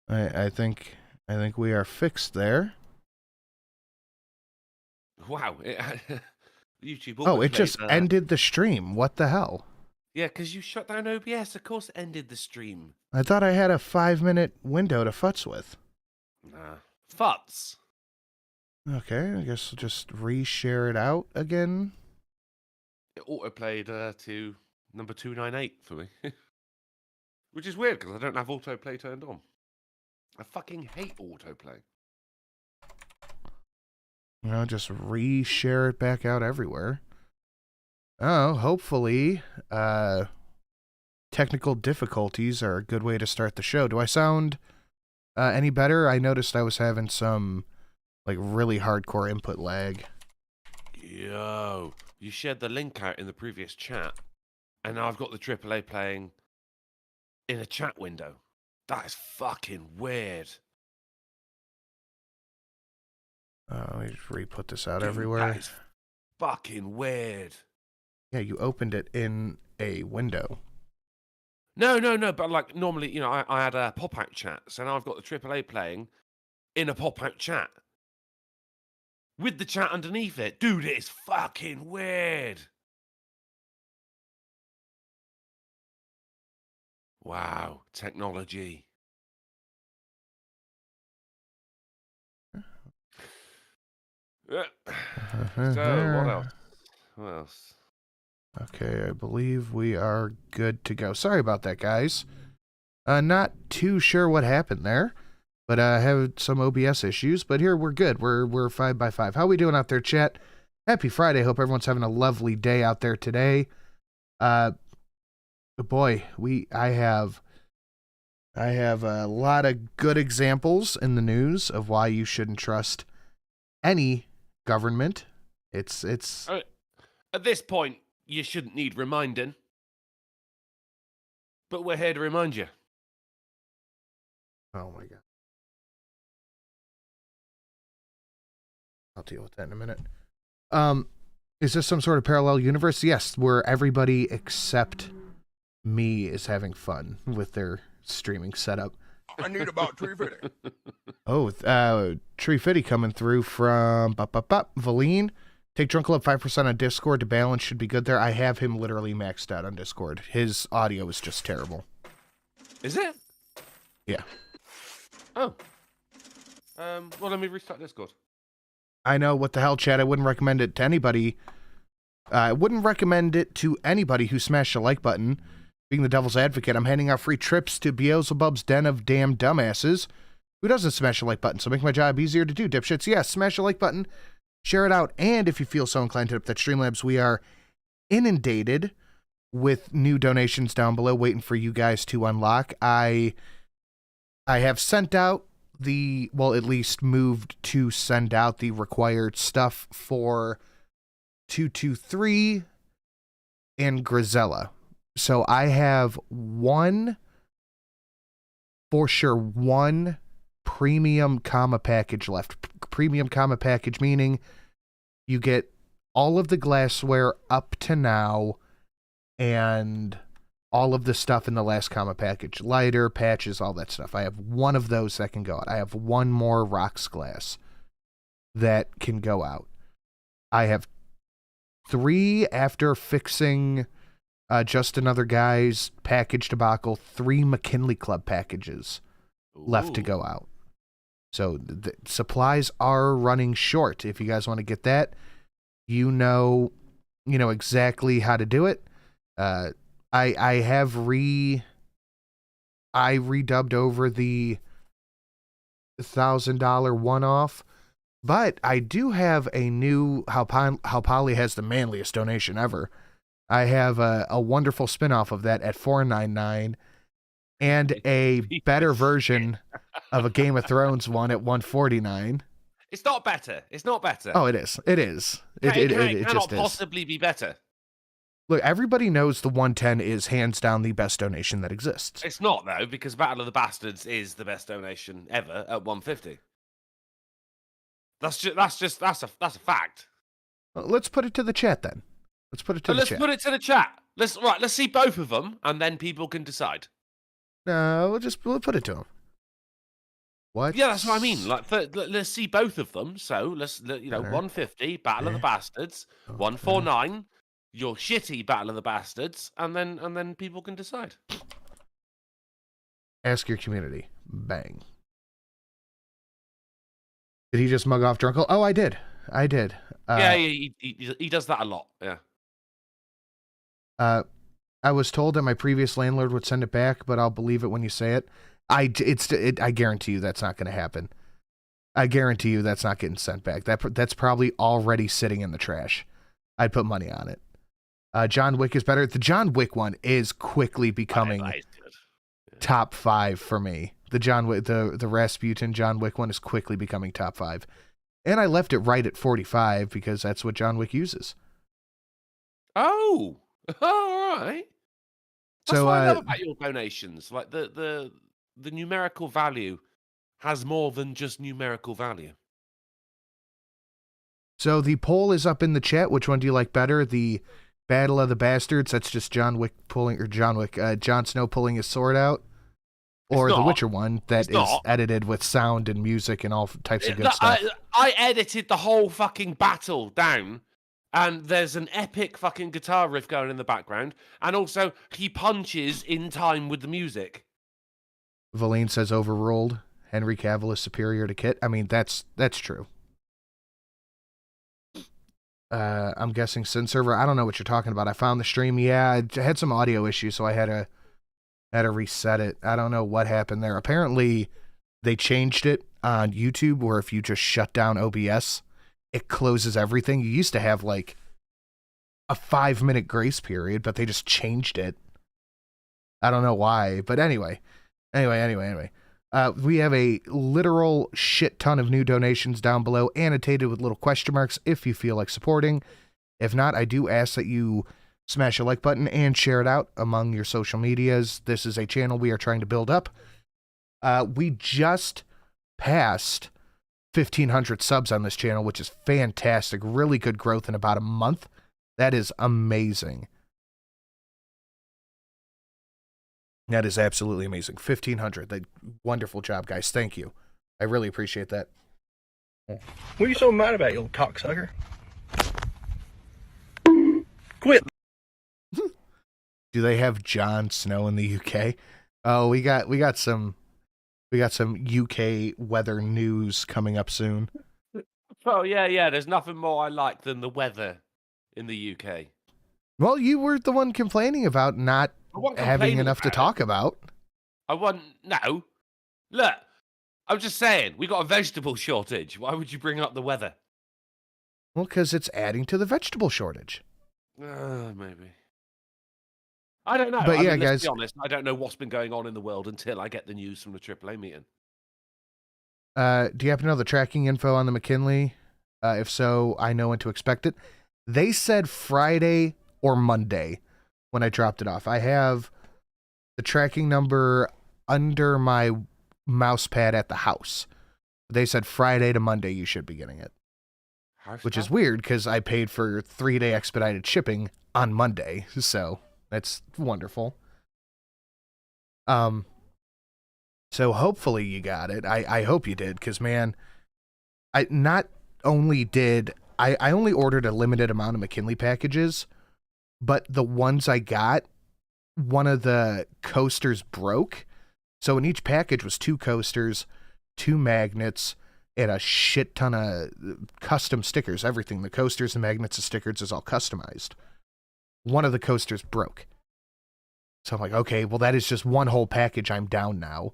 I think we are fixed there. Wow. YouTube Oh, it autoplayed. just ended the stream. What the hell? Yeah, because you shut down OBS. Of course, it ended the stream. I thought I had a 5-minute window to futz with. Nah. Futz. Okay, I guess I'll just reshare it out again. It autoplayed to number 298 for me. Which is weird, because I don't have autoplay turned on. I fucking hate autoplay. You know, just reshare it back out everywhere. Oh, hopefully, technical difficulties are a good way to start the show. Do I sound any better? I noticed I was having some, like, really hardcore input lag. Yo, you shared the link out in the previous chat, and now I've got the AAA playing in a chat window. That is fucking weird. Let me just re-put this out Dude, everywhere. that is fucking weird. Yeah, you opened it in a window. No, but like normally, you know, I had a pop-out chat, so now I've got the AAA playing in a pop-out chat. With the chat underneath it. Dude, it is fucking weird. Wow, technology. So, what else? What else? Okay, I believe we are good to go. Sorry about that, guys. Not too sure what happened there, but I have some OBS issues. But here we're good. We're 5x5. How we doing out there, chat? Happy Friday. Hope everyone's having a lovely day out there today. Boy, I have a lot of good examples in the news of why you shouldn't trust any government. It's at this point, you shouldn't need reminding, but we're here to remind you. Oh my god. I'll deal with that in a minute. Is this some sort of parallel universe? Yes, where everybody except me is having fun with their streaming setup. I need about Treefiddy. Oh, Treefiddy coming through from Valine. Take Drunk Club 5% on Discord to balance. Should be good there. I have him literally maxed out on Discord. His audio is just terrible. Is it? Yeah. Oh. Well, let me restart Discord. I know, what the hell, Chad. I wouldn't recommend it to anybody. I wouldn't recommend it to anybody who smashed the like button. Being the devil's advocate, I'm handing out free trips to Beelzebub's den of damn dumbasses. Who doesn't smash the like button? So make my job easier to do, dipshits. Yes, smash the like button. Share it out. And if you feel so inclined to hit up that Streamlabs, we are inundated with new donations down below waiting for you guys to unlock. I have sent out the, well, at least moved to send out the required stuff for 223 and Grisella. So I have one premium comma package left. Premium comma package meaning you get all of the glassware up to now and all of the stuff in the last comma package. Lighter, patches, all that stuff. I have one of those that can go out. I have one more rocks glass that can go out. I have 3 after fixing Just Another Guy's package debacle, 3 McKinley Club packages left to go out. So the supplies are running short. If you guys want to get that, you know exactly how to do it. I redubbed over the $1,000 one-off, but I do have a new how Polly has the manliest donation ever. I have a wonderful spin-off of that at $4.99 and a better version of a Game of Thrones one at $1.49. It's not better. It's not better. Oh, it is. It is. It It cannot just is. possibly be better. Look, everybody knows the 110 is hands down the best donation that exists. It's not though, because Battle of the Bastards is the best donation ever at 150. That's a fact. Well, let's put it to the chat then. Let's put it to the chat. Let's put it to the chat. Let's see both of them, and then people can decide. No, we'll put it to them. What? Yeah, that's what I mean. Like, let's see both of them. So you know, Better. 150 Battle of the Bastards, 149 your shitty Battle of the Bastards, and then people can decide. Ask your community. Bang. Did he just mug off Drunkle? Oh, I did. Yeah, he does that a lot. Yeah. I was told that my previous landlord would send it back, but I'll believe it when you say it. I guarantee you that's not going to happen. I guarantee you that's not getting sent back. That's probably already sitting in the trash. I'd put money on it. John Wick is better. The John Wick one is quickly becoming top 5 for me. The John Wick, the Rasputin John Wick one is quickly becoming top 5. And I left it right at 45 because that's what John Wick uses. Oh, all right. That's So what I love about your donations. Like the numerical value has more than just numerical value. So the poll is up in the chat. Which one do you like better? The Battle of the Bastards, that's just Jon Snow pulling his sword out, or the Witcher one that is edited with sound and music and all types of good stuff. I edited the whole fucking battle down, and there's an epic fucking guitar riff going in the background, and also he punches in time with the music. Valine says overruled. Henry Cavill is superior to Kit. I mean, that's true. I'm guessing Sin Server. I don't know what you're talking about. I found the stream. Yeah, I had some audio issues, so I had to reset it. I don't know what happened there. Apparently, they changed it on YouTube, where if you just shut down OBS, it closes everything. You used to have like a 5-minute grace period, but they just changed it. I don't know why, but anyway. We have a literal shit ton of new donations down below, annotated with little question marks if you feel like supporting. If not, I do ask that you smash a like button and share it out among your social medias. This is a channel we are trying to build up. We just passed 1,500 subs on this channel, which is fantastic. Really good growth in about a month. That is amazing. That is absolutely amazing. 1,500. Wonderful job, guys. Thank you. I really appreciate that. What are you so mad about, you little cocksucker? Quit. Do they have Jon Snow in the UK? Oh, we got some UK weather news coming up soon. Oh yeah. There's nothing more I like than the weather in the UK. Well, you were the one complaining about not having enough to talk about. No. Look, I'm just saying, we got a vegetable shortage. Why would you bring up the weather? Well, because it's adding to the vegetable shortage. Maybe. I don't know. But yeah, let's guys, be honest, I don't know what's been going on in the world until I get the news from the AAA meeting. Do you happen to know the tracking info on the McKinley? If so, I know when to expect it. They said Friday or Monday when I dropped it off. I have the tracking number under my mouse pad at the house. They said Friday to Monday you should be getting it. Which is weird because I paid for 3-day expedited shipping on Monday. So that's wonderful. So hopefully you got it. I hope you did, because man, I only ordered a limited amount of McKinley packages, but the ones I got, one of the coasters broke. So in each package was 2 coasters, 2 magnets, and a shit ton of custom stickers. Everything, the coasters, the magnets, the stickers is all customized. One of the coasters broke. So I'm like, okay, well, that is just one whole package. I'm down now.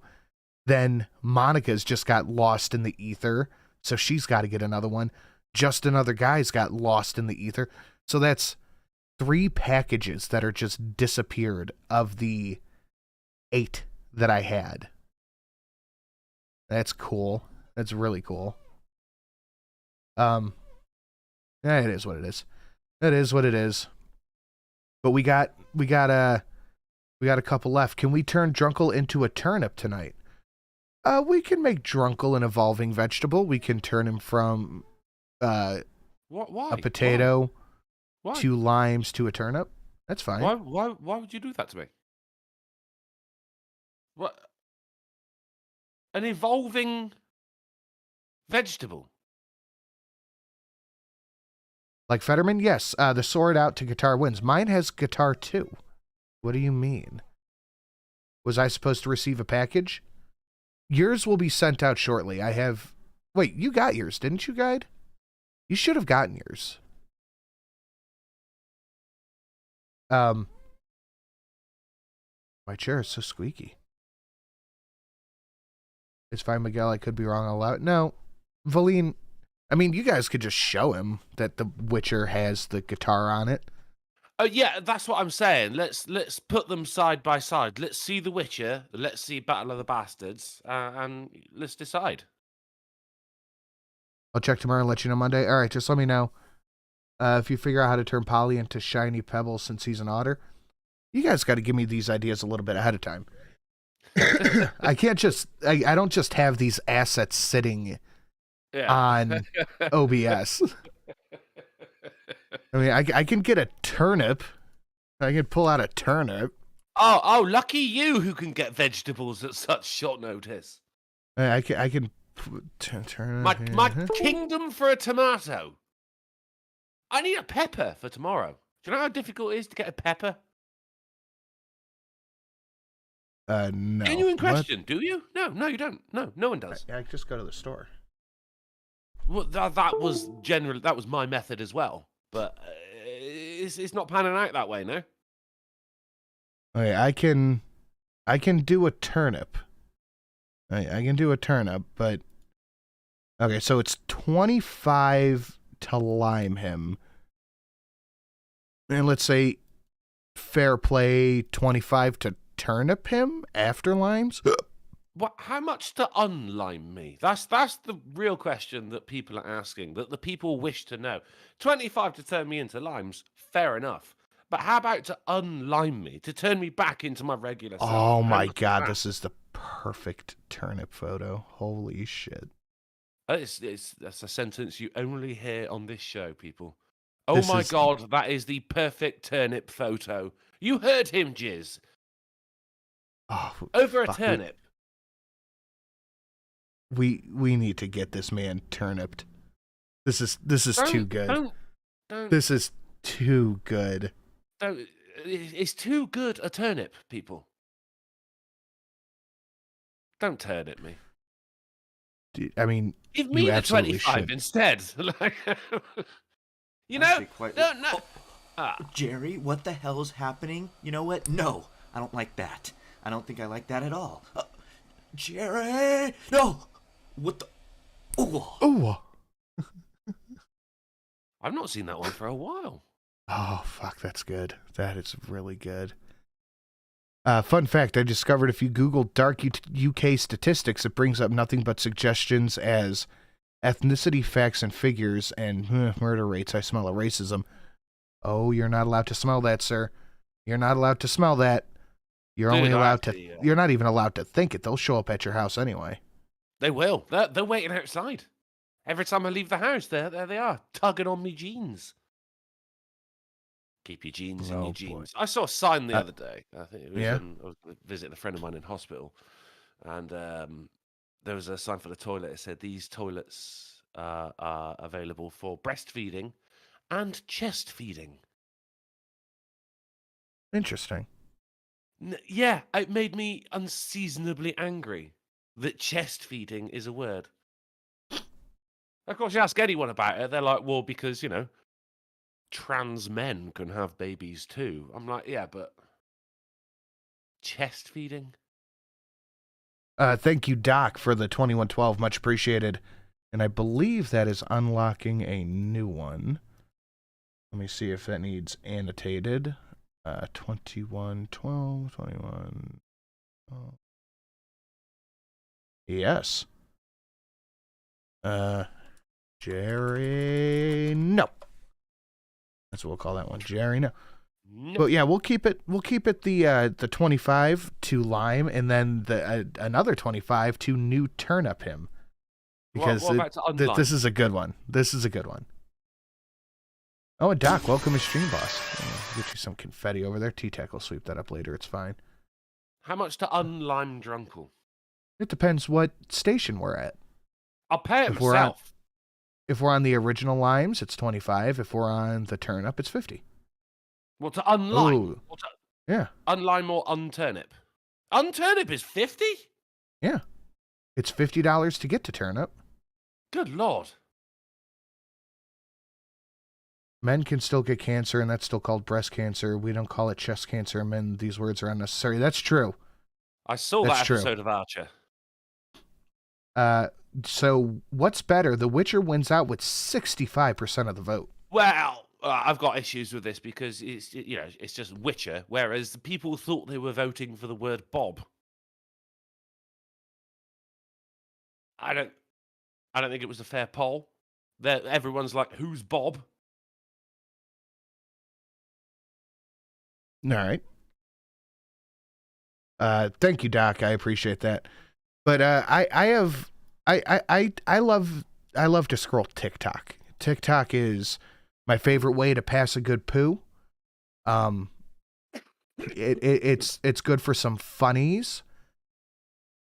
Then Monica's just got lost in the ether, so she's got to get another one. Just Another Guy's got lost in the ether. So that's 3 packages that are just disappeared of the 8 that I had. That's cool. That's really cool. Yeah, it is what it is. It is what it is. But we got a couple left. Can we turn Drunkle into a turnip tonight? We can make Drunkle an evolving vegetable. We can turn him from Why? a potato Why? 2 limes to a turnip. That's fine. Why would you do that to me? What? An evolving vegetable. Like Fetterman? Yes. The sword out to guitar wins. Mine has guitar too. What do you mean? Was I supposed to receive a package? Yours will be sent out shortly. I have... Wait, you got yours, didn't you, Guide? You should have gotten yours. My chair is so squeaky. It's fine, Miguel. I could be wrong. I'll allow it. No. Valine... I mean, you guys could just show him that the Witcher has the guitar on it. Oh yeah, that's what I'm saying. Let's put them side by side. Let's see The Witcher. Let's see Battle of the Bastards, and let's decide. I'll check tomorrow and let you know Monday. All right, just let me know if you figure out how to turn Polly into shiny pebbles since he's an otter. You guys got to give me these ideas a little bit ahead of time. I can't just. I don't just have these assets sitting. Yeah. On OBS. I mean, I can get a turnip. I can pull out a turnip. Oh, lucky you who can get vegetables at such short notice. I can turn my kingdom for a tomato. I need a pepper for tomorrow. Do you know how difficult it is to get a pepper? No. Genuine question. Do you? No, you don't. No one does. I just go to the store. Well, that was my method as well, but it's not panning out that way, no. Okay, I can do a turnip. I can do a turnip, but okay, so it's 25 to lime him, and let's say fair play 25 to turnip him after limes. What? How much to unlime me? That's the real question that people are asking, that the people wish to know. 25 to turn me into limes, fair enough. But how about to unlime me, to turn me back into my regular self? Oh my god, this is the perfect turnip photo. Holy shit. That's a sentence you only hear on this show, people. Oh my god, that is the perfect turnip photo. You heard him, Jizz. Oh, over a turnip. We need to get this man turniped. This is too good. This is too good. It's too good a turnip, people. Don't turnip me. I mean, give me the 25 instead. You know, no. Jerry, what the hell is happening? You know what? No, I don't like that. I don't think I like that at all. Jerry, no. What the? Oh. I've not seen that one for a while. Oh, fuck, that's good. That is really good. Fun fact, I discovered if you Google dark UK statistics, it brings up nothing but suggestions as ethnicity, facts, and figures, and murder rates. I smell a racism. Oh, you're not allowed to smell that, sir. You're not allowed to smell that. You're only allowed to... You're not even allowed to think it. They'll show up at your house anyway. They will. They're waiting outside. Every time I leave the house, there they are, tugging on me jeans. Keep your jeans in your jeans. I saw a sign the other day. I think it was I was visiting a friend of mine in hospital, and there was a sign for the toilet. It said, these toilets are available for breastfeeding and chest feeding. Interesting. Yeah, it made me unseasonably angry that chest feeding is a word. Of course, you ask anyone about it, they're like, well, because, you know, trans men can have babies too. I'm like, yeah, but chest feeding? Thank you, Doc, for the 2112. Much appreciated. And I believe that is unlocking a new one. Let me see if that needs annotated. 2112, 21. Oh. Yes. Jerry, no. That's what we'll call that one, Jerry, no. Nope. But yeah, we'll keep it the 25 to lime, and then the another 25 to new turnip him. Because this is a good one. This is a good one. Oh, and Doc, welcome to Stream Boss. Get you some confetti over there. T-Tech will sweep that up later. It's fine. How much to unlime Drunkle? It depends what station we're at. I'll pay it If we're on, myself. if we're on the original limes, it's 25. If we're on the turnip, it's 50. Well, to unlime. Ooh. Yeah. Unlime or unturnip? Unturnip is 50? Yeah. It's $50 to get to turnip. Good Lord. Men can still get cancer, and that's still called breast cancer. We don't call it chest cancer. Men, these words are unnecessary. That's true. I saw That's that true. episode of Archer. So what's better? The Witcher wins out with 65% of the vote. Well, I've got issues with this because it's just Witcher, whereas the people thought they were voting for the word Bob. I don't think it was a fair poll. Everyone's like, "Who's Bob?" All right. Thank you, Doc. I appreciate that. But I love to scroll TikTok. TikTok is my favorite way to pass a good poo. It's good for some funnies.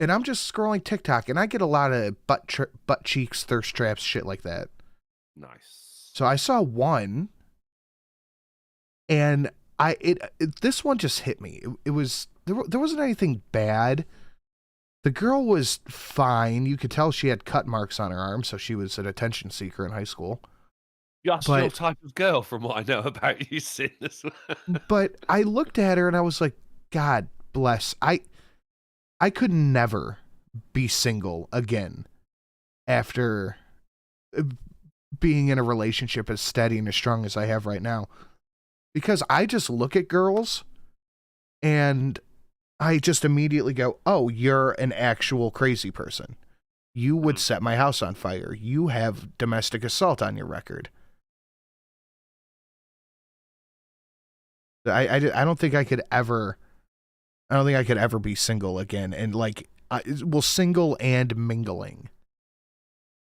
And I'm just scrolling TikTok, and I get a lot of butt cheeks, thirst traps, shit like that. Nice. So I saw one, and this one just hit me. It was there wasn't anything bad. The girl was fine. You could tell she had cut marks on her arm, so she was an attention seeker in high school. That's your type of girl, from what I know about you, Sin. But I looked at her and I was like, God bless. I could never be single again after being in a relationship as steady and as strong as I have right now. Because I just look at girls and I just immediately go, oh, you're an actual crazy person. You would set my house on fire. You have domestic assault on your record. I don't think I could ever be single again, and single and mingling.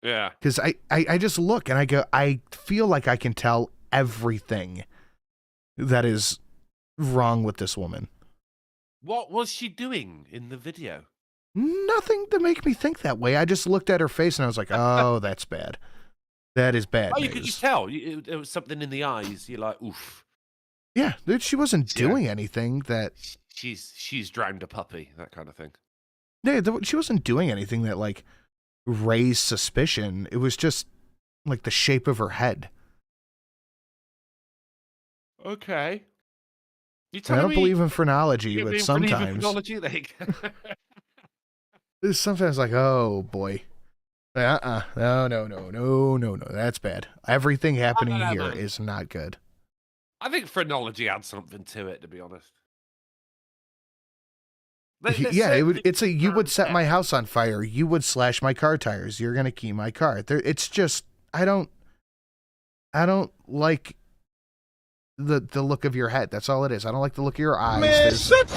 Yeah. Because I just look and I go, I feel like I can tell everything that is wrong with this woman. What was she doing in the video? Nothing to make me think that way. I just looked at her face and I was like, oh, that's bad. That is bad Oh, news. you could just tell. There was something in the eyes. You're like, oof. Yeah, dude, she wasn't doing anything that... She's drowned a puppy, that kind of thing. Yeah, she wasn't doing anything that, like, raised suspicion. It was just, like, the shape of her head. Okay. I don't believe in phrenology, but sometimes... Sometimes, like, oh, boy. No, that's bad. Everything happening here is not good. I think phrenology adds something to it, to be honest. You would set my house on fire. You would slash my car tires. You're gonna key my car. It's just I don't like the look of your head. That's all it is. I don't like the look of your eyes. Man, shut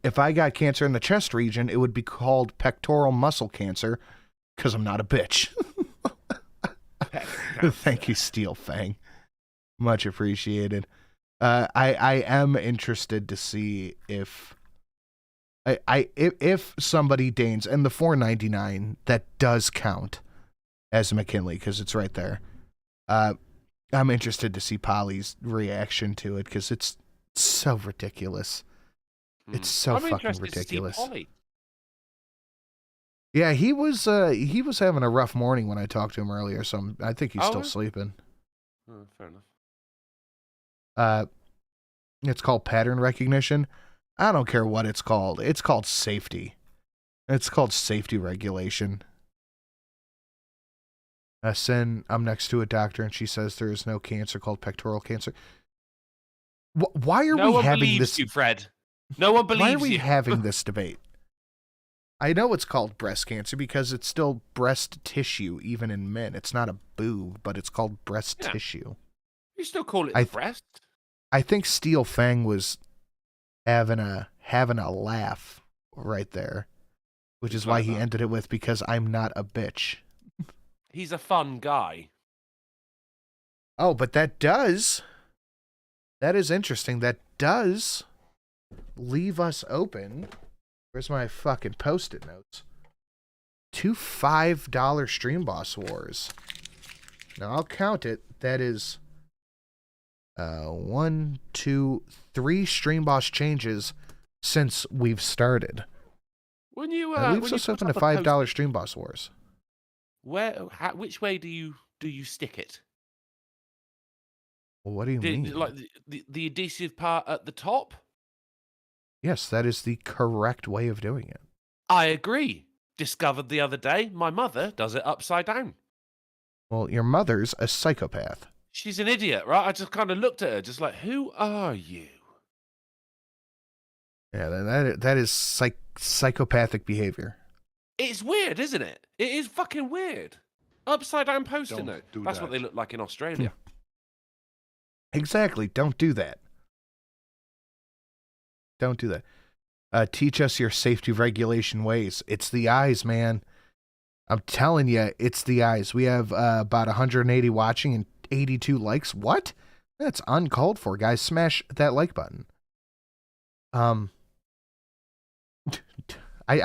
If I got cancer in the chest region, it would be called pectoral muscle cancer, because I'm not a bitch. Thank you, Steel Fang. Much appreciated. I am interested to see if if somebody deigns, and the $4.99 that does count as McKinley because it's right there. I'm interested to see Polly's reaction to it because it's so ridiculous. It's so fucking ridiculous. To see Polly. Yeah, he was having a rough morning when I talked to him earlier, so I think he's still sleeping. Oh, fair enough. It's called pattern recognition. I don't care what it's called. It's called safety. It's called safety regulation. Sin, I'm next to a doctor and she says there is no cancer called pectoral cancer. Why are we having this? You, Fred. No one believes you. Why are we having this debate? I know it's called breast cancer because it's still breast tissue, even in men. It's not a boob, but it's called breast tissue. You still call it breast? I think Steel Fang was having a laugh right there, which is why he ended it with because I'm not a bitch. He's a fun guy. Oh, but that does That is interesting. That does leave us open. Where's my fucking post-it notes? 2 $5 Stream Boss Wars. Now I'll count it. That is 1, 2, 3 Stream Boss changes since we've started. When you That leaves when you us put open up to a post- $5 Stream Boss Wars. which way do you stick it? Well, what do you mean? Like the adhesive part at the top? Yes, that is the correct way of doing it. I agree. Discovered the other day, my mother does it upside down. Well, your mother's a psychopath. She's an idiot, right? I just kind of looked at her, just like, who are you? Yeah, that is psychopathic behavior. It's weird, isn't it? It is fucking weird. Upside down post-it Don't note. do That's that. what they look like in Australia. Exactly. Don't do that. Don't do that. Teach us your safety regulation ways. It's the eyes, man. I'm telling you, it's the eyes. We have about 180 watching and 82 likes. What? That's uncalled for, guys. Smash that like button. I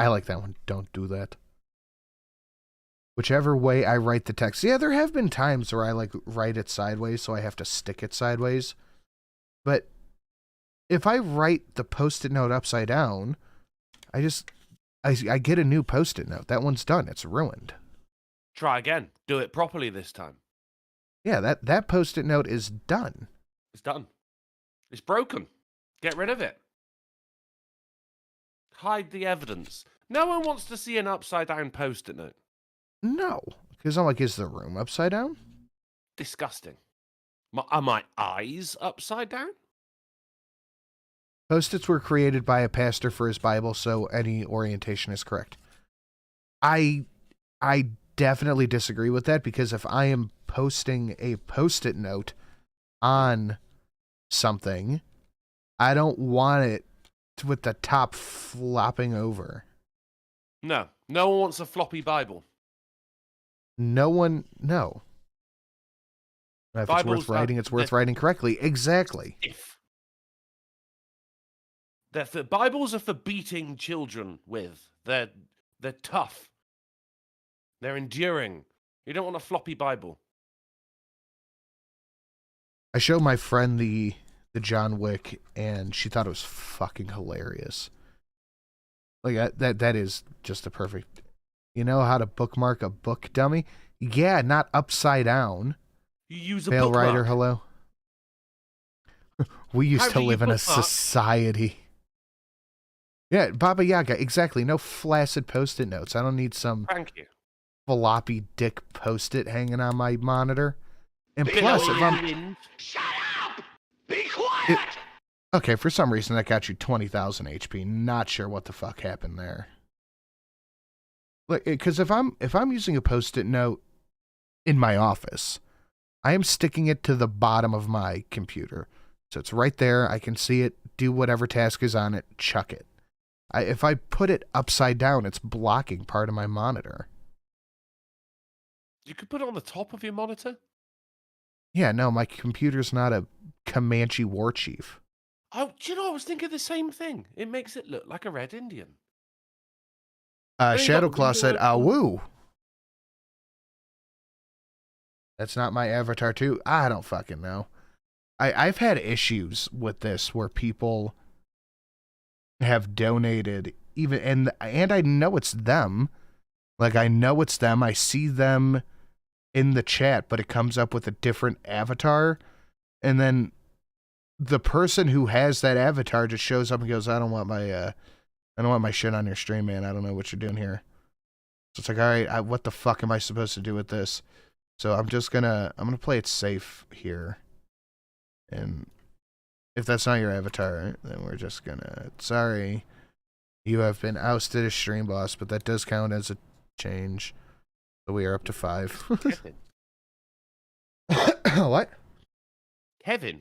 like that one. Don't do that. Whichever way I write the text. Yeah, there have been times where I like write it sideways, so I have to stick it sideways. But if I write the post-it note upside down, I get a new post-it note. That one's done. It's ruined. Try again. Do it properly this time. Yeah, that post-it note is done. It's done. It's broken. Get rid of it. Hide the evidence. No one wants to see an upside down post-it note. No, because I'm like, is the room upside down? Disgusting. Are my eyes upside down? Post-its were created by a pastor for his Bible, so any orientation is correct. I definitely disagree with that, because if I am posting a post-it note on something, I don't want it with the top flopping over. No. No one wants a floppy Bible. No. If it's Bibles worth writing, it's worth writing correctly. Exactly. Bibles are for beating children with. They're tough. They're enduring. You don't want a floppy Bible. I showed my friend the John Wick, and she thought it was fucking hilarious. Like that is just a perfect. You know how to bookmark a book, dummy? Yeah, not upside down. You use a Pale bookmark. Rider, hello. We used How to do you live in a bookmark? society. Yeah, Baba Yaga, exactly. No flaccid post-it notes. I don't need some Thank you. floppy dick post-it hanging on my monitor. And Bit plus, of if I'm... wind. Shut up! Be quiet! Okay, for some reason that got you 20,000 HP. Not sure what the fuck happened there. Like, because if I'm using a post-it note in my office, I am sticking it to the bottom of my computer, so it's right there. I can see it. Do whatever task is on it. Chuck it. If I put it upside down, it's blocking part of my monitor. You could put it on the top of your monitor. Yeah, no, my computer's not a Comanche war chief. Oh, do you know, I was thinking the same thing. It makes it look like a red Indian. you Shadowclaw got said, the- "Awoo." That's not my avatar too. I don't fucking know. I've had issues with this where people have donated even, and I know it's them. Like, I know it's them. I see them in the chat, but it comes up with a different avatar, and then the person who has that avatar just shows up and goes, I don't want my shit on your stream, man. I don't know what you're doing here. So it's like, all right, what the fuck am I supposed to do with this? So I'm gonna play it safe here. And if that's not your avatar, then we're just gonna, sorry, you have been ousted as stream boss, but that does count as a change. So we are up to 5. Kevin. What?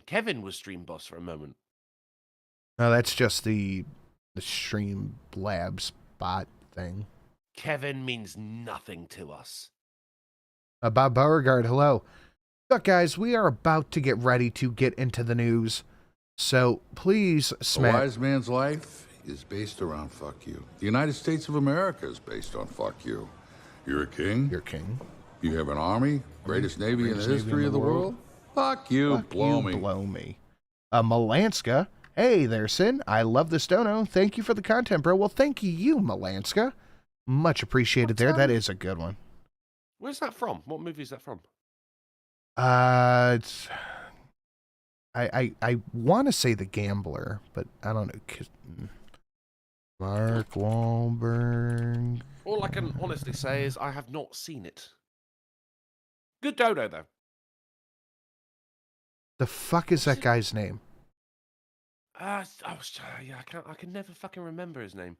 Kevin was stream boss for a moment. No, that's just the stream labs bot thing. Kevin means nothing to us. Bob Beauregard, hello. Look, guys, we are about to get ready to get into the news. So please A smash. wise man's life is based around fuck you. The United States of America is based on fuck you. You're a king. Your king. You have an army, greatest navy in the Greatest navy history in of the world. Fuck you, Fuck blow you, me. blow me. Malanska. Hey there, Sin. I love this dono. Thank you for the content, bro. Well, thank you, Malanska. Much appreciated there. That is a good one. Where's that from? What movie is that from? It's... I want to say The Gambler, but I don't know. Mark Wahlberg. All I can honestly say is I have not seen it. Good dodo, though. The fuck is that guy's name? I can never fucking remember his name.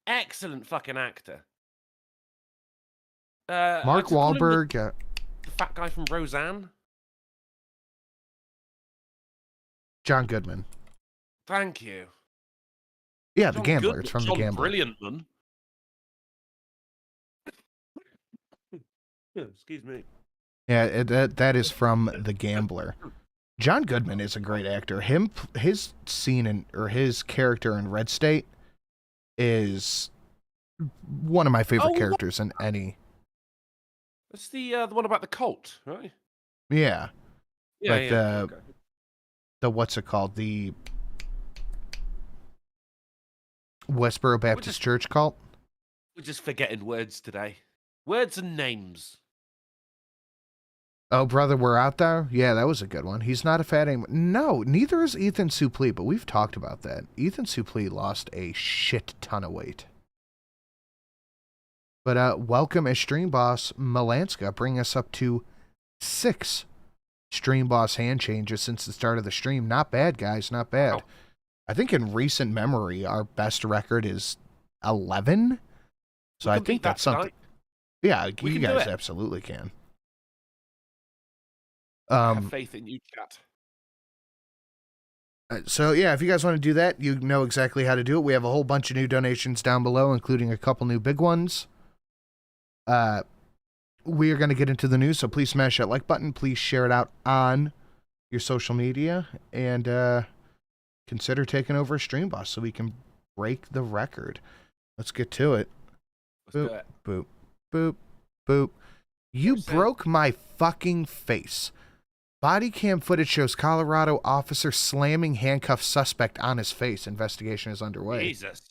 Excellent fucking actor. Mark I just call him Wahlberg. the fat guy from Roseanne. John Goodman. Thank you. Yeah, The John Gambler. Goodman, It's from The John Gambler. Brilliant man. Excuse me. Yeah, that is from The Gambler. John Goodman is a great actor. His scene or his character in Red State is one of my favorite characters in any. That's the one about the cult, right? Yeah, Yeah, like yeah. Okay. the what's it called? The Westboro Baptist Church cult. We're just forgetting words today. Words and names. Oh, brother, we're out there. Yeah, that was a good one. He's not a fat anymore. No, neither is Ethan Suplee, but we've talked about that. Ethan Suplee lost a shit ton of weight. But welcome as Stream Boss Malanska, bring us up to 6 Stream Boss hand changes since the start of the stream. Not bad, guys, not bad. Wow. I think in recent memory, our best record is 11. So I think that's something. Yeah, We you can do guys it. absolutely can. I have faith in you, chat. So yeah, if you guys want to do that, you know exactly how to do it. We have a whole bunch of new donations down below, including a couple new big ones. We are going to get into the news, so please smash that like button. Please share it out on your social media, and consider taking over Stream Boss so we can break the record. Let's get to it. Let's do it. Boop, boop, boop. You Where's that? broke my fucking face. Body cam footage shows Colorado officer slamming handcuffed suspect on his face. Investigation is underway. Jesus.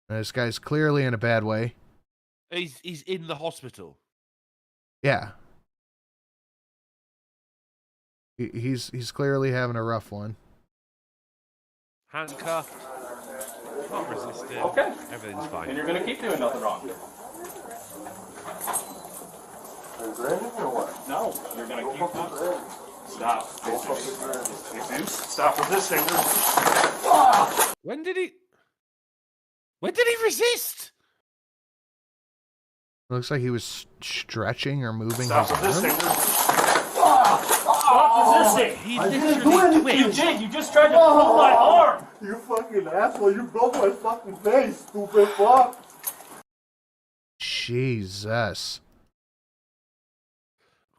This guy's clearly in a bad way. He's in the hospital. Yeah. He's clearly having a rough one. Handcuffed. Not resisting. Okay. Everything's fine. And you're gonna keep doing nothing wrong. No, you're gonna keep doing. Stop. Stop resisting. When did he resist? Looks like he was stretching or moving Stop his resisting. arm. Stop resisting. He literally You twitched. did. You just tried to pull my arm. You fucking asshole, you broke my fucking face, stupid fuck. Jesus.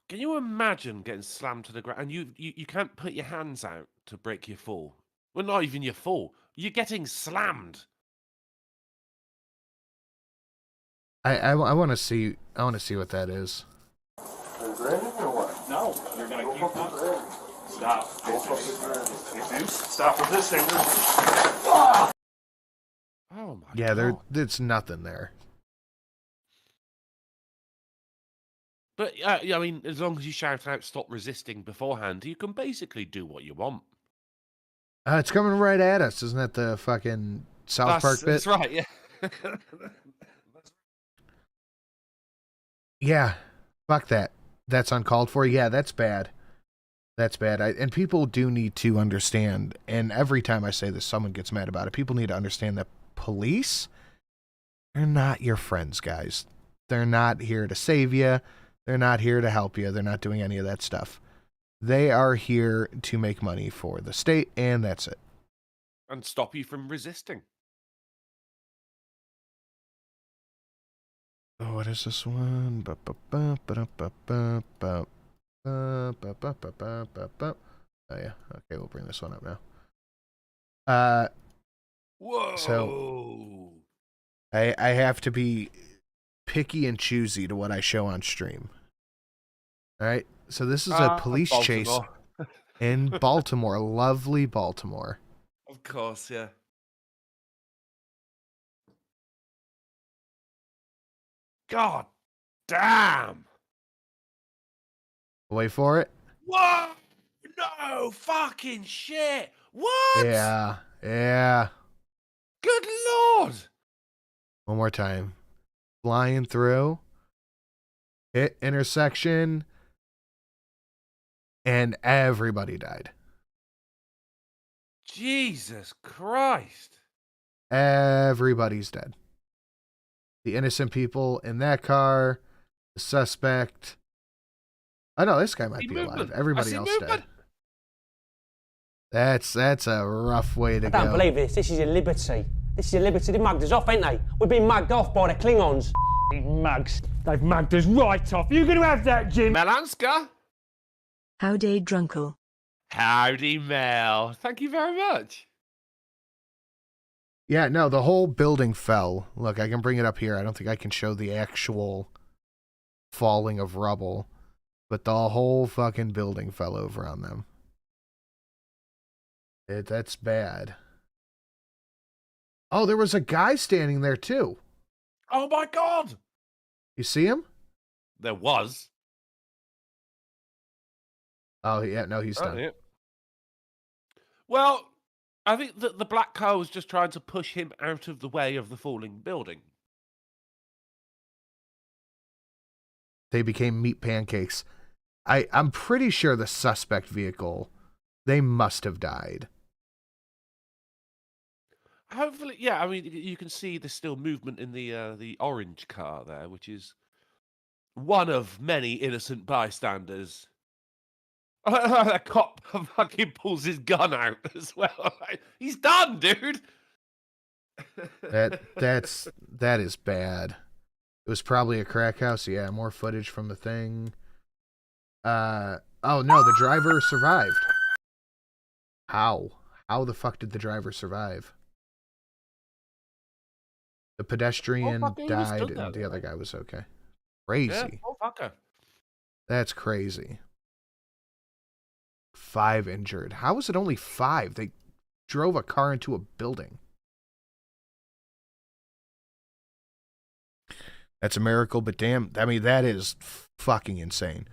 Can you imagine getting slammed to the ground and you can't put your hands out to break your fall? Well, not even your fall. You're getting slammed. I want to see what that is. No, you're gonna keep doing. Stop. Stop resisting. Oh my Yeah, god. there's nothing there. But yeah, I mean, as long as you shout out "stop resisting" beforehand, you can basically do what you want. It's coming right at us, isn't that the fucking South Park bit? That's right. Yeah. Yeah, fuck that. That's uncalled for. Yeah, that's bad. That's bad. And people do need to understand, and every time I say this, someone gets mad about it. People need to understand that police, they're not your friends, guys. They're not here to save you. They're not here to help you. They're not doing any of that stuff. They are here to make money for the state, and that's it. And stop you from resisting. Oh, what is this one? Oh yeah. Okay, we'll bring this one up now. Whoa. So I have to be picky and choosy to what I show on stream. All right. So this is a police chase in Baltimore, lovely Baltimore. Of course, yeah. God damn. Wait for it. Whoa! No fucking shit. What? Yeah. Yeah. Good lord. One more time. Flying through. Hit intersection. And everybody died. Jesus Christ. Everybody's dead. The innocent people in that car, the suspect. Oh no, this guy might be alive. Everybody else dead. That's a rough way to go. I don't believe this. This is your liberty. This is your liberty. They've mugged us off, ain't they? We've been mugged off by the Klingons. Mugs. They've mugged us right off. You gonna have that, Jim? Melanska? Howdy, Drunkle. Howdy, Mel. Thank you very much. Yeah, no, the whole building fell. Look, I can bring it up here. I don't think I can show the actual falling of rubble, but the whole fucking building fell over on them. That's bad. Oh, there was a guy standing there too. Oh my God. You see him? There was. Oh, yeah, no, he's done. Yeah. Well, I think that the black car was just trying to push him out of the way of the falling building. They became meat pancakes. I'm pretty sure the suspect vehicle, they must have died. Hopefully, yeah. I mean, you can see there's still movement in the orange car there, which is one of many innocent bystanders. A cop fucking pulls his gun out as well. He's done, dude. That is bad. It was probably a crack house. Yeah, more footage from the thing. Oh no, the driver survived. How? How the fuck did the driver survive? The pedestrian died and the other guy was okay. Crazy. Yeah, oh fucker. That's crazy. 5 injured. How is it only 5? They drove a car into a building. That's a miracle, but damn, I mean, that is fucking insane.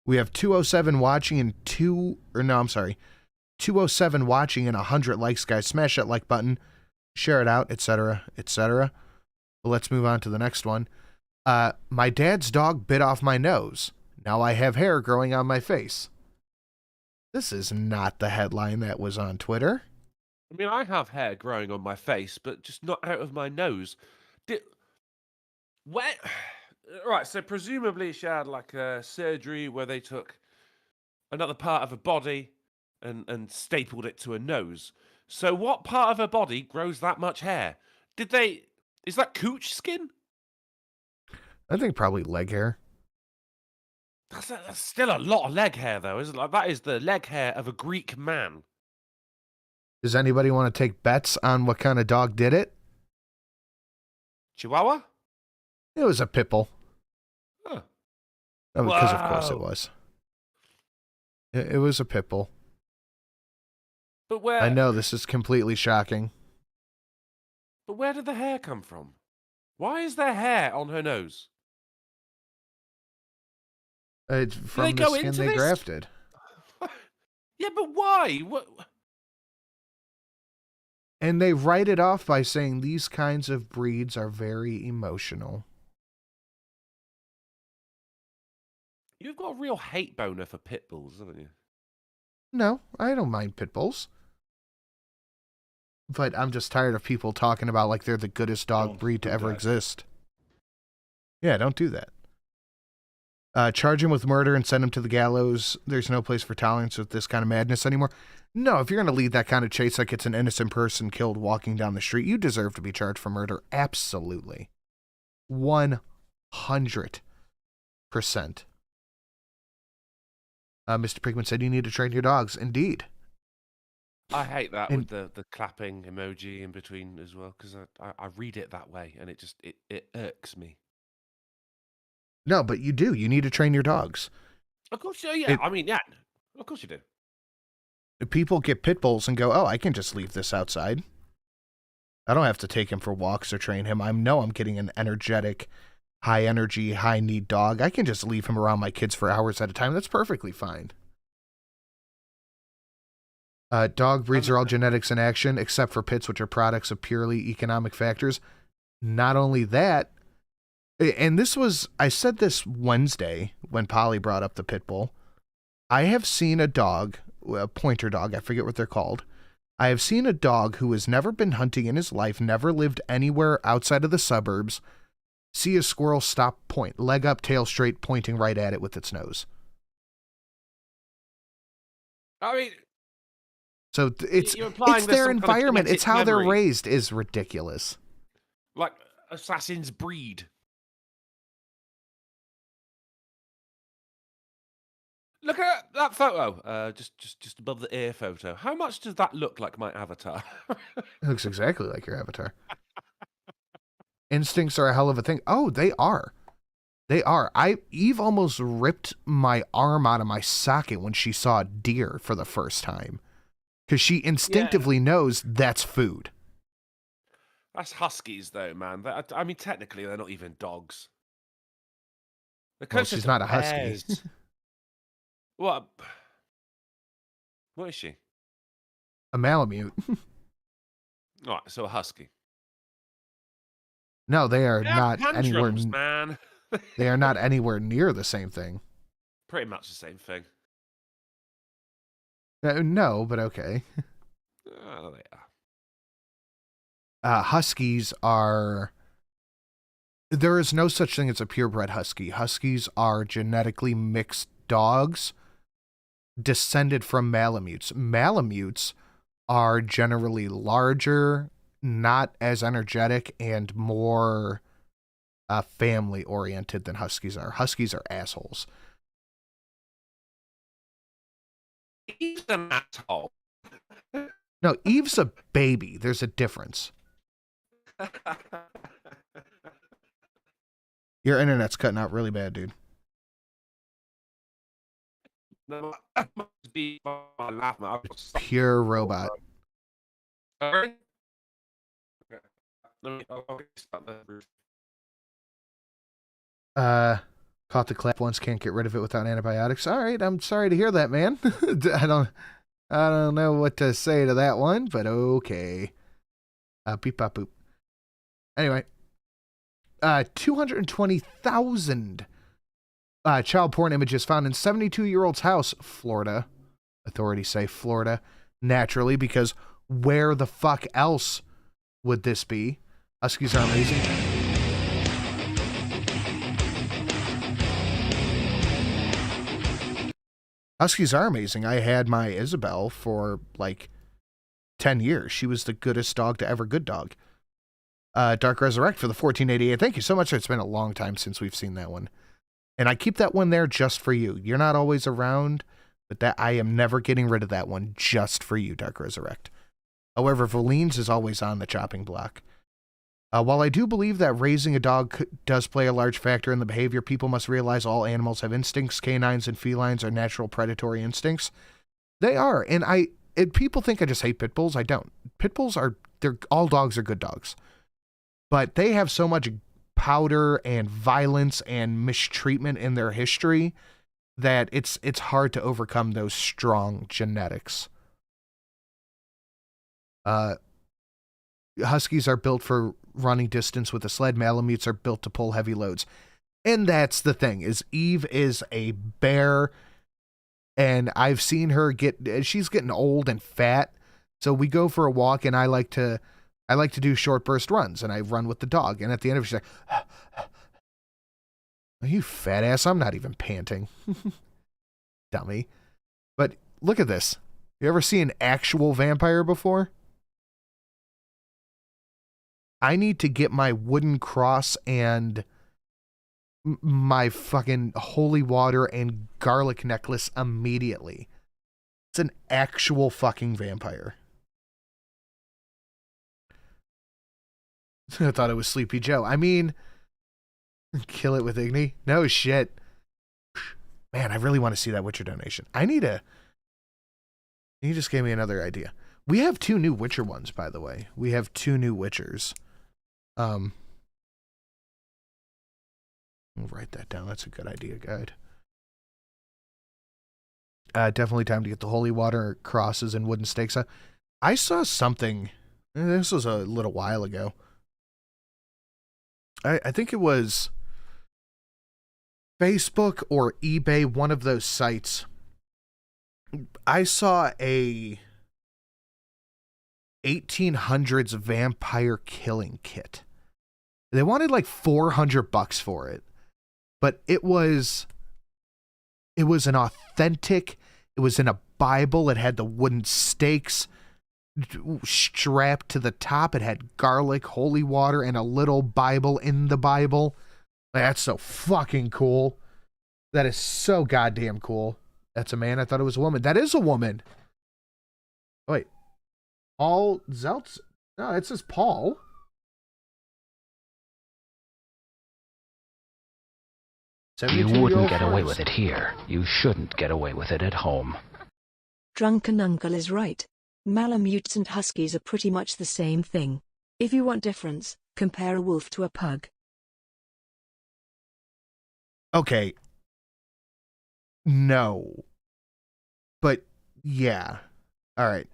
We have 207 watching and 207 watching and 100 likes, guys. Smash that like button, share it out, etc., etc. But let's move on to the next one. My dad's dog bit off my nose. Now I have hair growing on my face. This is not the headline that was on Twitter. I mean, I have hair growing on my face, but just not out of my nose. Right, so presumably she had like a surgery where they took another part of her body and stapled it to her nose. So what part of her body grows that much hair? Is that cooch skin? I think probably leg hair. That's still a lot of leg hair, though, isn't it? Like, that is the leg hair of a Greek man. Does anybody want to take bets on what kind of dog did it? Chihuahua? It was a pit bull. Huh. Oh, because of course it was. It was a pit bull. But where? I know this is completely shocking. But where did the hair come from? Why is there hair on her nose? It's from the skin they grafted. Yeah, but why? What? And they write it off by saying these kinds of breeds are very emotional. You've got a real hate boner for pit bulls, haven't you? No, I don't mind pit bulls. But I'm just tired of people talking about like they're the goodest dog breed to ever exist. Yeah, don't do that. Charge him with murder and send him to the gallows. There's no place for tolerance with this kind of madness anymore. No, if you're going to lead that kind of chase like it's an innocent person killed walking down the street, you deserve to be charged for murder. Absolutely. 100%. Mr. Pigman said you need to train your dogs. Indeed. I hate that And- with the clapping emoji in between as well, because I read it that way and it irks me. No, but you do. You need to train your dogs. Of course, yeah. I mean, yeah. Of course you do. People get pit bulls and go, oh, I can just leave this outside. I don't have to take him for walks or train him. I'm getting an energetic, high energy, high need dog. I can just leave him around my kids for hours at a time. That's perfectly fine. Dog breeds are all genetics in action, except for pits, which are products of purely economic factors. Not only that, and I said this Wednesday when Polly brought up the pit bull. I have seen a dog, a pointer dog, I forget what they're called. I have seen a dog who has never been hunting in his life, never lived anywhere outside of the suburbs, see a squirrel, stop, point, leg up, tail straight, pointing right at it with its nose. I mean, so it's their environment. It's how they're raised is ridiculous. Like Assassin's Breed. Look at that photo, just above the ear photo. How much does that look like my avatar? It looks exactly like your avatar. Instincts are a hell of a thing. Oh, they are. They are. Eve almost ripped my arm out of my socket when she saw a deer for the first time. Because she instinctively knows that's food. That's huskies, though, man. I mean, technically, they're not even dogs. Well, she's not a husky. What is she? A Malamute. All right, so a husky. No, they are not anywhere. Man. They are not anywhere near the same thing. Pretty much the same thing. No, but okay. Oh, they are. Huskies are. There is no such thing as a purebred husky. Huskies are genetically mixed dogs descended from Malamutes. Malamutes are generally larger, not as energetic, and more family oriented than Huskies are. Huskies are assholes. Eve's an asshole. No, Eve's a baby. There's a difference. Your internet's cutting out really bad, dude. Pure robot. Caught the clap once, can't get rid of it without antibiotics. All right, I'm sorry to hear that, man. I don't know what to say to that one, but okay. Beep bop boop. Anyway, 220,000 child porn images found in 72-year-old's house, Florida. Authorities say Florida, naturally, because where the fuck else would this be? Huskies are amazing. Huskies are amazing. I had my Isabel for like 10 years. She was the goodest dog to ever good dog. Dark Resurrect for the 1488. Thank you so much. It's been a long time since we've seen that one. And I keep that one there just for you. You're not always around, but that I am never getting rid of that one just for you, Dark Resurrect. However, Volene's is always on the chopping block. While I do believe that raising a dog does play a large factor in the behavior, people must realize all animals have instincts. Canines and felines are natural predatory instincts. They are. And people think I just hate pit bulls. I don't. Pit bulls all dogs are good dogs. But they have so much powder and violence and mistreatment in their history that it's hard to overcome those strong genetics. Huskies are built for running distance with a sled. Malamutes are built to pull heavy loads. And that's the thing, is Eve is a bear, and I've seen her she's getting old and fat, so we go for a walk, and I like to do short burst runs, and I run with the dog, and at the end of it, she's like, you fat ass, I'm not even panting. Dummy. But look at this. You ever see an actual vampire before? I need to get my wooden cross and my fucking holy water and garlic necklace immediately. It's an actual fucking vampire. I thought it was Sleepy Joe. I mean, kill it with Igni? No shit. Man, I really want to see that Witcher donation. You just gave me another idea. We have 2 new Witcher ones, by the way. We have 2 new Witchers. We'll write that down. That's a good idea, guide. Definitely time to get the holy water crosses and wooden stakes. I saw something. This was a little while ago. I think it was Facebook or eBay, one of those sites. I saw a 1800s vampire killing kit. They wanted like $400 for it, but it was an authentic. It was in a Bible. It had the wooden stakes strapped to the top. It had garlic, holy water, and a little Bible in the Bible. That's so fucking cool. That is so goddamn cool. That's a man. I thought it was a woman. That is a woman. Wait. Paul Zeltz? No, it says Paul. You wouldn't get away with it here. You shouldn't get away with it at home. Drunken Uncle is right. Malamutes and huskies are pretty much the same thing. If you want difference, compare a wolf to a pug. Okay. No. But yeah. All right.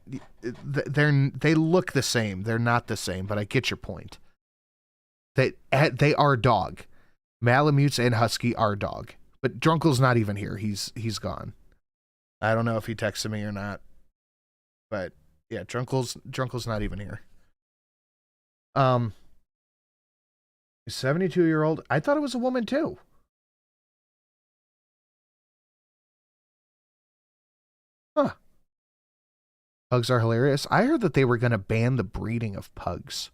They look the same. They're not the same, but I get your point. They are dog. Malamutes and husky are dog. But Drunkle's not even here. He's gone. I don't know if he texted me or not. But yeah, Drunkle's not even here. 72-year-old. I thought it was a woman too. Huh. Pugs are hilarious. I heard that they were going to ban the breeding of pugs.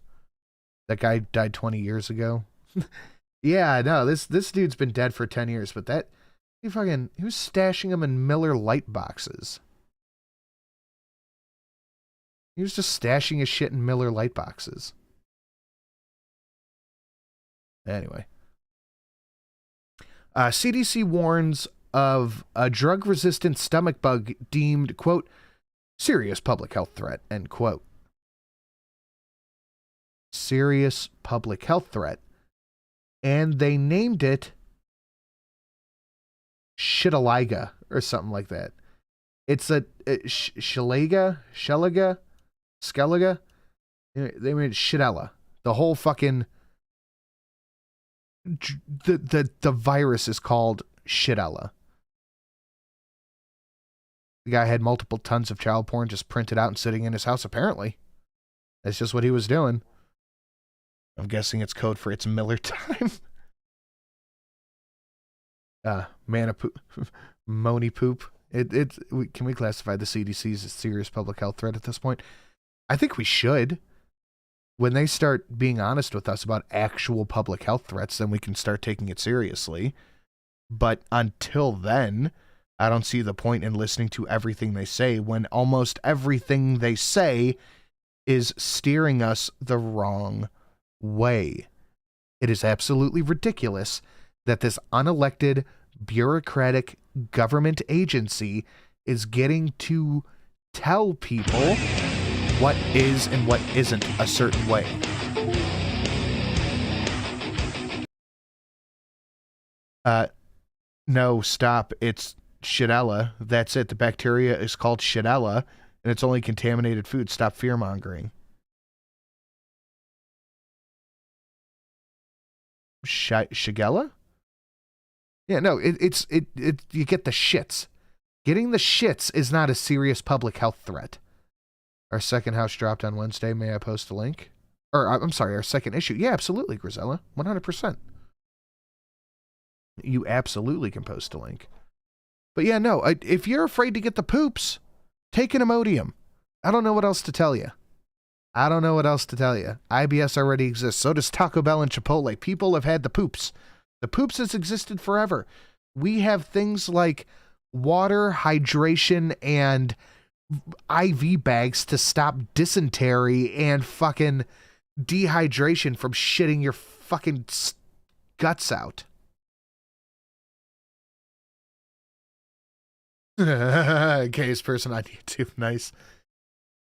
That guy died 20 years ago. Yeah, no, this dude's been dead for 10 years, but he was stashing them in Miller Lite boxes. He was just stashing his shit in Miller Lite boxes. Anyway. CDC warns of a drug-resistant stomach bug deemed, quote, serious public health threat, end quote. Serious public health threat. And they named it Shitaliga or something like that. It's a Shelaga. They made it Shitella. The whole fucking the virus is called Shitella. The guy had multiple tons of child porn just printed out and sitting in his house, apparently. That's just what he was doing. I'm guessing it's code for it's Miller time. Mana poop. Moni poop. Can we classify the CDC as a serious public health threat at this point? I think we should. When they start being honest with us about actual public health threats, then we can start taking it seriously. But until then, I don't see the point in listening to everything they say when almost everything they say is steering us the wrong way. It is absolutely ridiculous that this unelected, bureaucratic government agency is getting to tell people what is and what isn't a certain way. No, stop. It's Shitella. That's it. The bacteria is called Shitella, and it's only contaminated food. Stop fear-mongering. Shigella? Yeah, no, it's you get the shits. Getting the shits is not a serious public health threat. Our second house dropped on Wednesday. May I post a link? Or, I'm sorry, our second issue. Yeah, absolutely, Grisella. 100%. You absolutely can post a link. But yeah, no, if you're afraid to get the poops, take an Imodium. I don't know what else to tell you. IBS already exists. So does Taco Bell and Chipotle. People have had the poops. The poops has existed forever. We have things like water, hydration, and IV bags to stop dysentery and fucking dehydration from shitting your fucking guts out. Gayest person on YouTube. Nice.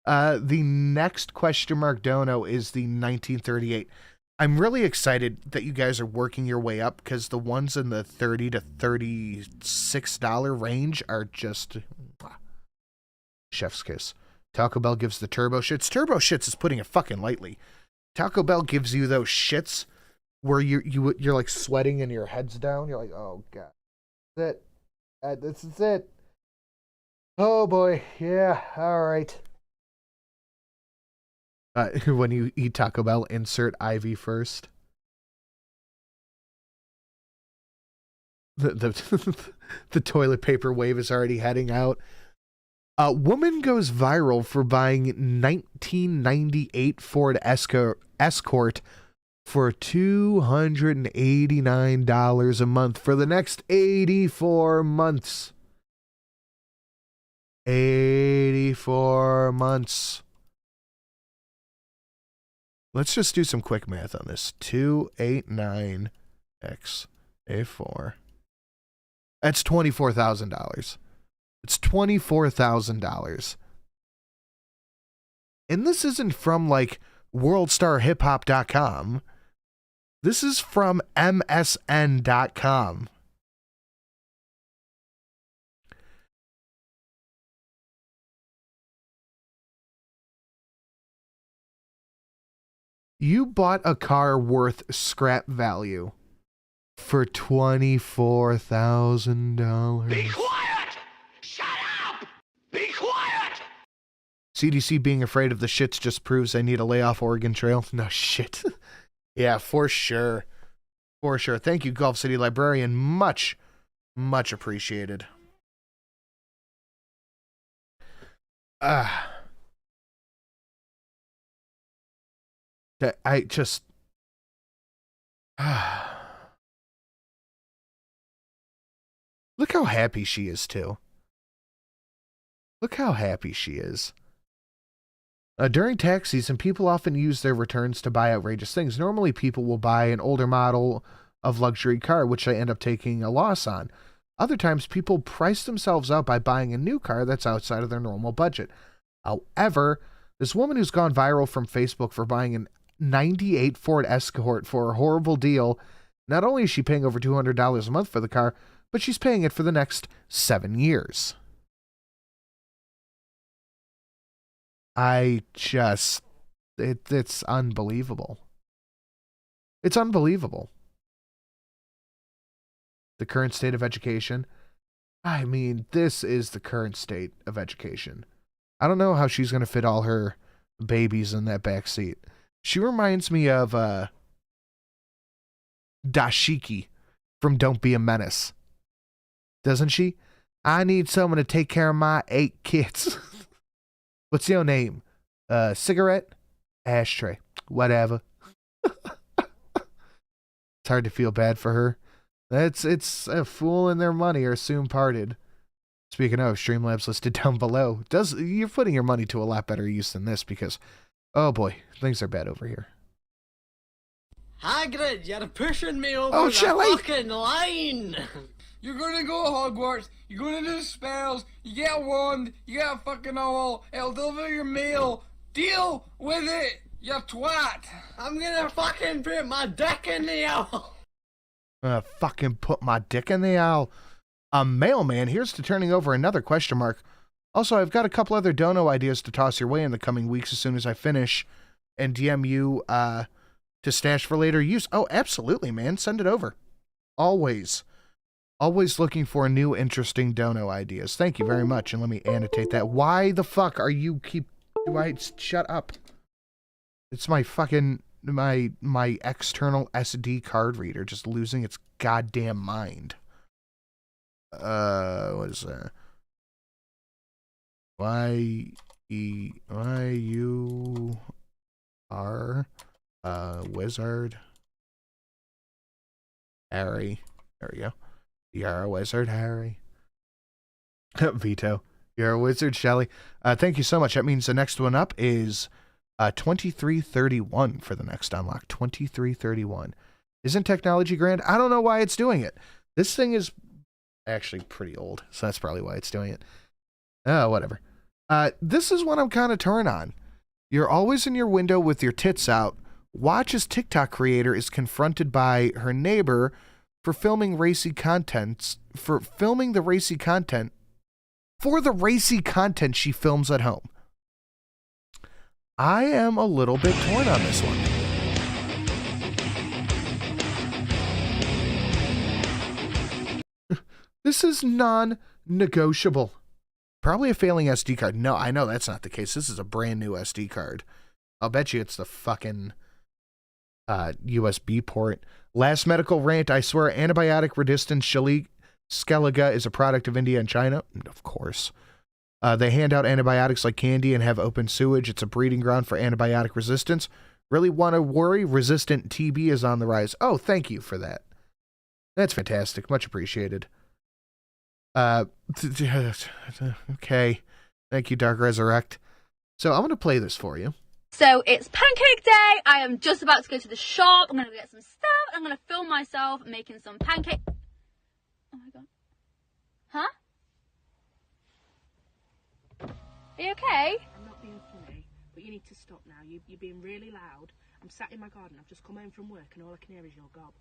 The next question mark dono is the 1938. I'm really excited that you guys are working your way up because the ones in the $30 to $36 range are just chef's kiss. Taco Bell gives the turbo shits. Turbo shits is putting it fucking lightly. Taco Bell gives you those shits where you're like sweating and your head's down. You're like, oh god, that's it. This is it. Oh boy, yeah, all right. When you eat Taco Bell, insert IV first. The toilet paper wave is already heading out. A woman goes viral for buying 1998 Ford Escort for $289 a month for the next 84 months. 84 months. Let's just do some quick math on this. 289 x A4. That's $24,000. It's $24,000. And this isn't from like worldstarhiphop.com. This is from MSN.com. You bought a car worth scrap value for $24,000. Be quiet! Shut up! Be quiet! CDC being afraid of the shits just proves I need a layoff Oregon Trail. No shit. Yeah, for sure. For sure. Thank you, Gulf City Librarian. Much, much appreciated. I just... Look how happy she is, too. Look how happy she is. During tax season, people often use their returns to buy outrageous things. Normally, people will buy an older model of luxury car, which they end up taking a loss on. Other times, people price themselves out by buying a new car that's outside of their normal budget. However, this woman who's gone viral from Facebook for buying an 98 Ford Escort for a horrible deal, not only is she paying over $200 a month for the car, but she's paying it for the next 7 years. It's unbelievable. It's unbelievable. The current state of education. I mean, this is the current state of education. I don't know how she's going to fit all her babies in that back seat. She reminds me of Dashiki from Don't Be a Menace. Doesn't she? I need someone to take care of my 8 kids. What's your name? Cigarette? Ashtray. Whatever. It's hard to feel bad for her. It's a fool and their money are soon parted. Speaking of, Streamlabs listed down below. You're putting your money to a lot better use than this because, oh boy, things are bad over here. Hagrid, you're pushing me over the Shelley! fucking line! You're gonna go to Hogwarts, you're gonna do spells, you get a wand, you get a fucking owl, it'll deliver your mail. Deal with it, you twat! I'm gonna fucking put my dick in the owl! Fucking put my dick in the owl. Mailman, here's to turning over another question mark. Also, I've got a couple other dono ideas to toss your way in the coming weeks as soon as I finish and DM you to stash for later use. Oh, absolutely, man. Send it over. Always. Always looking for new, interesting dono ideas. Thank you very much, and let me annotate that. Why the fuck are you shut up. It's my fucking, my external SD card reader just losing its goddamn mind. What is that? Why you are a wizard? Harry. There we go. You're a wizard, Harry. Vito. You're a wizard, Shelly. Thank you so much. That means the next one up is 2331 for the next unlock. 2331. Isn't technology grand? I don't know why it's doing it. This thing is actually pretty old, so that's probably why it's doing it. Whatever. This is what I'm kind of torn on. You're always in your window with your tits out. Watch as TikTok creator is confronted by her neighbor for filming the racy content she films at home. I am a little bit torn on this one. This is non-negotiable. Probably a failing SD card. No, I know that's not the case. This is a brand new SD card. I'll bet you it's the fucking USB port. Last medical rant. I swear antibiotic-resistant Scaliga is a product of India and China. Of course. They hand out antibiotics like candy and have open sewage. It's a breeding ground for antibiotic resistance. Really want to worry? Resistant TB is on the rise. Oh, thank you for that. That's fantastic. Much appreciated. Okay. Thank you, Dark Resurrect. So I'm going to play this for you. So it's pancake day. I am just about to go to the shop. I'm going to get some stuff. I'm going to film myself making some pancake. Oh my god. Huh? Are you okay? I'm not being funny, but you need to stop now. You're being really loud. I'm sat in my garden. I've just come home from work and all I can hear is your gob.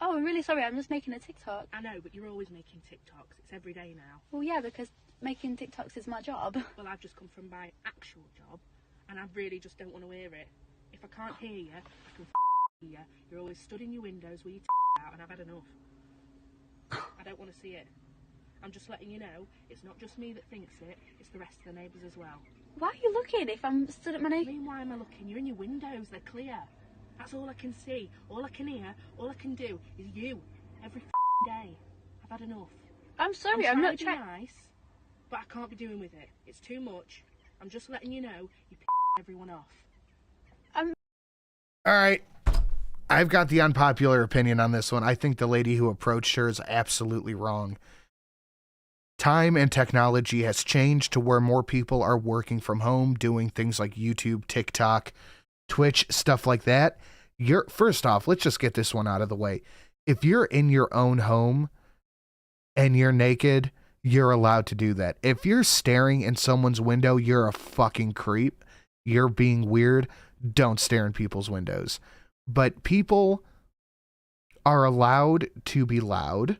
Oh, I'm really sorry. I'm just making a TikTok. I know, but you're always making TikToks. It's every day now. Well, yeah, because making TikToks is my job. Well, I've just come from my actual job, and I really just don't want to hear it. If I can't hear you, I can hear you. You're always stood in your windows with your out, and I've had enough. I don't want to see it. I'm just letting you know, it's not just me that thinks it, it's the rest of the neighbours as well. Why are you looking if I'm stood at my neighbour? I mean, why am I looking? You're in your windows, they're clear. That's all I can see, all I can hear, all I can do is you, every day. I've had enough. I'm sorry, I'm not trying to be nice, but I can't be doing with it. It's too much. I'm just letting you know, you everyone off. Alright. I've got the unpopular opinion on this one. I think the lady who approached her is absolutely wrong. Time and technology has changed to where more people are working from home, doing things like YouTube, TikTok, Twitch, stuff like that. First off, let's just get this one out of the way. If you're in your own home and you're naked, you're allowed to do that. If you're staring in someone's window, you're a fucking creep. You're being weird. Don't stare in people's windows. But people are allowed to be loud.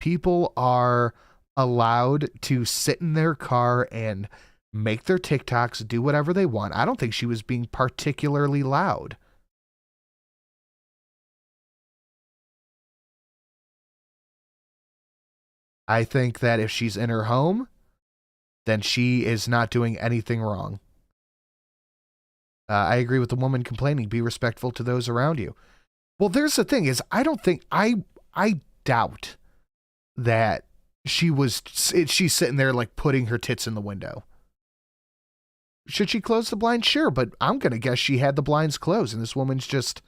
People are allowed to sit in their car and make their TikToks, do whatever they want. I don't think she was being particularly loud. I think that if she's in her home, then she is not doing anything wrong. I agree with the woman complaining. Be respectful to those around you. Well, there's the thing is, I doubt that she's sitting there like putting her tits in the window. Should she close the blinds? Sure, but I'm going to guess she had the blinds closed and this woman's just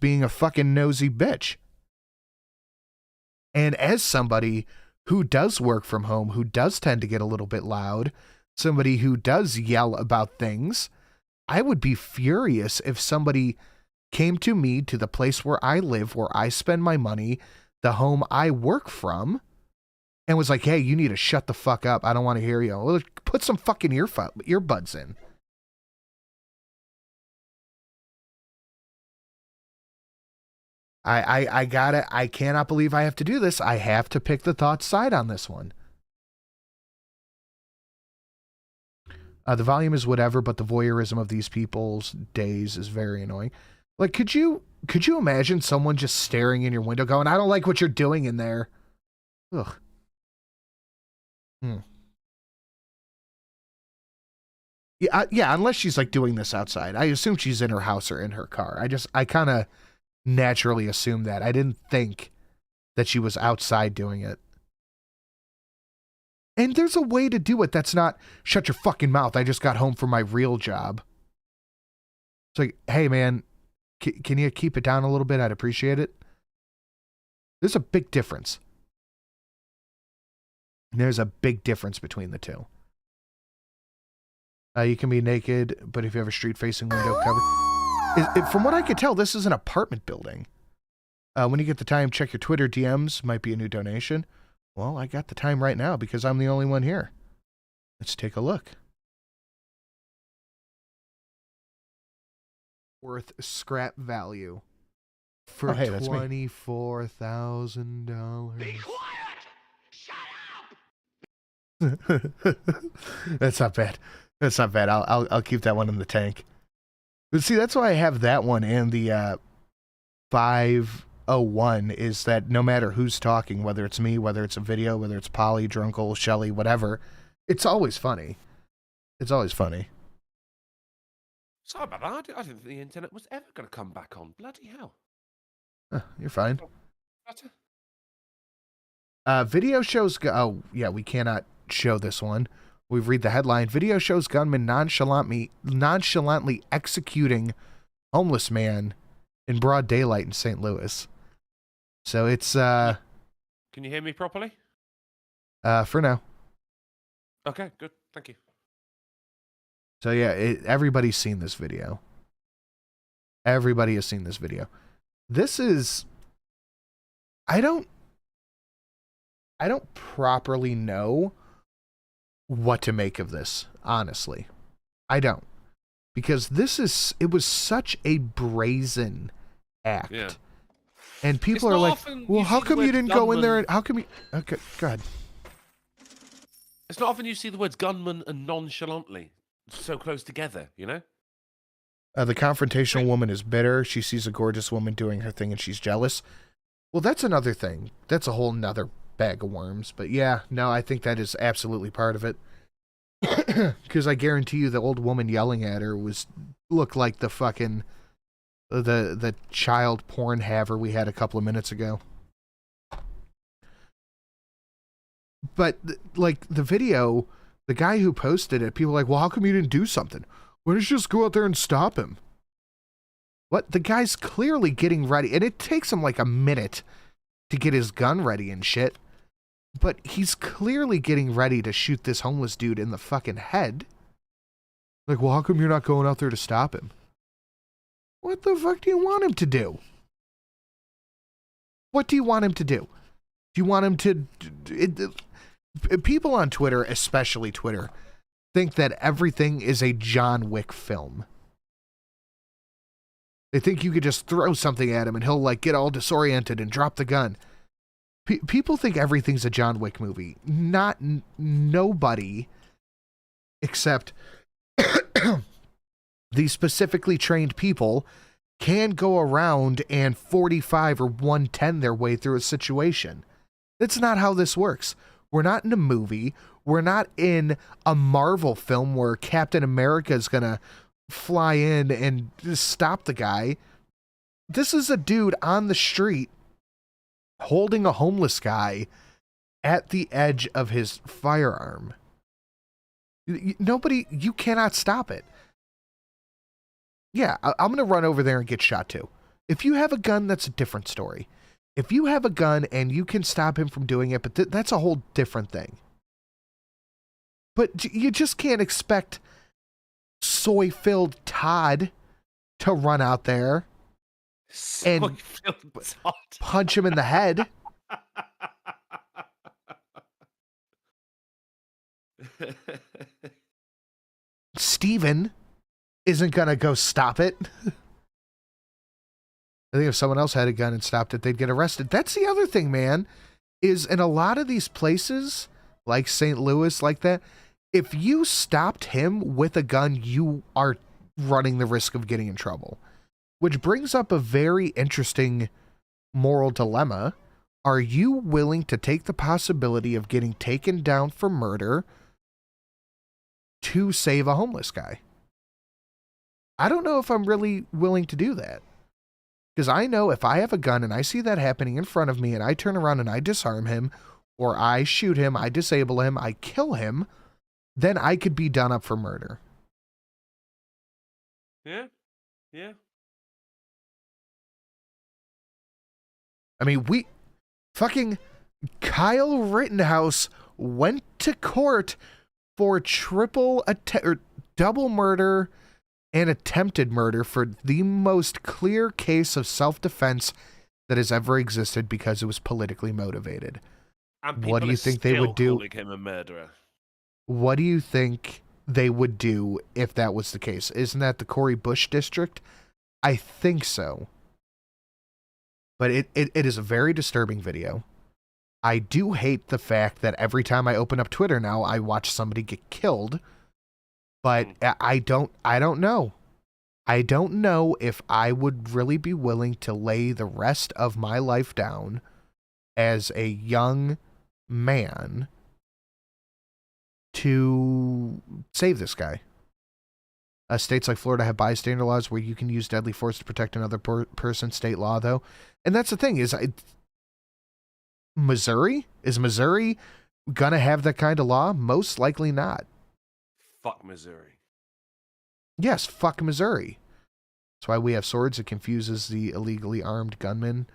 being a fucking nosy bitch. And as somebody who does work from home, who does tend to get a little bit loud, somebody who does yell about things, I would be furious if somebody came to me, to the place where I live, where I spend my money, the home I work from, and was like, hey, you need to shut the fuck up. I don't want to hear you. Well, put some fucking earbuds in. I cannot believe I have to do this. I have to pick the thought side on this one. The volume is whatever, but the voyeurism of these people's days is very annoying. Like, could you imagine someone just staring in your window going, I don't like what you're doing in there. Ugh. Yeah, unless she's like doing this outside. I assume she's in her house or in her car. I kind of naturally assumed that. I didn't think that she was outside doing it. And there's a way to do it that's not, shut your fucking mouth, I just got home from my real job. It's like, hey man, Can you keep it down a little bit? I'd appreciate it. There's a big difference. There's a big difference between the two. You can be naked, but if you have a street-facing window cover... From what I could tell, this is an apartment building. When you get the time, check your Twitter DMs. Might be a new donation. Well, I got the time right now because I'm the only one here. Let's take a look. Worth scrap value for $24,000. Be quiet! Shut That's not bad. That's not bad. I'll keep that one in the tank. But see, that's why I have that one and the 501 is that no matter who's talking, whether it's me, whether it's a video, whether it's Polly, Drunkle, Shelly, whatever, it's always funny. It's always funny. Sorry about that. I didn't think the internet was ever going to come back on. Bloody hell. You're fine. Better? Video shows... Oh, yeah, we cannot show this one. We read the headline. Video shows gunman nonchalantly executing homeless man in broad daylight in St. Louis. So it's... Can you hear me properly? For now. Okay, good. Thank you. So yeah, everybody's seen this video. Everybody has seen this video. This is... I don't properly know what to make of this, honestly. I don't. Because it was such a brazen act. Yeah. And people are like, well, how come you didn't go in there and how come you... Okay, go ahead. It's not often you see the words gunman and nonchalantly so close together, you know? The confrontational woman is bitter. She sees a gorgeous woman doing her thing and she's jealous. Well, that's another thing. That's a whole nother bag of worms. But yeah, no, I think that is absolutely part of it. Because I guarantee you the old woman yelling at her looked like the fucking... The child porn haver we had a couple of minutes ago. But, like, the video, the guy who posted it, people are like, well, how come you didn't do something? Why don't you just go out there and stop him? What? The guy's clearly getting ready, and it takes him like a minute to get his gun ready and shit. But he's clearly getting ready to shoot this homeless dude in the fucking head. Like, well, how come you're not going out there to stop him? What the fuck do you want him to do? What do you want him to do? Do you want him to... people on Twitter, especially Twitter, think that everything is a John Wick film. They think you could just throw something at him and he'll like get all disoriented and drop the gun. People think everything's a John Wick movie. Nobody except these specifically trained people can go around and 45 or 110 their way through a situation. That's not how this works. We're not in a movie. We're not in a Marvel film where Captain America is going to fly in and just stop the guy. This is a dude on the street holding a homeless guy at the edge of his firearm. Nobody, you cannot stop it. Yeah, I'm going to run over there and get shot too. If you have a gun, that's a different story. If you have a gun and you can stop him from doing it, but that's a whole different thing. But you just can't expect soy-filled Todd to run out there and punch him in the head. Steven isn't going to go stop it. I think if someone else had a gun and stopped it, they'd get arrested. That's the other thing, man, is in a lot of these places, like St. Louis, like that, if you stopped him with a gun, you are running the risk of getting in trouble. Which brings up a very interesting moral dilemma. Are you willing to take the possibility of getting taken down for murder to save a homeless guy? I don't know if I'm really willing to do that. Because I know if I have a gun and I see that happening in front of me and I turn around and I disarm him, or I shoot him, I disable him, I kill him, then I could be done up for murder. Yeah. Yeah. I mean, fucking Kyle Rittenhouse went to court for double murder and attempted murder for the most clear case of self-defense that has ever existed because it was politically motivated. And What do you think they would do? Calling him a murderer. What do you think they would do if that was the case? Isn't that the Cori Bush district? I think so. But it is a very disturbing video. I do hate the fact that every time I open up Twitter now, I watch somebody get killed. But I don't know. I don't know if I would really be willing to lay the rest of my life down as a young man to save this guy. States like Florida have bystander laws where you can use deadly force to protect another person. State law, though. And that's the thing, is Missouri? Is Missouri gonna have that kind of law? Most likely not. Fuck Missouri. Yes, fuck Missouri. That's why we have swords. It confuses the illegally armed gunmen.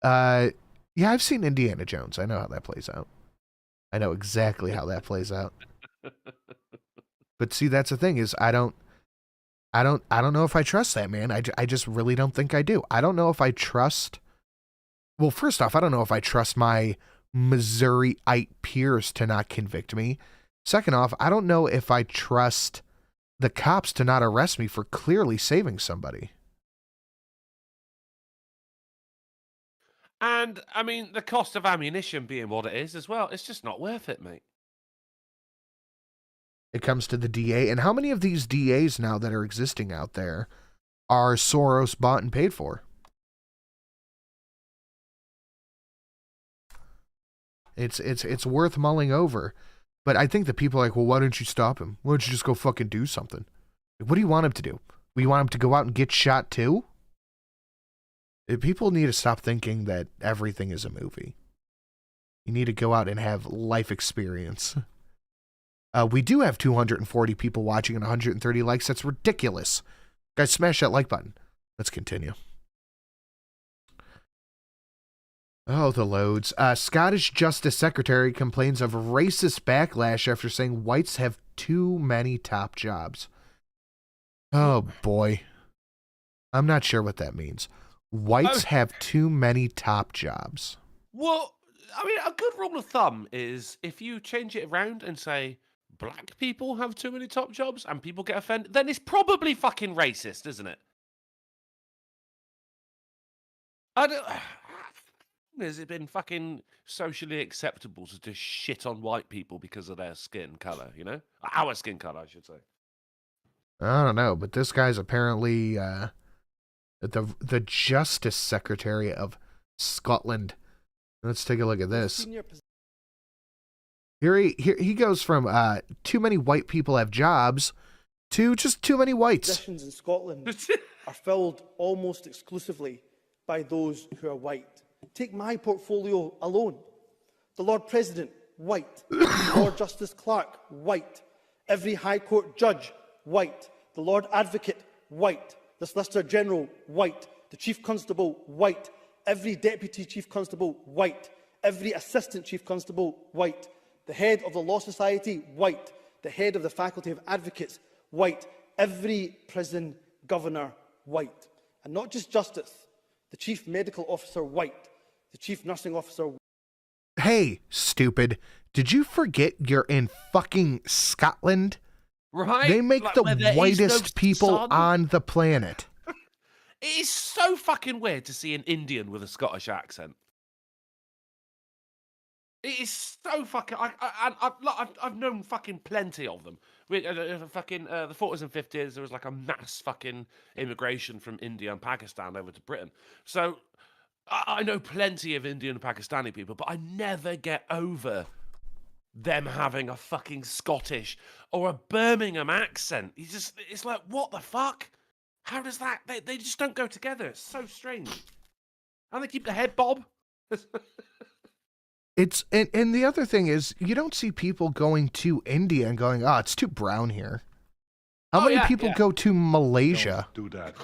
Yeah, I've seen Indiana Jones. I know how that plays out. I know exactly how that plays out. But see, that's the thing, is I don't know if I trust that man. I just really don't think I do. I don't know if I trust. Well, first off, I don't know if I trust my Missouriite peers to not convict me. Second off, I don't know if I trust the cops to not arrest me for clearly saving somebody. And, I mean, the cost of ammunition being what it is as well, it's just not worth it, mate. It comes to the DA. And how many of these DAs now that are existing out there are Soros bought and paid for? It's worth mulling over. But I think that people are like, well, why don't you stop him? Why don't you just go fucking do something? What do you want him to do? You want him to go out and get shot too? People need to stop thinking that everything is a movie. You need to go out and have life experience. We do have 240 people watching and 130 likes. That's ridiculous. Guys, smash that like button. Let's continue. Oh, the loads. Scottish Justice Secretary complains of racist backlash after saying whites have too many top jobs. Oh, boy. I'm not sure what that means. Whites have too many top jobs. Well, I mean, a good rule of thumb is if you change it around and say black people have too many top jobs and people get offended, then it's probably fucking racist, isn't it? Has it been fucking socially acceptable to just shit on white people because of their skin color, you know? Our skin color, I should say. I don't know, but this guy's apparently the Justice Secretary of Scotland. Let's take a look at this. Here he goes from too many white people have jobs to just too many whites. Positions in Scotland are filled almost exclusively by those who are white. Take my portfolio alone. The Lord President, white. Lord Justice Clerk, white. Every High Court judge, white. The Lord Advocate, white. The Solicitor General, white. The Chief Constable, white. Every Deputy Chief Constable, white. Every Assistant Chief Constable, white. The Head of the Law Society, white. The Head of the Faculty of Advocates, white. Every Prison Governor, white. And not just Justice. The Chief Medical Officer, white. The Chief Nursing Officer. Hey, stupid. Did you forget you're in fucking Scotland? Right? They make Like, the no whitest people sun. on the planet. It is so fucking weird to see an Indian with a Scottish accent. It is so fucking. I've known fucking plenty of them. The 40s and 50s, there was like a mass fucking immigration from India and Pakistan over to Britain. So I know plenty of Indian and Pakistani people, but I never get over them having a fucking Scottish or a Birmingham accent. It's like, what the fuck? How does that? They just don't go together. It's so strange. And they keep the head bob. It's and the other thing is, you don't see people going to India and going, oh, it's too brown here. How many people go to Malaysia? Don't do that.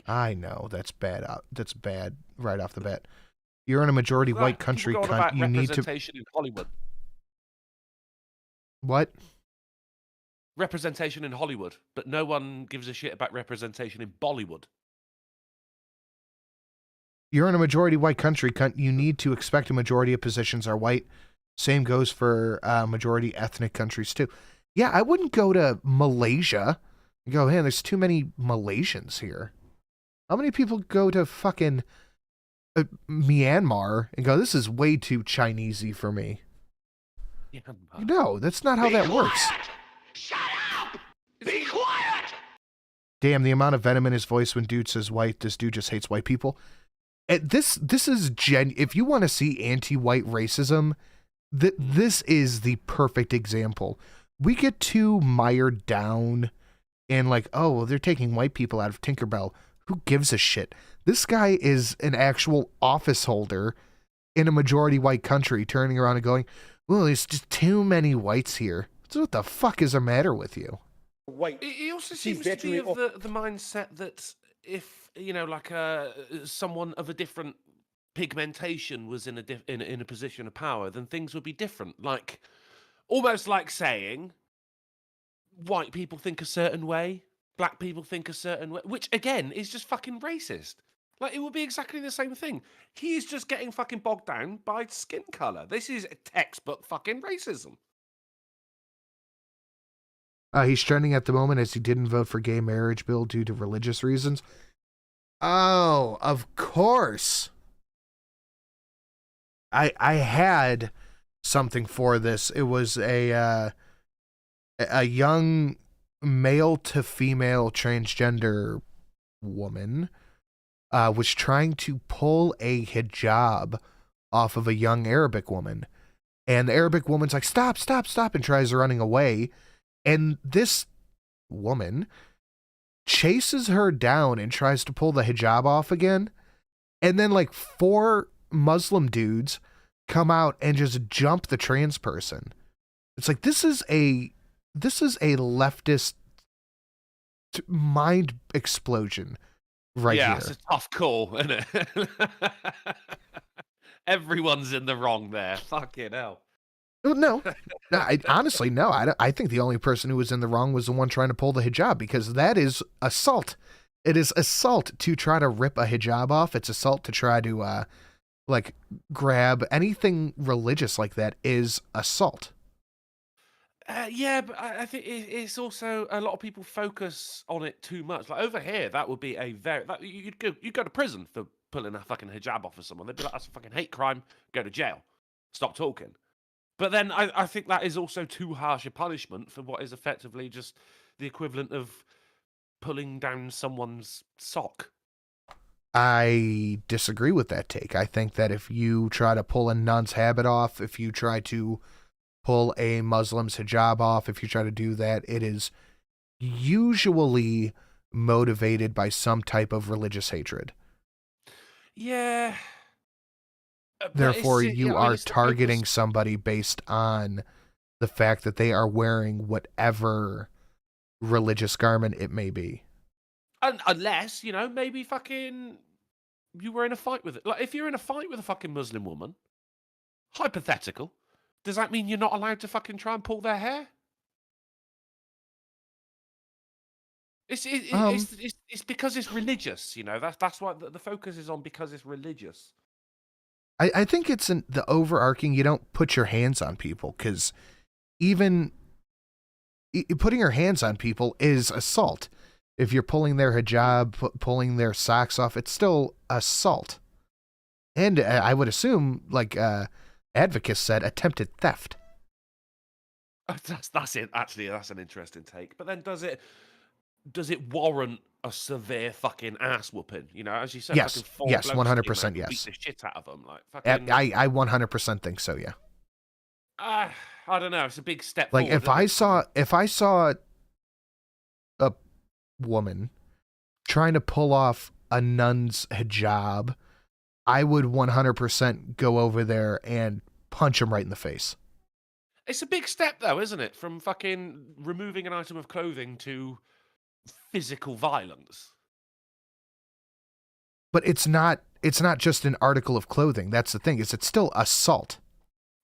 I know, that's bad. That's bad right off the bat. You're in a majority Like, white people country, go on cunt. about You need to. representation in Hollywood. What? Representation in Hollywood, but no one gives a shit about representation in Bollywood. You're in a majority white country, cunt. You need to expect a majority of positions are white. Same goes for majority ethnic countries, too. Yeah, I wouldn't go to Malaysia and go, man, there's too many Malaysians here. How many people go to fucking Myanmar and go, this is way too Chinesey for me? No, that's not how that works. Shut up! Be quiet! Damn, the amount of venom in his voice when dude says white, this dude just hates white people. This is if you want to see anti-white racism, this is the perfect example. We get too mired down in like, oh, well, they're taking white people out of Tinkerbell. Who gives a shit? This guy is an actual office holder in a majority white country turning around and going, well, there's just too many whites here. So what the fuck is the matter with you? White. He also seems to be of the mindset that if, you know, like someone of a different pigmentation was in a position of power, then things would be different. Like, almost like saying, white people think a certain way, black people think a certain way, which, again, is just fucking racist. Like, it would be exactly the same thing. He is just getting fucking bogged down by skin color. This is textbook fucking racism. He's trending at the moment as he didn't vote for gay marriage bill due to religious reasons. Oh, of course. I had something for this. It was a young male to female transgender woman was trying to pull a hijab off of a young Arabic woman. And the Arabic woman's like, stop, stop, stop, and tries running away. And this woman chases her down and tries to pull the hijab off again. And then like 4 Muslim dudes come out and just jump the trans person. It's like, this is a leftist mind explosion right here. Yeah, it's a tough call, isn't it? Everyone's in the wrong there. Fucking hell. No, honestly, no. I think the only person who was in the wrong was the one trying to pull the hijab, because that is assault. It is assault to try to rip a hijab off. It's assault to try to, like, grab anything religious like that is assault. Yeah, but I think it's also a lot of people focus on it too much. Like over here, that would be a very you'd go to prison for pulling a fucking hijab off of someone. They'd be like, that's a fucking hate crime. Go to jail. Stop talking. But then I think that is also too harsh a punishment for what is effectively just the equivalent of pulling down someone's sock. I disagree with that take. I think that if you try to pull a nun's habit off, if you try to pull a Muslim's hijab off, if you try to do that, it is usually motivated by some type of religious hatred. Yeah. Therefore, you are targeting somebody based on the fact that they are wearing whatever religious garment it may be. Unless, you know, maybe fucking you were in a fight with it. Like, if you're in a fight with a fucking Muslim woman, hypothetical, does that mean you're not allowed to fucking try and pull their hair? It's because it's religious, you know. That's why the focus is on, because it's religious. I think it's the overarching, you don't put your hands on people, because even putting your hands on people is assault. If you're pulling their hijab, pulling their socks off, it's still assault. And I would assume, like Advocates said, attempted theft. That's it. Actually, that's an interesting take. But then does it warrant a severe fucking ass whooping? You know, as you said, Yes, 100%, yes. Beat the shit out of them, like fucking. I 100% think so. Yeah. I don't know. It's a big step. Like forward, if I saw a woman trying to pull off a nun's hijab, I would 100% go over there and punch him right in the face. It's a big step, though, isn't it? From fucking removing an item of clothing to physical violence. But it's not just an article of clothing. That's the thing. It's still assault.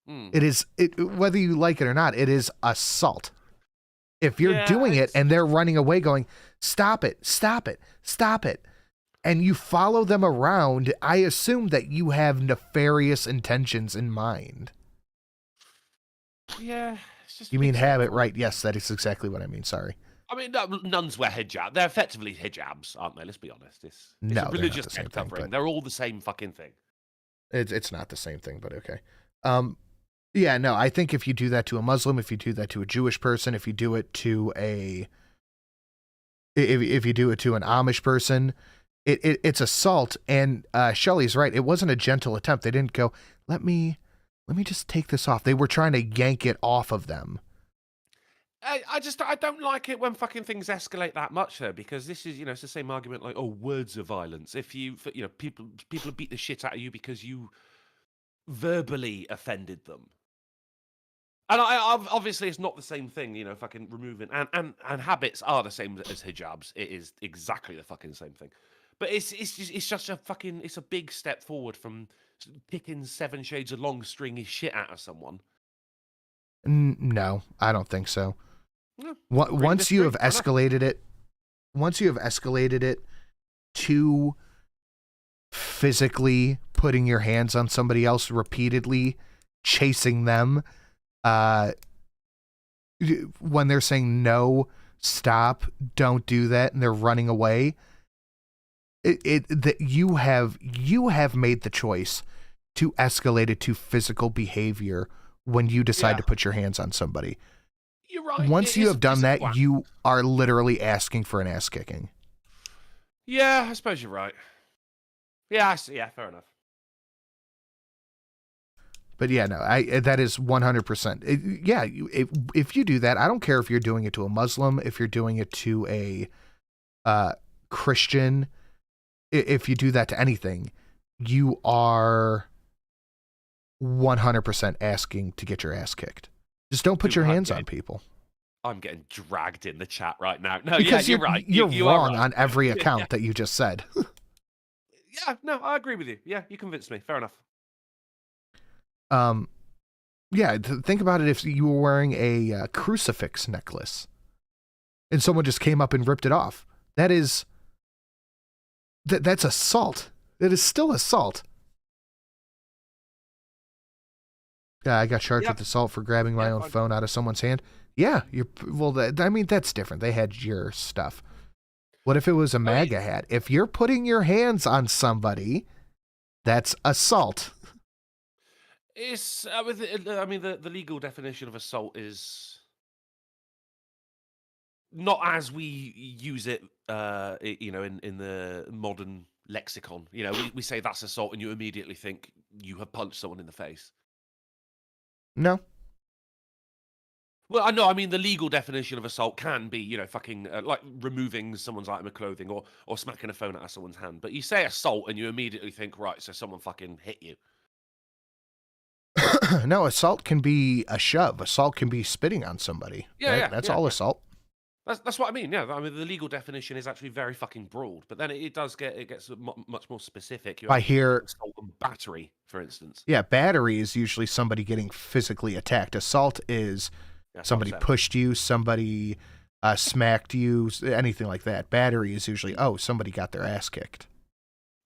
It is whether you like it or not, it is assault. If you're doing it and they're running away going, stop it, stop it, stop it, and you follow them around, I assume that you have nefarious intentions in mind. Yeah. It's just You mean habit, right? Yes, that is exactly what I mean. Sorry. I mean, no, nuns wear hijab. They're effectively hijabs, aren't they? Let's be honest. It's No, a they're religious not the same head thing, covering. but- They're all the same fucking thing. It's not the same thing, but okay. Yeah, no, I think if you do that to a Muslim, if you do that to a Jewish person, if you do it to if you do it to an Amish person, it's assault. And Shelley's right. It wasn't a gentle attempt. They didn't go, let me just take this off. They were trying to yank it off of them. I don't like it when fucking things escalate that much, though, because this is, it's the same argument like, words of violence. If people beat the shit out of you because you verbally offended them. And obviously it's not the same thing, fucking removing and habits are the same as hijabs. It is exactly the fucking same thing. But it's a big step forward from picking 7 shades of long stringy shit out of someone. No, I don't think so. No, Once you have escalated it to physically putting your hands on somebody else repeatedly, chasing them, when they're saying no, stop, don't do that, and they're running away, that you have made the choice to escalate it to physical behavior when you decide to put your hands on somebody. You're right. Once you have done that, you are literally asking for an ass kicking. Yeah, I suppose you're right. Yeah, fair enough. But yeah, no, that is 100%. If you do that, I don't care if you're doing it to a Muslim, if you're doing it to a Christian, if you do that to anything, you are 100% asking to get your ass kicked. Just don't put your hands on people. I'm getting dragged in the chat right now. No, Because you're right. You're you wrong are right. on every account that you just said. Yeah, no, I agree with you. Yeah, you convinced me. Fair enough. Think about it if you were wearing a crucifix necklace and someone just came up and ripped it off. That's assault. It is still assault. Yeah, I got charged with assault for grabbing my own phone out of someone's hand. Yeah, that's different. They had your stuff. What if it was a MAGA hat? If you're putting your hands on somebody, that's assault. It's the legal definition of assault is not as we use it, in the modern lexicon. We say that's assault, and you immediately think you have punched someone in the face. No. Well, I know. I mean, the legal definition of assault can be, like removing someone's item of clothing or smacking a phone out of someone's hand. But you say assault, and you immediately think, right, so someone fucking hit you. No, assault can be a shove. Assault can be spitting on somebody. That's all assault. That's what I mean. Yeah, I mean the legal definition is actually very fucking broad, but then it gets much more specific. I hear assault and battery, for instance. Yeah, battery is usually somebody getting physically attacked. Assault is somebody pushed you, somebody smacked you, anything like that. Battery is usually somebody got their ass kicked.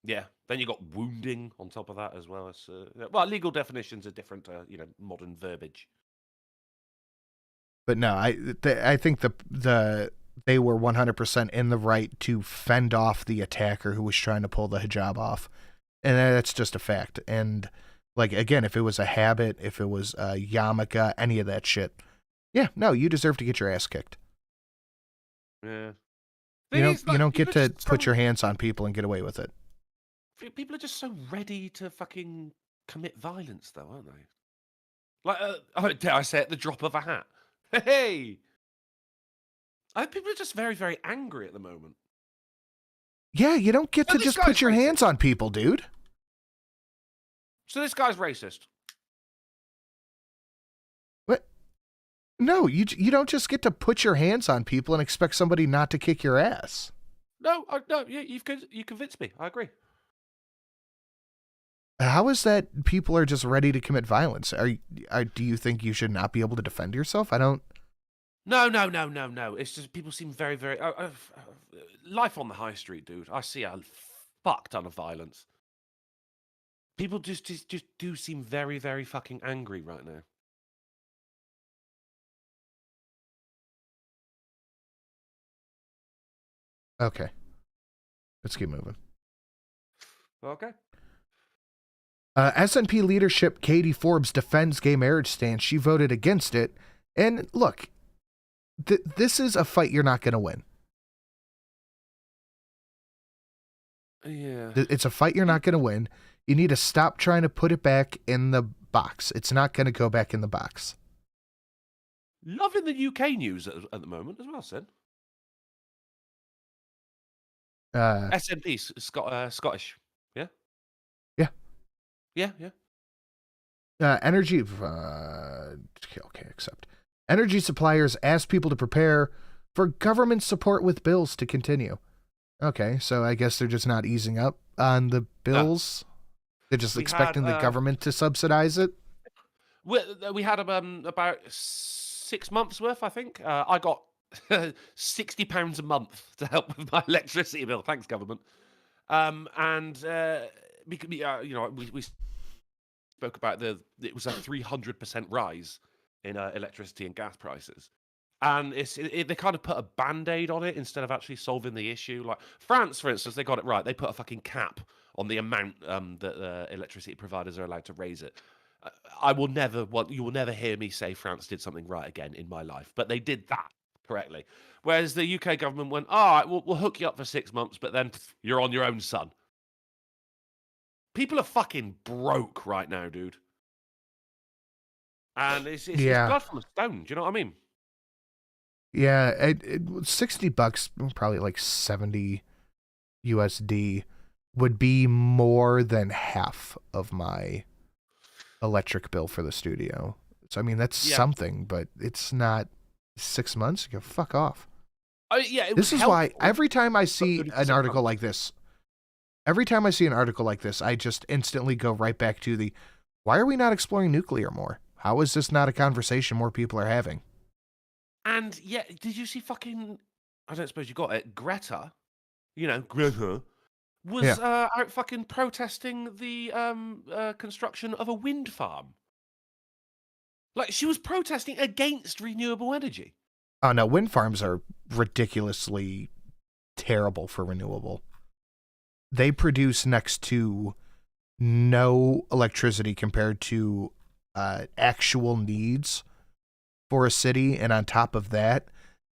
Yeah. Then you got wounding on top of that as well. As legal definitions are different, modern verbiage. But no, I think they were 100% in the right to fend off the attacker who was trying to pull the hijab off, and that's just a fact. And again, if it was a habit, if it was a yarmulke, any of that shit, you deserve to get your ass kicked. Yeah, you don't get to put your hands on people and get away with it. People are just so ready to fucking commit violence, though, aren't they? Like, dare I say it, the drop of a hat. Hey! People are just very, very angry at the moment. Yeah, you don't get to just put your hands on people, dude. So this guy's racist. What? No, you don't just get to put your hands on people and expect somebody not to kick your ass. No, you convinced me. I agree. How is that people are just ready to commit violence? Do you think you should not be able to defend yourself? I don't. No. It's just people seem very, very. Life on the high street, dude. I see a fuck ton of violence. People just do seem very, very fucking angry right now. Okay. Let's keep moving. Okay. SNP leadership Katie Forbes defends gay marriage stance. She voted against it. And look, this is a fight you're not going to win. Yeah. It's a fight you're not going to win. You need to stop trying to put it back in the box. It's not going to go back in the box. Loving the UK news at the moment as well, Sid. SNP, Scottish. Yeah? Yeah. Yeah. Energy. Okay, accept. Energy suppliers ask people to prepare for government support with bills to continue. Okay, so I guess they're just not easing up on the bills. They're just expecting the government to subsidize it. We had about 6 months worth, I think. I got £60 a month to help with my electricity bill. Thanks, government. We spoke about it was a 300% rise in electricity and gas prices. And they kind of put a band-aid on it instead of actually solving the issue. Like France, for instance, they got it right. They put a fucking cap on the amount that electricity providers are allowed to raise it. You will never hear me say France did something right again in my life, but they did that correctly. Whereas the UK government went, all right, we'll hook you up for 6 months, but then you're on your own, son. People are fucking broke right now, dude. And it's blood from a stone. Do you know what I mean? Yeah, $60, probably like 70 USD, would be more than half of my electric bill for the studio. So I mean that's something, but it's not 6 months. You go fuck off. This is why every time I see an article like this, I just instantly go right back to why are we not exploring nuclear more? How is this not a conversation more people are having? And yeah, did you see fucking, I don't suppose you got it, Greta, Greta, was out fucking protesting the construction of a wind farm. Like, she was protesting against renewable energy. Oh, no, wind farms are ridiculously terrible for renewable. They produce next to no electricity compared to actual needs for a city, and on top of that,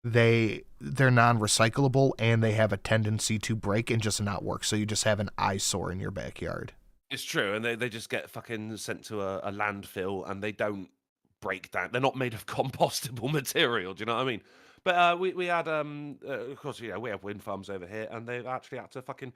they're non-recyclable and they have a tendency to break and just not work. So you just have an eyesore in your backyard. It's true, and they just get fucking sent to a landfill, and they don't break down. They're not made of compostable material. Do you know what I mean? But we had, of course, we have wind farms over here, and they've actually had to fucking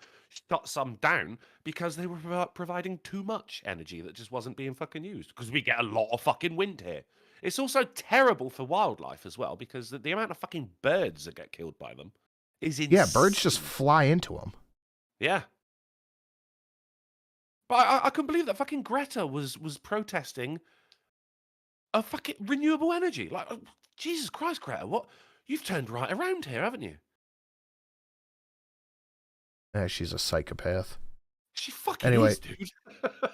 shut some down because they were providing too much energy that just wasn't being fucking used. Because we get a lot of fucking wind here. It's also terrible for wildlife as well, because the amount of fucking birds that get killed by them is insane. Yeah, birds just fly into them. Yeah. But I couldn't believe that fucking Greta was protesting a fucking renewable energy. Like, Jesus Christ, Greta, what? You've turned right around here, haven't you? Yeah, she's a psychopath. She fucking is, dude.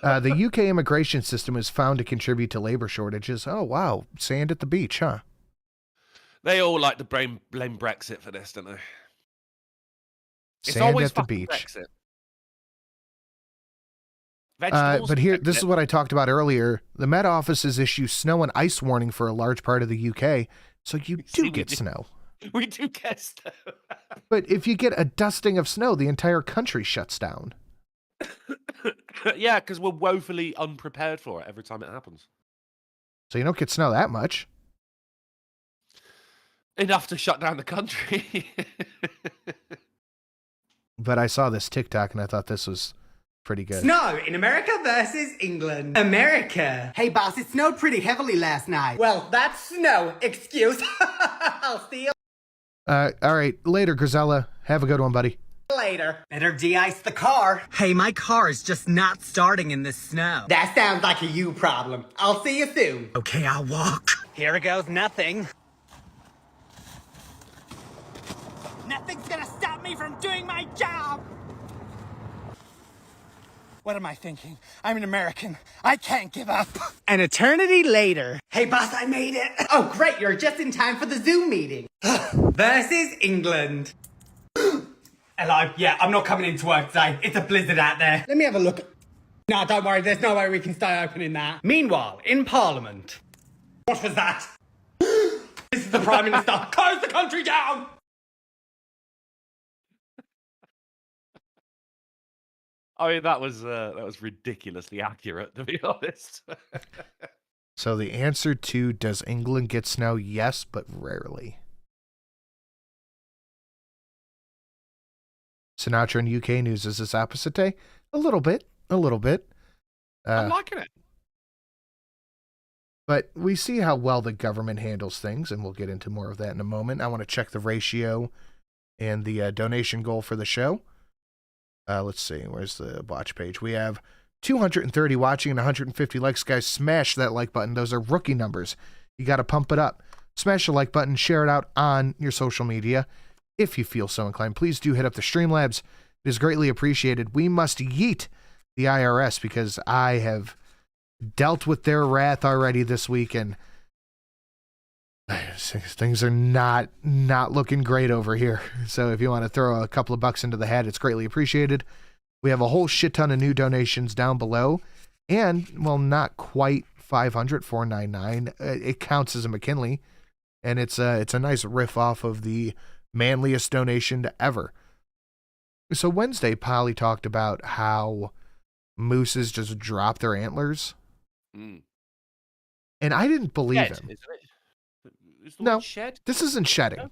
The UK immigration system is found to contribute to labor shortages. Oh, wow. Sand at the beach, huh? They all like to blame Brexit for this, don't they? Sand at the beach. Brexit. But here, this is what I talked about earlier. The Met Offices issue snow and ice warning for a large part of the UK, so you do get snow. We do get snow. But if you get a dusting of snow, the entire country shuts down. Yeah, because we're woefully unprepared for it every time it happens. So you don't get snow that much. Enough to shut down the country. But I saw this TikTok and I thought this was pretty good. Snow in America versus England. America. Hey boss, it snowed pretty heavily last night. Well, that's snow. Excuse. I'll steal. All right. Later, Grisella. Have a good one, buddy. later. Better de-ice the car. Hey, my car is just not starting in the snow. That sounds like a you problem. I'll see you soon. Okay, I'll walk. Here goes nothing. Nothing's gonna stop me from doing my job! What am I thinking? I'm an American. I can't give up. An eternity later. Hey, boss, I made it. Oh, great. You're just in time for the Zoom meeting. Versus England. Hello. Yeah, I'm not coming into work today. It's a blizzard out there. Let me have a look. No, don't worry. There's no way we can stay open in that. Meanwhile, in Parliament. What was that? This is the Prime Minister. Close the country down! I mean, that was ridiculously accurate, to be honest. So the answer to does England get snow? Yes, but rarely. Sinatra and UK news, is this opposite day? A little bit. I'm liking it. But we see how well the government handles things, and we'll get into more of that in a moment. I want to check the ratio and the donation goal for the show. Let's see. Where's the watch page? We have 230 watching and 150 likes. Guys, smash that like button. Those are rookie numbers. You got to pump it up. Smash the like button. Share it out on your social media if you feel so inclined. Please do hit up the Streamlabs. It is greatly appreciated. We must yeet the IRS because I have dealt with their wrath already this week, and things are not looking great over here. So if you want to throw a couple of bucks into the hat, it's greatly appreciated. We have a whole shit ton of new donations down below, and well, not quite 500, 499. It counts as a McKinley, and it's a nice riff off of the manliest donation to ever. So Wednesday, Polly talked about how mooses just drop their antlers, and I didn't believe him. Isn't it? No, shed? This isn't shedding. No.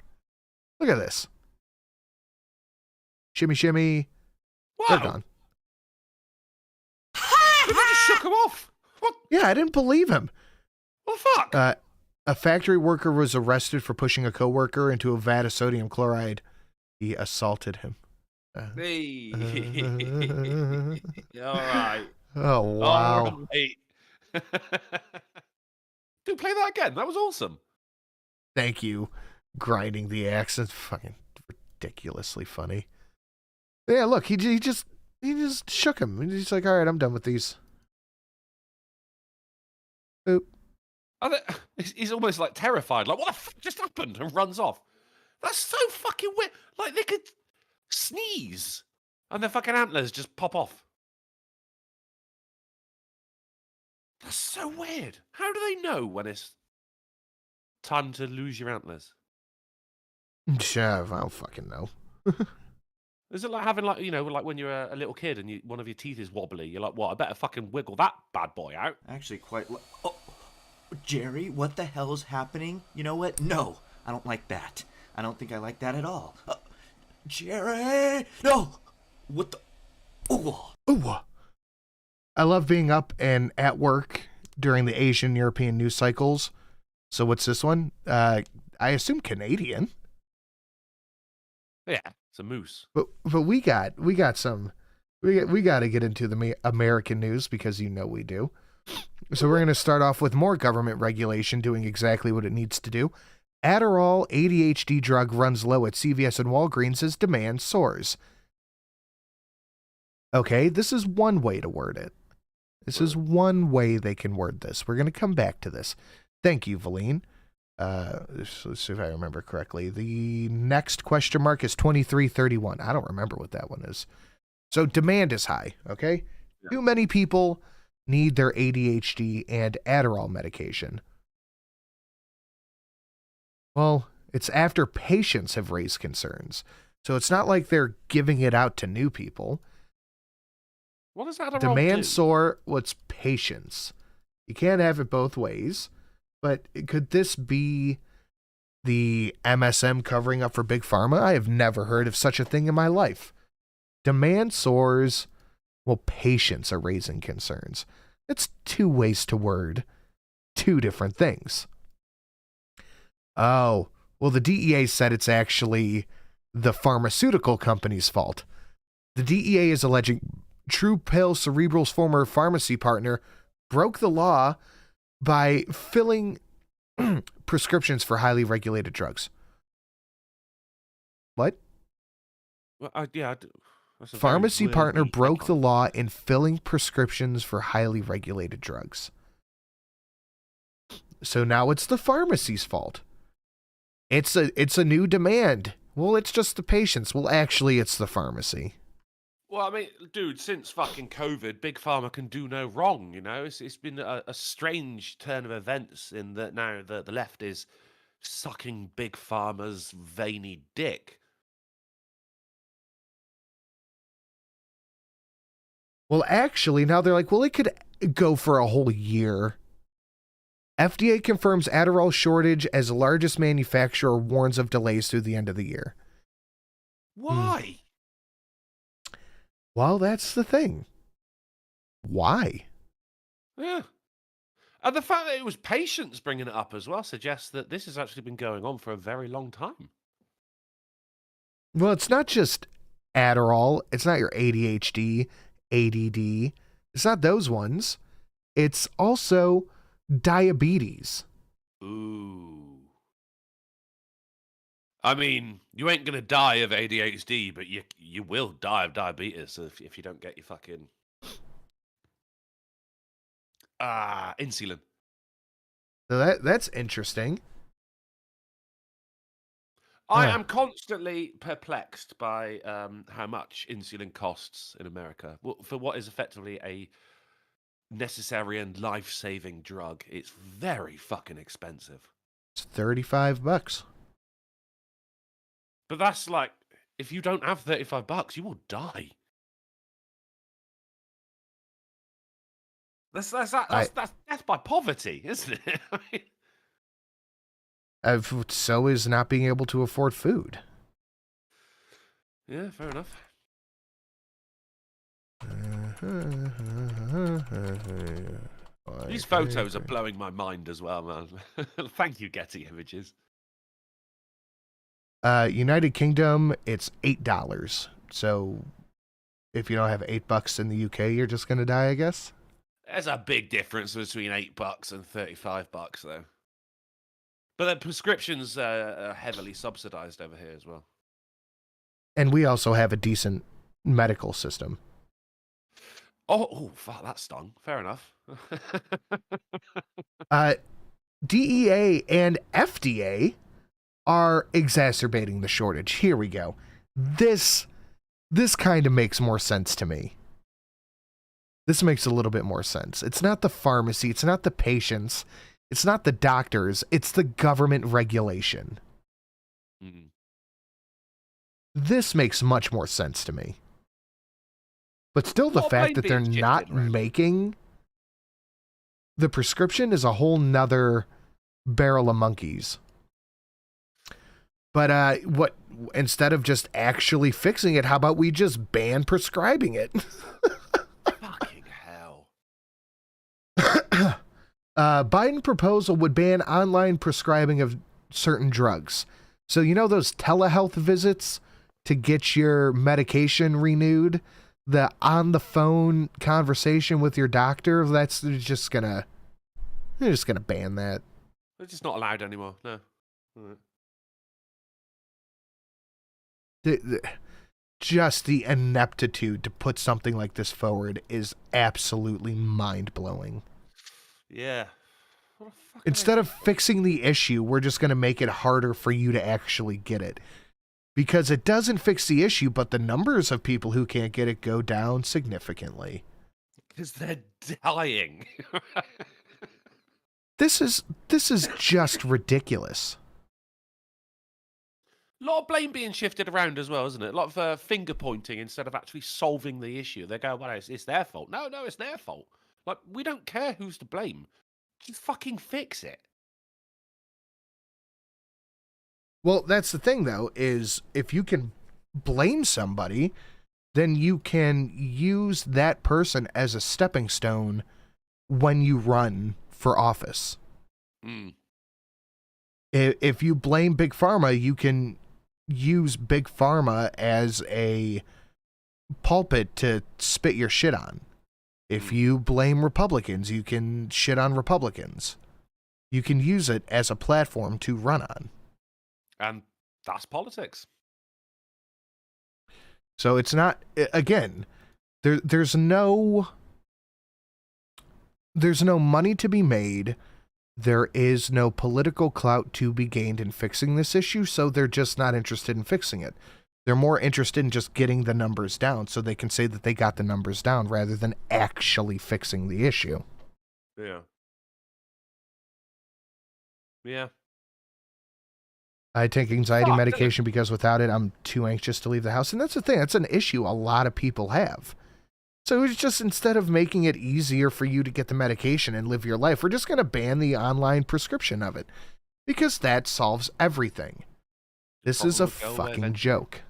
Look at this. Shimmy, shimmy. Wow. They're gone. They just shook him off. What? Yeah, I didn't believe him. What the fuck? A factory worker was arrested for pushing a coworker into a vat of sodium chloride. He assaulted him. Hey. All right. Oh, wow. All right. Dude, play that again. That was awesome. Thank you. Grinding the axe. It's fucking ridiculously funny. Yeah, look, he just shook him. He's like, all right, I'm done with these. Oop. He's almost like terrified. Like, what the fuck just happened? And runs off. That's so fucking weird. Like, they could sneeze and their fucking antlers just pop off. That's so weird. How do they know when it's time to lose your antlers? Yeah, I don't fucking know. Is it like having, like, you know, like when you're a little kid and one of your teeth is wobbly? You're like, what? I better fucking wiggle that bad boy out. Actually, quite. Oh, Jerry, what the hell's happening? You know what? No, I don't like that. I don't think I like that at all. Jerry, no. What the? Ooh. I love being up and at work during the Asian European news cycles. So what's this one? I assume Canadian. Yeah, it's a moose. But we got to get into the American news because you know we do. So we're going to start off with more government regulation doing exactly what it needs to do. Adderall ADHD drug runs low at CVS and Walgreens as demand soars. Okay, this is one way to word it. This is one way they can word this. We're going to come back to this. Thank you, Valine. Let's see if I remember correctly. The next question mark is 2331. I don't remember what that one is. So demand is high, okay? Yeah. Too many people need their ADHD and Adderall medication. Well, it's after patients have raised concerns. So it's not like they're giving it out to new people. What does Adderall Demand do? soar, what's patience? You can't have it both ways. But could this be the MSM covering up for Big Pharma? I have never heard of such a thing in my life. Demand soars, well, patients are raising concerns. It's two ways to word two different things. Oh, well, the DEA said it's actually the pharmaceutical company's fault. The DEA is alleging True Pill Cerebral's former pharmacy partner broke the law by filling prescriptions for highly regulated drugs. What? Well, yeah. That's a very Pharmacy partner wordy broke the headline. law in filling prescriptions for highly regulated drugs. So now it's the pharmacy's fault. It's a new demand. Well, it's just the patients. Well, actually, it's the pharmacy. Well, I mean, dude, since fucking COVID, Big Pharma can do no wrong, you know? It's been a strange turn of events in that now the left is sucking Big Pharma's veiny dick. Well, actually, now they're like, well, it could go for a whole year. FDA confirms Adderall shortage as largest manufacturer warns of delays through the end of the year. Why? Well, that's the thing. Why? Yeah. And the fact that it was patients bringing it up as well suggests that this has actually been going on for a very long time. Well, it's not just Adderall. It's not your ADHD, ADD. It's not those ones. It's also diabetes. Ooh. I mean, you ain't gonna die of ADHD, but you will die of diabetes if you don't get your fucking insulin. So that's interesting. I am constantly perplexed by how much insulin costs in America. Well, for what is effectively a necessary and life-saving drug, it's very fucking expensive. It's $35. But that's like, if you don't have $35, you will die. That's death by poverty, isn't it? I mean, So is not being able to afford food. yeah, fair enough. These photos are blowing my mind as well, man. Thank you, Getty Images. United Kingdom, it's $8. So if you don't have $8 in the UK, you're just gonna die, I guess. There's a big difference between $8 and $35, though. But the prescriptions are heavily subsidized over here as well. And we also have a decent medical system. Oh, fuck, that stung. Fair enough. DEA and FDA are exacerbating the shortage. Here we go. This kind of makes more sense to me. This makes a little bit more sense. It's not the pharmacy. It's not the patients. It's not the doctors. It's the government regulation. Mm-hmm. This makes much more sense to me. But still, the fact that they're not making the prescription is a whole nother barrel of monkeys. But what instead of just actually fixing it, how about we just ban prescribing it? Fucking hell. Biden proposal would ban online prescribing of certain drugs. So you know those telehealth visits to get your medication renewed? The on-the-phone conversation with your doctor, they're just gonna ban that. They're just not allowed anymore, no. Right. Just the ineptitude to put something like this forward is absolutely mind-blowing. Yeah. Instead of fixing the issue, we're just going to make it harder for you to actually get it. Because it doesn't fix the issue, but the numbers of people who can't get it go down significantly. Because they're dying. This is just ridiculous. A lot of blame being shifted around as well, isn't it? A lot of finger pointing instead of actually solving the issue. They go, well, it's their fault. No, it's their fault. Like, we don't care who's to blame. Just fucking fix it. Well, that's the thing, though, is if you can blame somebody, then you can use that person as a stepping stone when you run for office. Mm. If you blame Big Pharma, you can use Big Pharma as a pulpit to spit your shit on. If you blame Republicans, you can shit on Republicans. You can use it as a platform to run on. And that's politics. So it's not, again, there's no money to be made. There is no political clout to be gained in fixing this issue, so they're just not interested in fixing it. They're more interested in just getting the numbers down so they can say that they got the numbers down rather than actually fixing the issue. Yeah. Yeah. I take anxiety medication because without it, I'm too anxious to leave the house. And that's the thing. That's an issue a lot of people have. So it's just, instead of making it easier for you to get the medication and live your life, we're just going to ban the online prescription of it. Because that solves everything. This is a fucking joke.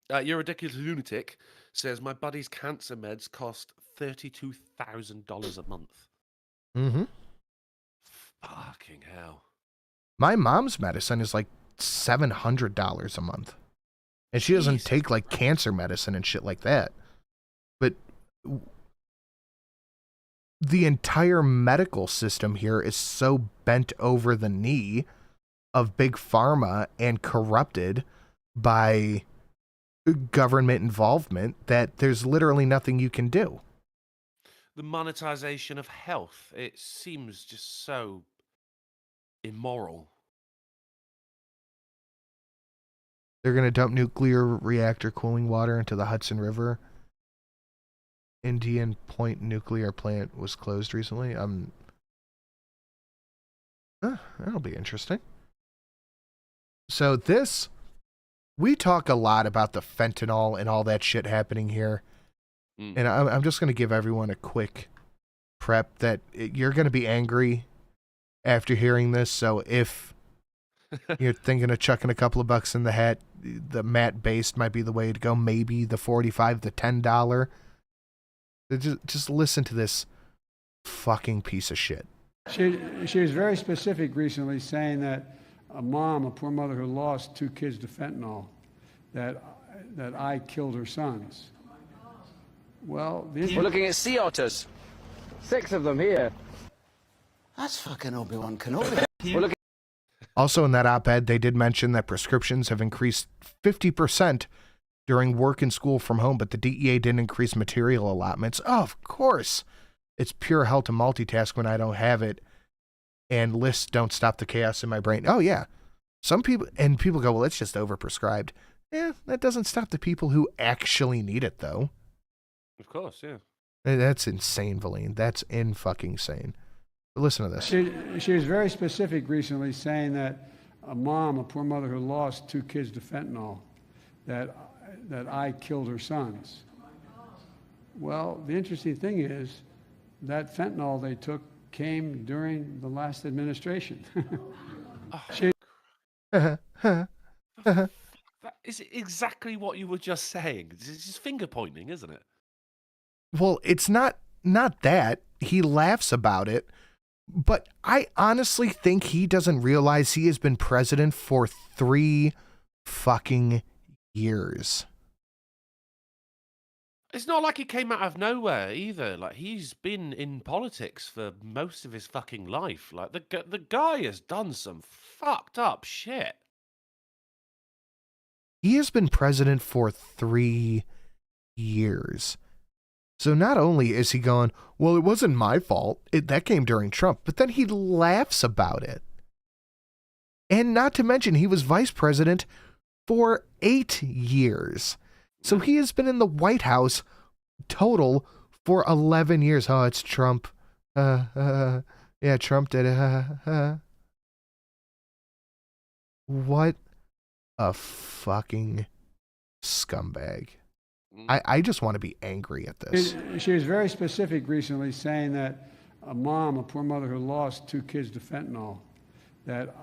You're a ridiculous lunatic says, my buddy's cancer meds cost $32,000 a month. Mm-hmm. Fucking hell. My mom's medicine is like $700 a month. And she doesn't take like cancer medicine and shit like that. But the entire medical system here is so bent over the knee of Big Pharma and corrupted by government involvement that there's literally nothing you can do. The monetization of health, it seems just so immoral. They're going to dump nuclear reactor cooling water into the Hudson River. Indian Point nuclear plant was closed recently. That'll be interesting. So this, we talk a lot about the fentanyl and all that shit happening here. And I'm just going to give everyone a quick prep that you're going to be angry after hearing this. So if you're thinking of chucking a couple of bucks in the hat, the matte based might be the way to go. Maybe the $45 to $10. Just listen to this fucking piece of shit. She was very specific recently, saying that a poor mother who lost 2 kids to fentanyl, that I killed her sons. Well, we're looking at sea otters. 6 of them here. That's fucking Obi-Wan Kenobi. Also in that op-ed, they did mention that prescriptions have increased 50% during work and school from home, but the DEA didn't increase material allotments. Oh, of course. It's pure hell to multitask when I don't have it, and lists don't stop the chaos in my brain. Oh, yeah. Some people go, well, it's just overprescribed. Yeah, that doesn't stop the people who actually need it, though. Of course, yeah. That's insane, Valine. That's fucking insane. But listen to this. She was very specific recently, saying that a poor mother who lost 2 kids to fentanyl, that I killed her sons. Well, the interesting thing is that fentanyl they took came during the last administration. That is exactly what you were just saying. It's just finger pointing, isn't it? Well, it's not that. He laughs about it, but I honestly think he doesn't realize he has been president for 3 fucking years. It's not like he came out of nowhere either. Like, he's been in politics for most of his fucking life. Like, the guy has done some fucked up shit. He has been president for 3 years. So not only is he going, well, it wasn't my fault. That came during Trump. But then he laughs about it. And not to mention, he was vice president for 8 years. So he has been in the White House total for 11 years. Oh, it's Trump. Yeah, Trump did it. What a fucking scumbag. I just want to be angry at this. She was very specific recently, saying that a poor mother who lost 2 kids to fentanyl, that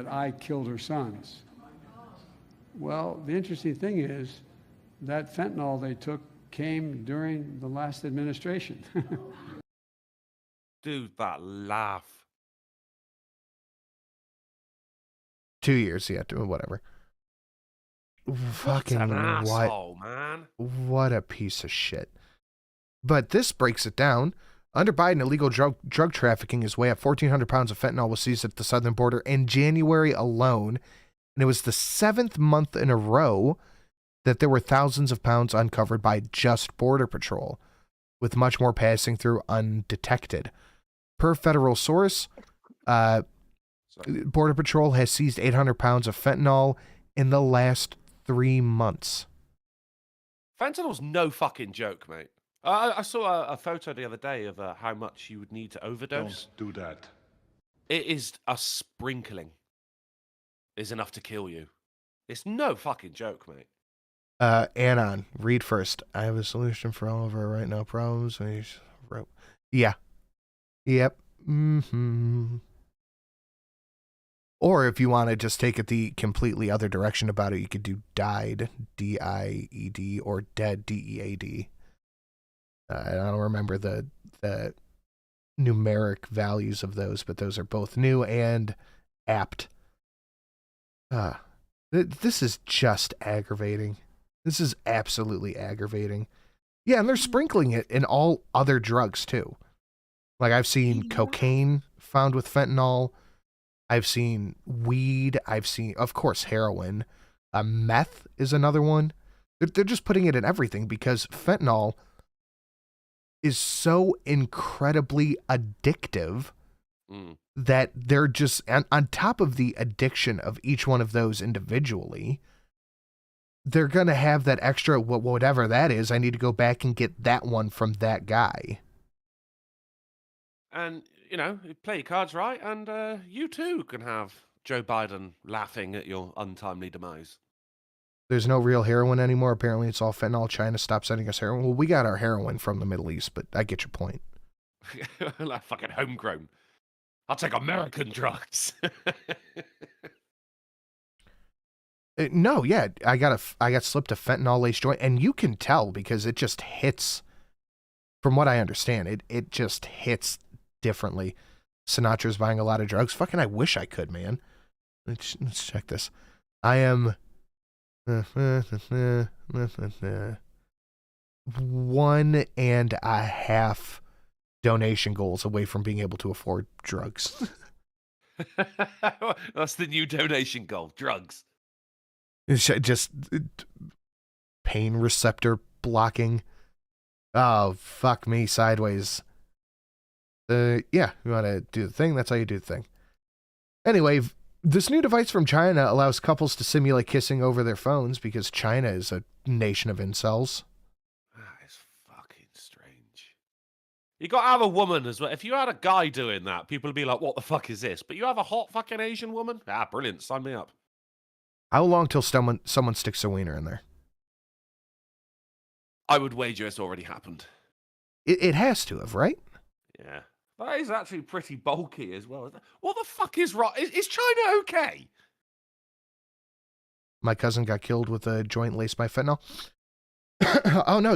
I killed her sons. Well, the interesting thing is that fentanyl they took came during the last administration. Dude, that laugh. 2 years, yeah, whatever. Fucking what an what? asshole, man. What a piece of shit. But this breaks it down. Under Biden, illegal drug trafficking is way up. 1,400 pounds of fentanyl was seized at the southern border in January alone. And it was the 7th month in a row that there were thousands of pounds uncovered by just Border Patrol, with much more passing through undetected. Per federal source, Border Patrol has seized 800 pounds of fentanyl in the last 3 months. Fentanyl's no fucking joke, mate. I saw a photo the other day of how much you would need to overdose. Don't do that. It is a sprinkling is enough to kill you. It's no fucking joke, mate. Anon, read first. I have a solution for all of our right now problems. Yeah. Yep. Mm-hmm. Or if you want to just take it the completely other direction about it, you could do died, D-I-E-D, or dead, D-E-A-D. I don't remember the numeric values of those, but those are both new and apt. This is just aggravating. This is absolutely aggravating. Yeah, and they're sprinkling it in all other drugs, too. Like, I've seen cocaine found with fentanyl. I've seen weed. I've seen, of course, heroin. Meth is another one. They're just putting it in everything because fentanyl is so incredibly addictive that they're just, on top of the addiction of each one of those individually, they're going to have that extra, whatever that is, I need to go back and get that one from that guy. And, you know, you play your cards right, and you too can have Joe Biden laughing at your untimely demise. There's no real heroin anymore. Apparently it's all fentanyl. China stopped sending us heroin. Well, we got our heroin from the Middle East, but I get your point. Like fucking homegrown. I'll take American drugs. No, yeah, I got slipped a fentanyl-laced joint, and you can tell because it just hits. From what I understand, it just hits differently. Sinatra's buying a lot of drugs. Fucking, I wish I could, man. Let's check this. I am 1.5 donation goals away from being able to afford drugs. That's the new donation goal, drugs. It's just pain receptor blocking. Oh, fuck me sideways. Yeah, you want to do the thing? That's how you do the thing. Anyway, this new device from China allows couples to simulate kissing over their phones because China is a nation of incels. That is fucking strange. You got to have a woman as well. If you had a guy doing that, people would be like, what the fuck is this? But you have a hot fucking Asian woman? Ah, brilliant. Sign me up. How long till someone sticks a wiener in there? I would wager it's already happened. It has to have, right? Yeah. That is actually pretty bulky as well. What the fuck is wrong? Is China okay? My cousin got killed with a joint laced by fentanyl. Oh, no.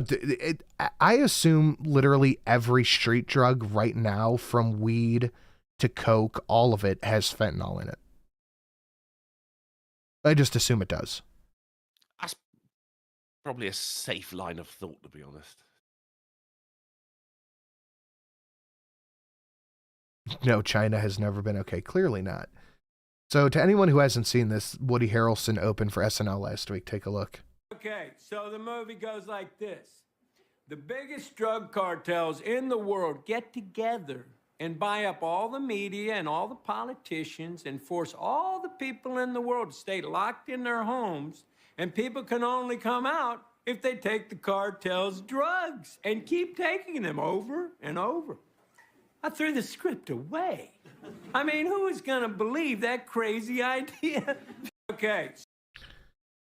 I assume literally every street drug right now, from weed to coke, all of it has fentanyl in it. I just assume it does. That's probably a safe line of thought, to be honest. No, China has never been okay. Clearly not. So to anyone who hasn't seen this, Woody Harrelson opened for SNL last week. Take a look. Okay, so the movie goes like this. The biggest drug cartels in the world get together and buy up all the media and all the politicians and force all the people in the world to stay locked in their homes, and people can only come out if they take the cartel's drugs and keep taking them over and over. I threw the script away. I mean, who is going to believe that crazy idea? Okay.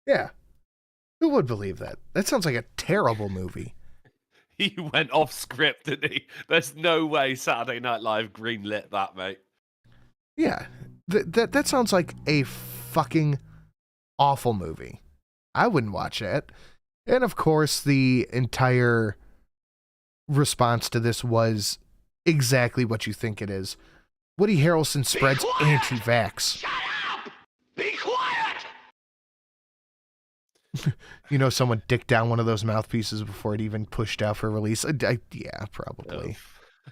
Yeah. Who would believe that? That sounds like a terrible movie. He went off script, didn't he? There's no way Saturday Night Live greenlit that, mate. Yeah. That sounds like a fucking awful movie. I wouldn't watch it. And of course, the entire response to this was exactly what you think it is. Woody Harrelson spreads anti-vax. Shut up! Be quiet! You know, someone dicked down one of those mouthpieces before it even pushed out for release. Yeah, probably.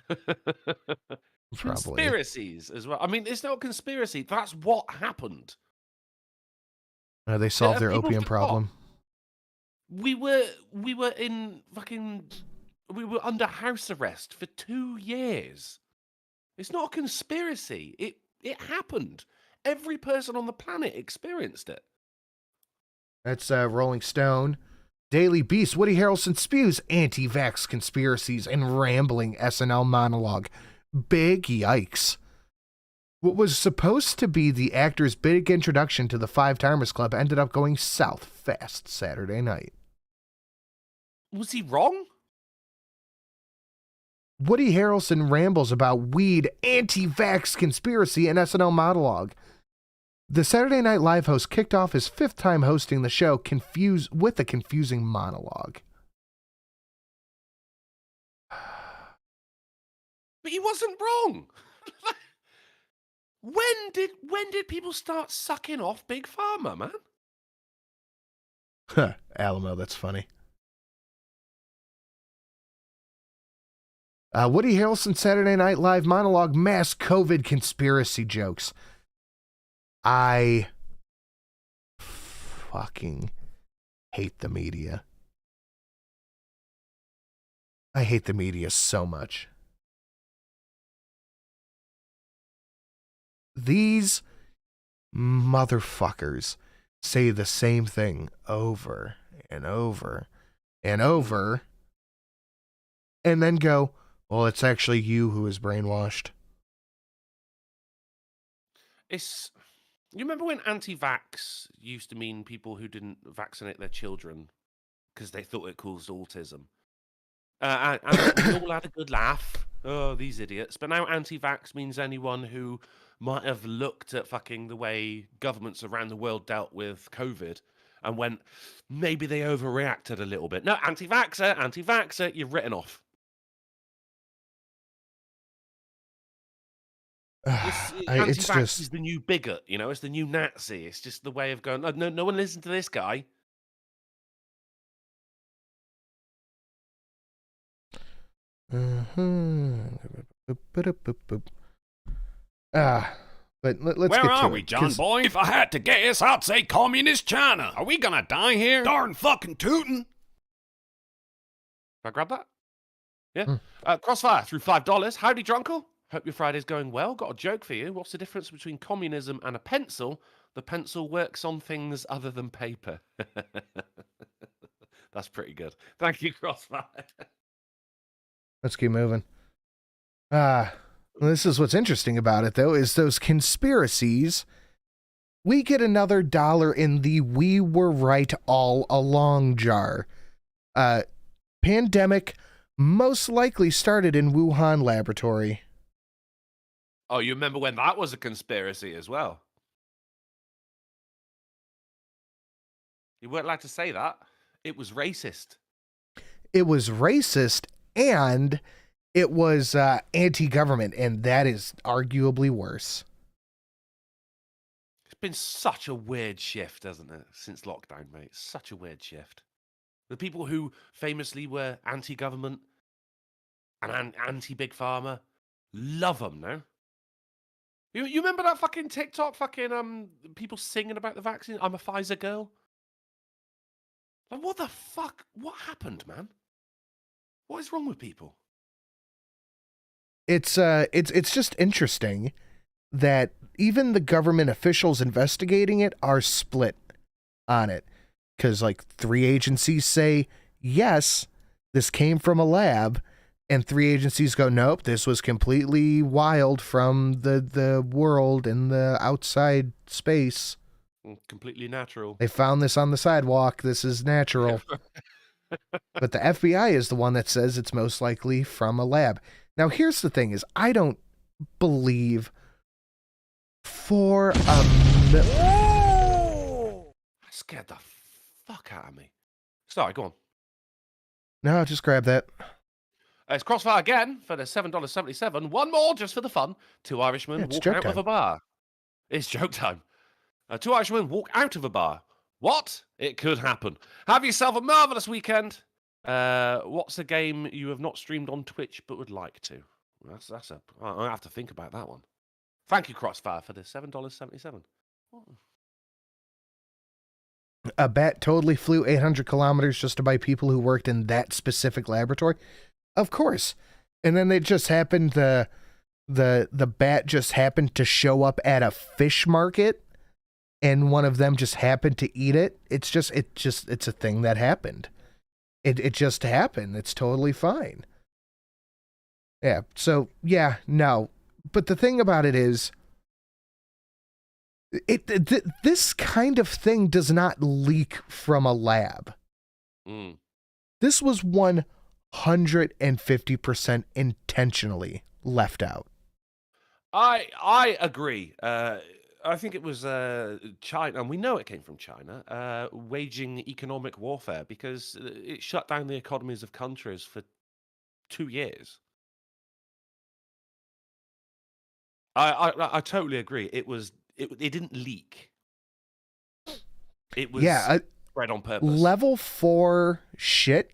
Probably. Conspiracies as well. I mean, it's not a conspiracy. That's what happened. They solved their people opium forgot. problem. We were in fucking. We were under house arrest for 2 years. It's not a conspiracy. It happened. Every person on the planet experienced it. That's Rolling Stone. Daily Beast, Woody Harrelson spews anti-vax conspiracies and rambling SNL monologue. Big yikes. What was supposed to be the actor's big introduction to the Five Timers Club ended up going south fast Saturday night. Was he wrong? Woody Harrelson rambles about weed, anti-vax conspiracy, and SNL monologue. The Saturday Night Live host kicked off his 5th time hosting the show with a confusing monologue. But he wasn't wrong. When did people start sucking off Big Pharma, man? Alamo, that's funny. Woody Harrelson Saturday Night Live monologue, mass COVID conspiracy jokes. I fucking hate the media. I hate the media so much. These motherfuckers say the same thing over and over and over, and then go, well, it's actually you who is brainwashed. You remember when anti-vax used to mean people who didn't vaccinate their children because they thought it caused autism? And we all had a good laugh. Oh, these idiots. But now anti-vax means anyone who might have looked at fucking the way governments around the world dealt with COVID and went, maybe they overreacted a little bit. No, anti-vaxxer, you're written off. It's just is the new bigot, you know, it's the new Nazi. It's just the way of going, oh, no one listen to this guy. But let's Where get to are it, we, John boy? If I had to guess, I'd say communist China. Are we gonna die here? Darn fucking tootin'. Can I grab that? Yeah. Crossfire through $5. Howdy, Drunkle. Hope your Friday's going well. Got a joke for you. What's the difference between communism and a pencil? The pencil works on things other than paper. That's pretty good. Thank you, Crossfire. Let's keep moving. This is what's interesting about it, though, is those conspiracies. We get another $1 in the "we were right all along" jar. Pandemic most likely started in Wuhan laboratory. Oh, you remember when that was a conspiracy as well? You weren't allowed to say that. It was racist. It was racist and it was anti-government, and that is arguably worse. It's been such a weird shift, hasn't it, since lockdown, mate? Such a weird shift. The people who famously were anti-government and anti-big pharma, love them now. You remember that fucking TikTok people singing about the vaccine? I'm a Pfizer girl. Like, what the fuck? What happened, man? What is wrong with people? It's just interesting that even the government officials investigating it are split on it. Because, like, 3 agencies say, yes, this came from a lab, and 3 agencies go, nope, this was completely wild from the world in the outside space. Completely natural. They found this on the sidewalk. This is natural. But the FBI is the one that says it's most likely from a lab. Now, here's the thing is, I don't believe for a That scared the fuck out of me. Sorry, go on. No, just grab that. It's Crossfire again for the $7.77. One more just for the fun. 2 Irishmen walk out of a bar. It's joke time. 2 Irishmen walk out of a bar. What? It could happen. Have yourself a marvelous weekend. What's a game you have not streamed on Twitch but would like to? I have to think about that one. Thank you, Crossfire, for the $7.77. A bat totally flew 800 kilometers just to buy people who worked in that specific laboratory. Of course. And then it just happened, the bat just happened to show up at a fish market, and one of them just happened to eat it. It's a thing that happened. It just happened. It's totally fine. Yeah. So yeah, no. But the thing about it is, this kind of thing does not leak from a lab. This was 150% intentionally left out. I agree. I think it was China, and we know it came from China, waging economic warfare because it shut down the economies of countries for 2 years. I totally agree. It didn't leak. It was spread on purpose. Level 4 shit.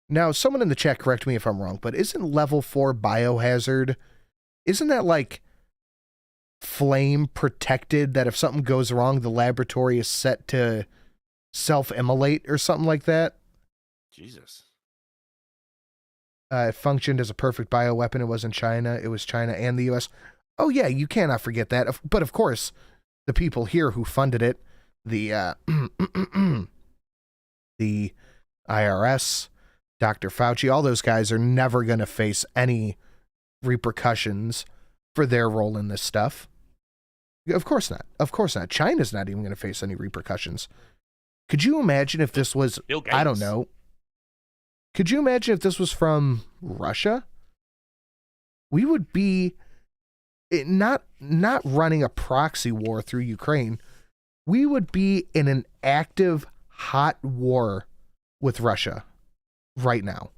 Now, someone in the chat, correct me if I'm wrong, but isn't level 4 biohazard, isn't that like flame protected, that if something goes wrong, the laboratory is set to self-immolate or something like that? Jesus. It functioned as a perfect bioweapon. It was in China. It was China and the U.S. Oh, yeah, you cannot forget that. But, of course, the people here who funded it, the the IRS, Dr. Fauci, all those guys are never going to face any repercussions for their role in this stuff. Of course not. Of course not. China's not even going to face any repercussions. Could you imagine if this was, I don't know, could you imagine if this was from Russia? We would be not running a proxy war through Ukraine. We would be in an active, hot war with Russia right now.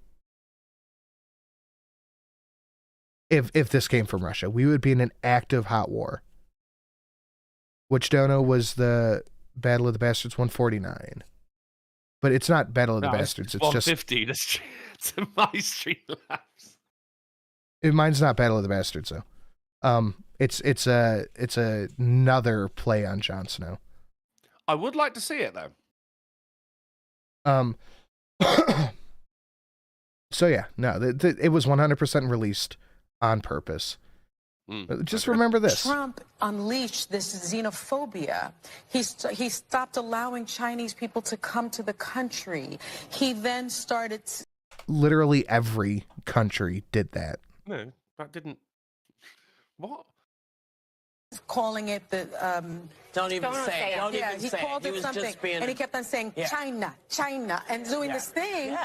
If this came from Russia, we would be in an active, hot war. Which dono was the Battle of the Bastards 149? But it's not Battle of the Bastards. It's 150. Just it's my Streamlabs. Mine's not Battle of the Bastards though. It's another play on Jon Snow. I would like to see it though. So yeah, no, it was 100% released on purpose. Just remember this. Trump unleashed this xenophobia. He stopped allowing Chinese people to come to the country. He then started... Literally every country did that. No, that didn't... What? Calling it the... Don't even say it. Don't yeah, even he say called it. it He was something. just being... And he kept on saying, China, China, and doing this thing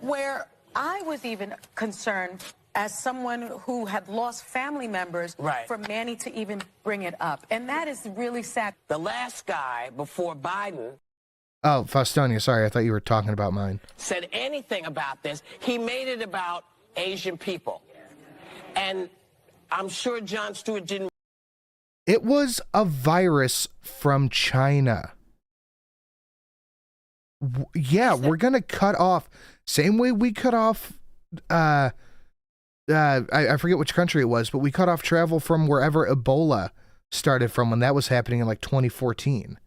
where I was even concerned as someone who had lost family members for Manny to even bring it up. And that is really sad. The last guy before Biden... Oh, Faustonia, sorry, I thought you were talking about mine. ...said anything about this. He made it about Asian people. And I'm sure Jon Stewart didn't... It was a virus from China. Yeah, we're going to cut off... Same way we cut off... I forget which country it was, but we cut off travel from wherever Ebola started from when that was happening in like 2014.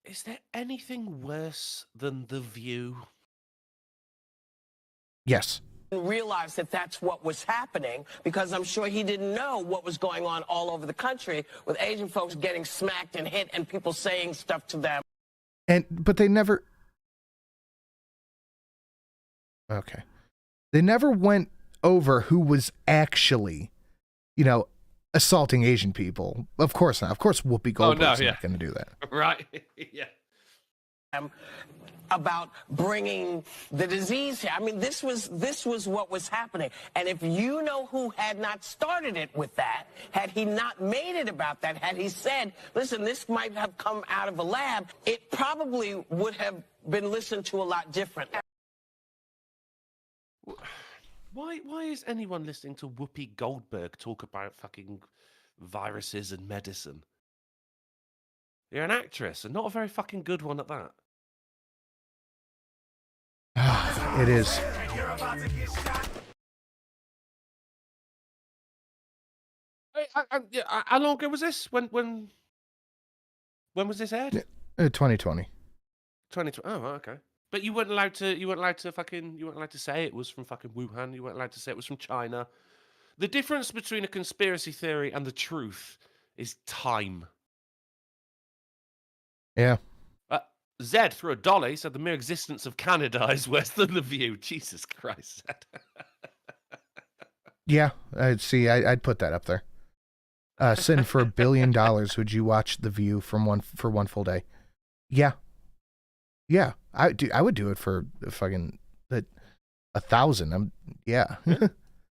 Is there anything worse than The View? Yes. Realize that that's what was happening, because I'm sure he didn't know what was going on all over the country with Asian folks getting smacked and hit and people saying stuff to them. But they never... Okay. They never went over who was actually, assaulting Asian people. Of course not. Of course Whoopi Goldberg's not going to do that. Right. Yeah. About bringing the disease here. I mean, this was what was happening. And if you know who had not started it with that, had he not made it about that, had he said, listen, this might have come out of a lab, it probably would have been listened to a lot differently. Why is anyone listening to Whoopi Goldberg talk about fucking viruses and medicine? You're an actress, and not a very fucking good one at that. It is. How long ago was this? When was this aired? 2020. 2020. Oh, okay. But you weren't allowed to. You weren't allowed to say it was from fucking Wuhan. You weren't allowed to say it was from China. The difference between a conspiracy theory and the truth is time. Yeah. Zed threw a dolly, said the mere existence of Canada is worse than The View. Jesus Christ, Zed. Yeah, I'd put that up there. Sin, for $1 billion, would you watch The View for one full day? Yeah. Yeah, I would do it for fucking 1,000. Yeah.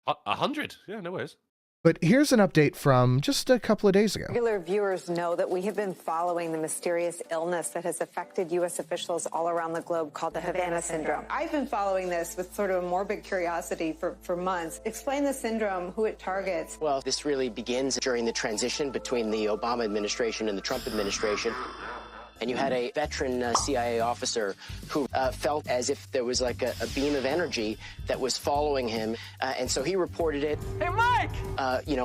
100. Yeah, no worries. But here's an update from just a couple of days ago. Regular viewers know that we have been following the mysterious illness that has affected U.S. officials all around the globe called the Havana Syndrome. I've been following this with sort of a morbid curiosity for months. Explain the syndrome, who it targets. Well, this really begins during the transition between the Obama administration and the Trump administration. And you had a veteran CIA officer who felt as if there was like a beam of energy that was following him. And so he reported it. Hey, Mike!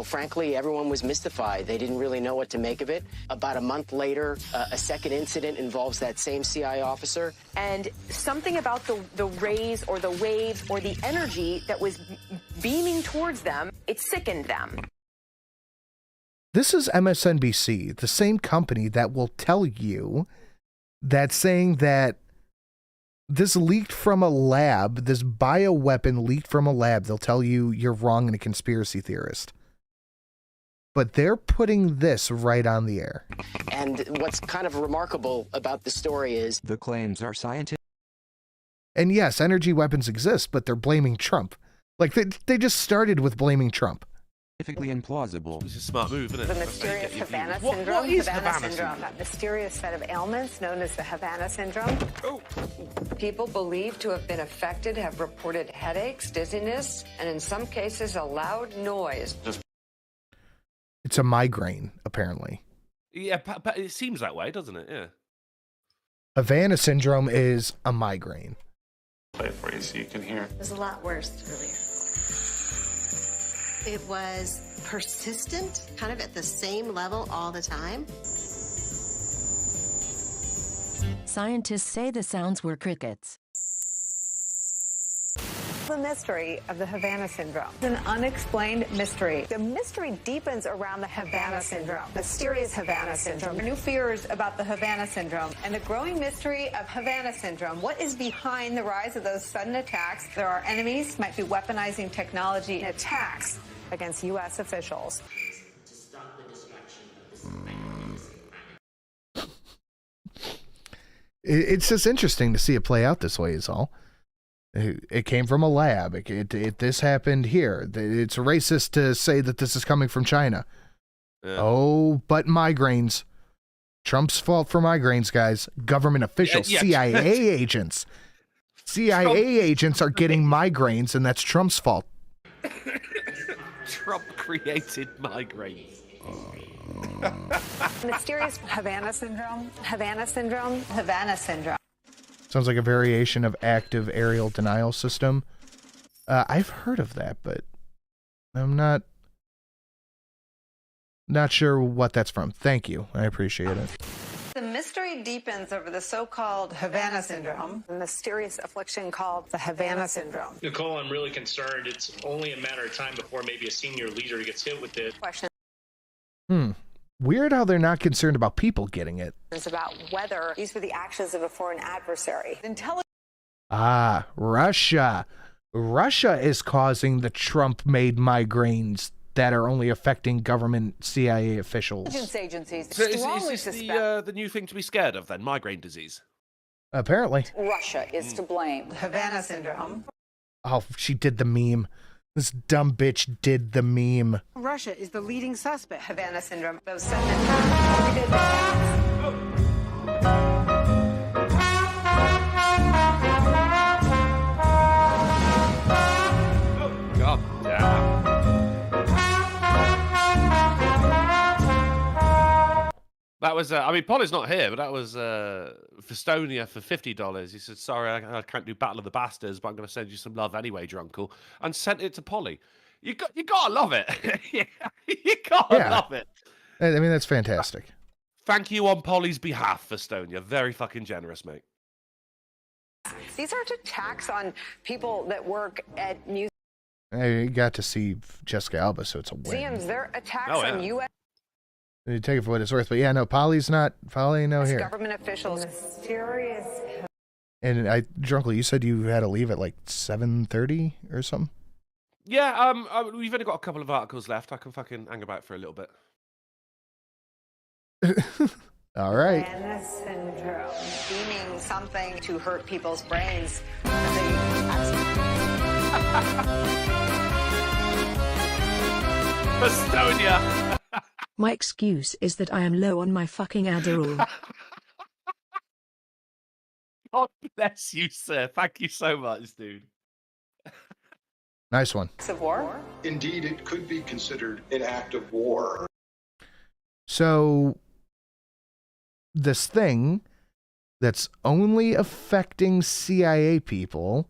Frankly, everyone was mystified. They didn't really know what to make of it. About a month later, a second incident involves that same CIA officer. And something about the rays or the waves or the energy that was beaming towards them, it sickened them. This is MSNBC, the same company that will tell you that saying that this leaked from a lab, this bioweapon leaked from a lab, they'll tell you you're wrong and a conspiracy theorist. But they're putting this right on the air. And what's kind of remarkable about the story is the claims are scientific. And yes, energy weapons exist, but they're blaming Trump. Like, they just started with blaming Trump. Scientifically implausible. It's a smart move, isn't it? The mysterious Havana Syndrome. What is Havana Syndrome? That mysterious set of ailments known as the Havana Syndrome. Oh. People believed to have been affected have reported headaches, dizziness, and in some cases a loud noise. It's a migraine, apparently. Yeah, but it seems that way, doesn't it? Yeah. Havana Syndrome is a migraine. Play it for you so you can hear. It was a lot worse earlier. It was persistent, kind of at the same level all the time. Scientists say the sounds were crickets. The mystery of the Havana Syndrome. It's an unexplained mystery. The mystery deepens around the Havana Syndrome, mysterious Havana Syndrome. New fears about the Havana Syndrome and the growing mystery of Havana Syndrome. What is behind the rise of those sudden attacks? There are enemies might be weaponizing technology and attacks against U.S. officials. It's just interesting to see it play out this way is all. It came from a lab. This happened here. It's racist to say that this is coming from China. Yeah. Oh, but migraines. Trump's fault for migraines, guys. Government officials, yeah. CIA agents. CIA agents are getting migraines, and that's Trump's fault. Trump created migraines. Mysterious Havana Syndrome, Havana Syndrome, Havana Syndrome. Sounds like a variation of active aerial denial system. I've heard of that, but I'm not sure what that's from. Thank you. I appreciate it. The mystery deepens over the so-called Havana Syndrome, a mysterious affliction called the Havana Syndrome. Nicole, I'm really concerned. It's only a matter of time before maybe a senior leader gets hit with it. Weird how they're not concerned about people getting it. It's about whether these were the actions of a foreign adversary. Russia. Russia is causing the Trump-made migraines that are only affecting government CIA officials. Intelligence agencies So is strongly this suspect the new thing to be scared of then? Migraine disease? Apparently. Russia is to blame. Havana Syndrome. Oh, she did the meme. This dumb bitch did the meme. Russia is the leading suspect. Havana Syndrome. Those sudden attacks. God damn. was, I mean, Polly's not here, but that was Festonia for $50. He said, sorry, I can't do Battle of the Bastards, but I'm going to send you some love anyway, Drunkle. And sent it to Polly. You gotta love it. You gotta love it. I mean, that's fantastic. Thank you on Polly's behalf, Festonia. Very fucking generous, mate. These aren't attacks on people that work at museums. You got to see Jessica Alba, so it's a win. They're attacks on U.S. You take it for what it's worth, but yeah, no, Polly no here. government officials. Mysterious. And Drunkle, you said you had to leave at like 7:30 or something. Yeah, we've only got a couple of articles left. I can fucking hang about for a little bit. All right. Havana syndrome. Deeming something to hurt people's brains. Estonia. My excuse is that I am low on my fucking Adderall. God bless you, sir. Thank you so much, dude. Nice one. Of war? Indeed, it could be considered an act of war. So, this thing that's only affecting CIA people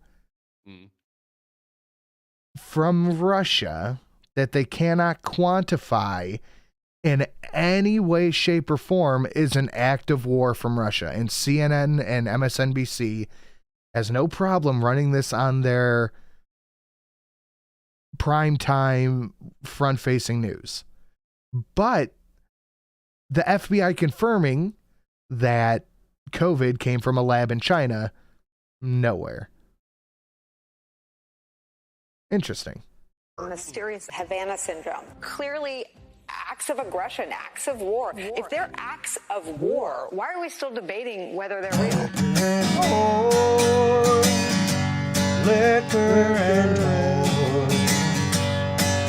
from Russia that they cannot quantify in any way, shape, or form is an act of war from Russia. And CNN and MSNBC has no problem running this on their primetime front-facing news. But the FBI confirming that COVID came from a lab in China, nowhere. Interesting. Mysterious Havana syndrome. Clearly acts of aggression, acts of war. If they're acts of war, why are we still debating whether they're real? Liquor and more.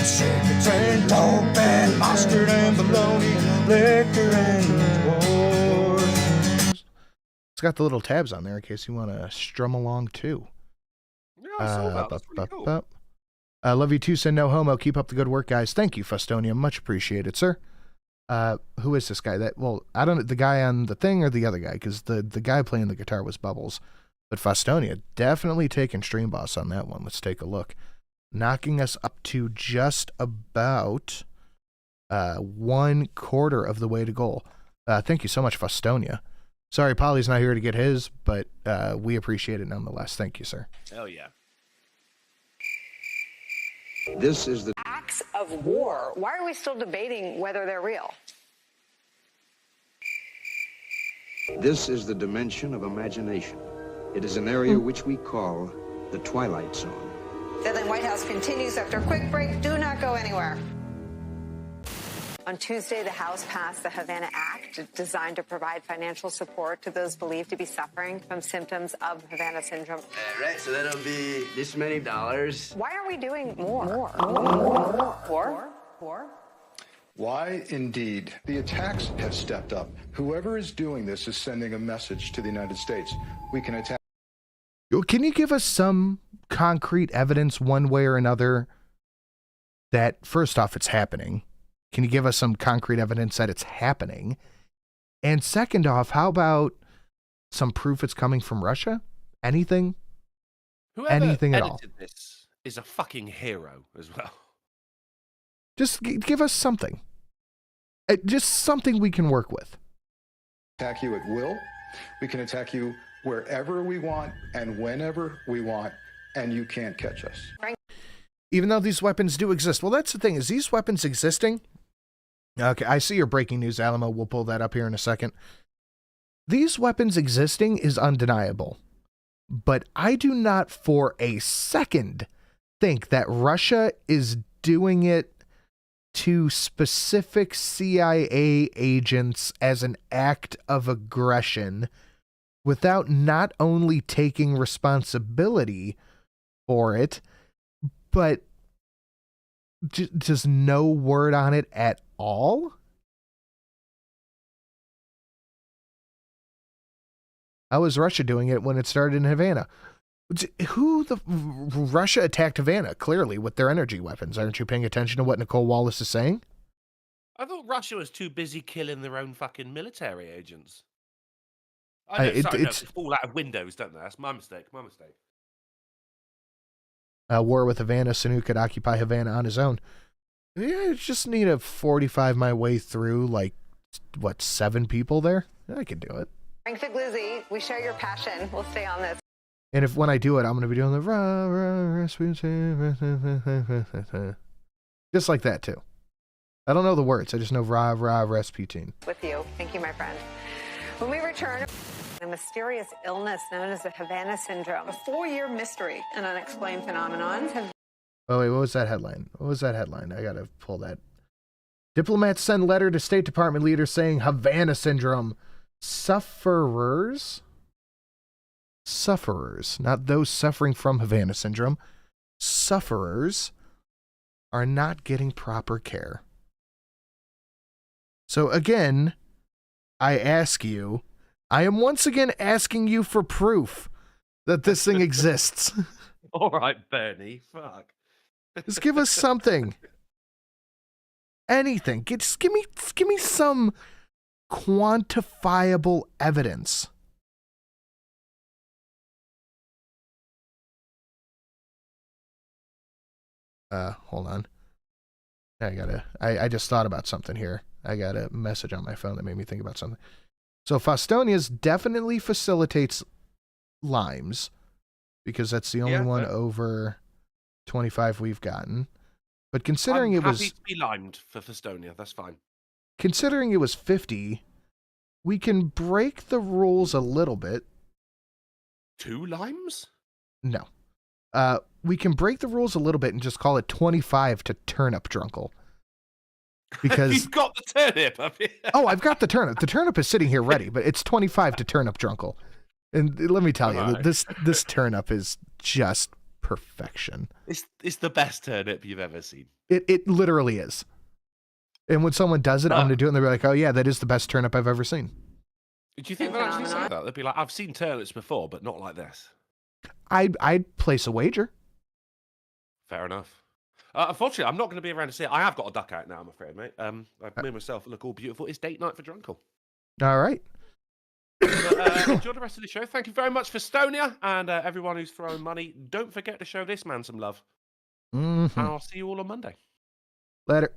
Chickens and dope and mustard and bologna. Liquor and more. It's got the little tabs on there in case you want to strum along too. Yeah, I saw that. That's pretty cool. Love you too, send no homo. Keep up the good work, guys. Thank you, Festonia. Much appreciated, sir. Who is this guy? I don't know, the guy on the thing or the other guy, because the guy playing the guitar was Bubbles. But Festonia, definitely taking Stream Boss on that one. Let's take a look. Knocking us up to just about 1/4 of the way to goal. Thank you so much, Festonia. Sorry, Polly's not here to get his, but we appreciate it nonetheless. Thank you, sir. Hell yeah. This is the Acts of war. Why are we still debating whether they're real? This is the dimension of imagination. It is an area which we call the Twilight Zone. Then White House continues after a quick break. Do not go anywhere. On Tuesday, the House passed the Havana Act, designed to provide financial support to those believed to be suffering from symptoms of Havana syndrome. Right, so that'll be this many dollars. Why are we doing more? War? Why, indeed. The attacks have stepped up. Whoever is doing this is sending a message to the United States. We can attack. Can you give us some concrete evidence one way or another that, first off, it's happening? Can you give us some concrete evidence that it's happening? And second off, how about some proof it's coming from Russia? Anything? Anything at all? Edited this is a fucking hero as well. Just give us something. Just something we can work with. Attack you at will. We can attack you wherever we want and whenever we want, and you can't catch us. Even though these weapons do exist. Well, that's the thing. Is these weapons existing? Okay, I see your breaking news, Alamo. We'll pull that up here in a second. These weapons existing is undeniable. But I do not for a second think that Russia is doing it to specific CIA agents as an act of aggression without not only taking responsibility for it, but just no word on it at all? How is Russia doing it when it started in Havana? Russia attacked Havana, clearly, with their energy weapons. Aren't you paying attention to what Nicole Wallace is saying? I thought Russia was too busy killing their own fucking military agents. I know, sorry, it's no, they fall out of windows, don't they? That's my mistake. My mistake. War with Havana. Sanu could occupy Havana on his own. Yeah, I just need to 45 my way through, like, what, 7 people there? I can do it. Frank Figlizzi, we share your passion. We'll stay on this. And if when I do it, I'm going to be doing the just like that, too. I don't know the words. I just know Rasputin. With you. Thank you, my friend. When we return, a mysterious illness known as the Havana Syndrome, a 4-year mystery, an unexplained phenomenon. Oh, wait, what was that headline? What was that headline? I got to pull that. Diplomats send letter to State Department leaders saying Havana Syndrome. Sufferers, not those suffering from Havana Syndrome. Sufferers are not getting proper care. So again, I ask you, I am once again asking you for proof that this thing exists. All right, Bernie. Fuck. Just give us something. Anything. Just give me some quantifiable evidence. Hold on. I just thought about something here. I got a message on my phone that made me think about something. So Fostonia's definitely facilitates limes because that's the only one over 25 we've gotten. But considering I'm it was happy to be limed for Festonia, that's fine. Considering it was 50, we can break the rules a little bit. 2 limes? No. We can break the rules a little bit and just call it 25 to turnip drunkle. Because you've got the turnip up here. Oh, I've got the turnip. The turnip is sitting here ready, but it's 25 to turnip drunkle. And let me tell you, this turnip is just perfection. It's the best turnip you've ever seen. It literally is. And when someone does it, I'm going to do it, and they'll be like, oh yeah, that is the best turnip I've ever seen. Do you think they'll actually say that? They'll be like, I've seen turnips before, but not like this. I'd place a wager. Fair enough. Unfortunately, I'm not going to be around to see it. I have got a duck out now, I'm afraid, mate. Me and myself look all beautiful. It's date night for Drunkle. All right. Enjoy the rest of the show. Thank you very much, Festonia, and everyone who's throwing money. Don't forget to show this man some love. Mm-hmm. And I'll see you all on Monday. Later.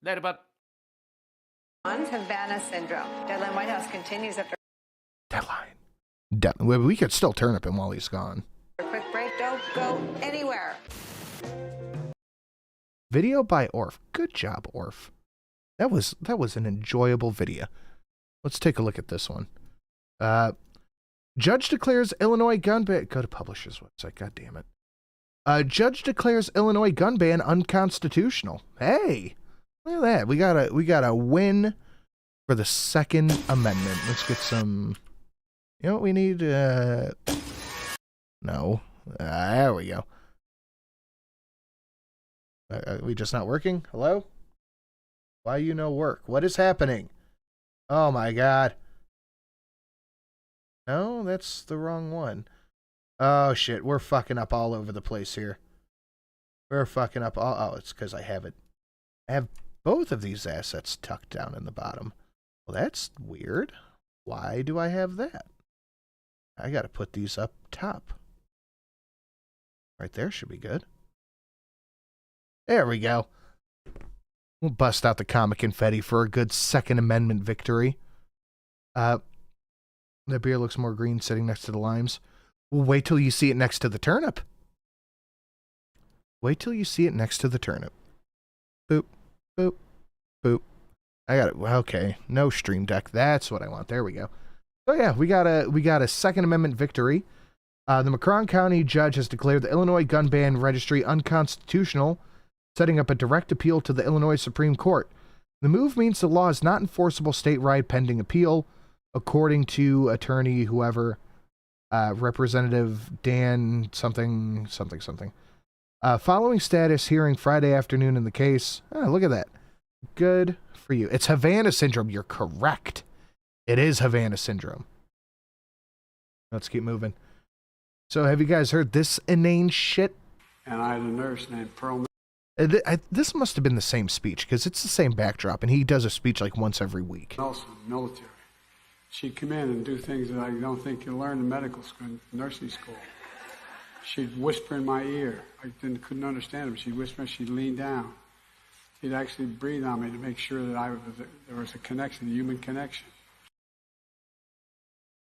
Later, bud. On Havana Syndrome. Deadline White House continues after Deadline. We could still turnip him while he's gone. a quick break. Don't go anywhere. Video by Orf. Good job, Orf. That was an enjoyable video. Let's take a look at this one. Judge declares Illinois gun ban. Go to publisher's website. God damn it. Judge declares Illinois gun ban unconstitutional. Hey, look at that. We got a win for the Second Amendment. Let's get some. You know what we need? No. There we go. Are we just not working? Hello? Why you no work? What is happening? Oh my god. No, that's the wrong one. Oh shit, we're fucking up all over the place here. We're fucking up all... Oh, it's because I have both of these assets tucked down in the bottom. Well, that's weird. Why do I have that? I gotta put these up top. Right there should be good. There we go. We'll bust out the comic confetti for a good Second Amendment victory. The beer looks more green sitting next to the limes. Well, wait till you see it next to the turnip. Wait till you see it next to the turnip. Boop, boop, boop. I got it. Okay, no Stream Deck. That's what I want. There we go. So yeah, we got a Second Amendment victory. The Macron County judge has declared the Illinois gun ban registry unconstitutional, setting up a direct appeal to the Illinois Supreme Court. The move means the law is not enforceable statewide pending appeal, according to attorney whoever, Representative Dan something. Following status hearing Friday afternoon in the case. Look at that. Good for you. It's Havana Syndrome. You're correct. It is Havana Syndrome. Let's keep moving. So have you guys heard this inane shit? And I had a nurse named Pearl This must have been the same speech, because it's the same backdrop, and he does a speech like once every week. Nelson, military. She'd come in and do things that I don't think you learn in medical school, nursing school. She'd whisper in my ear. I couldn't understand him. She'd whisper, she'd lean down. She'd actually breathe on me to make sure that there was a connection, a human connection.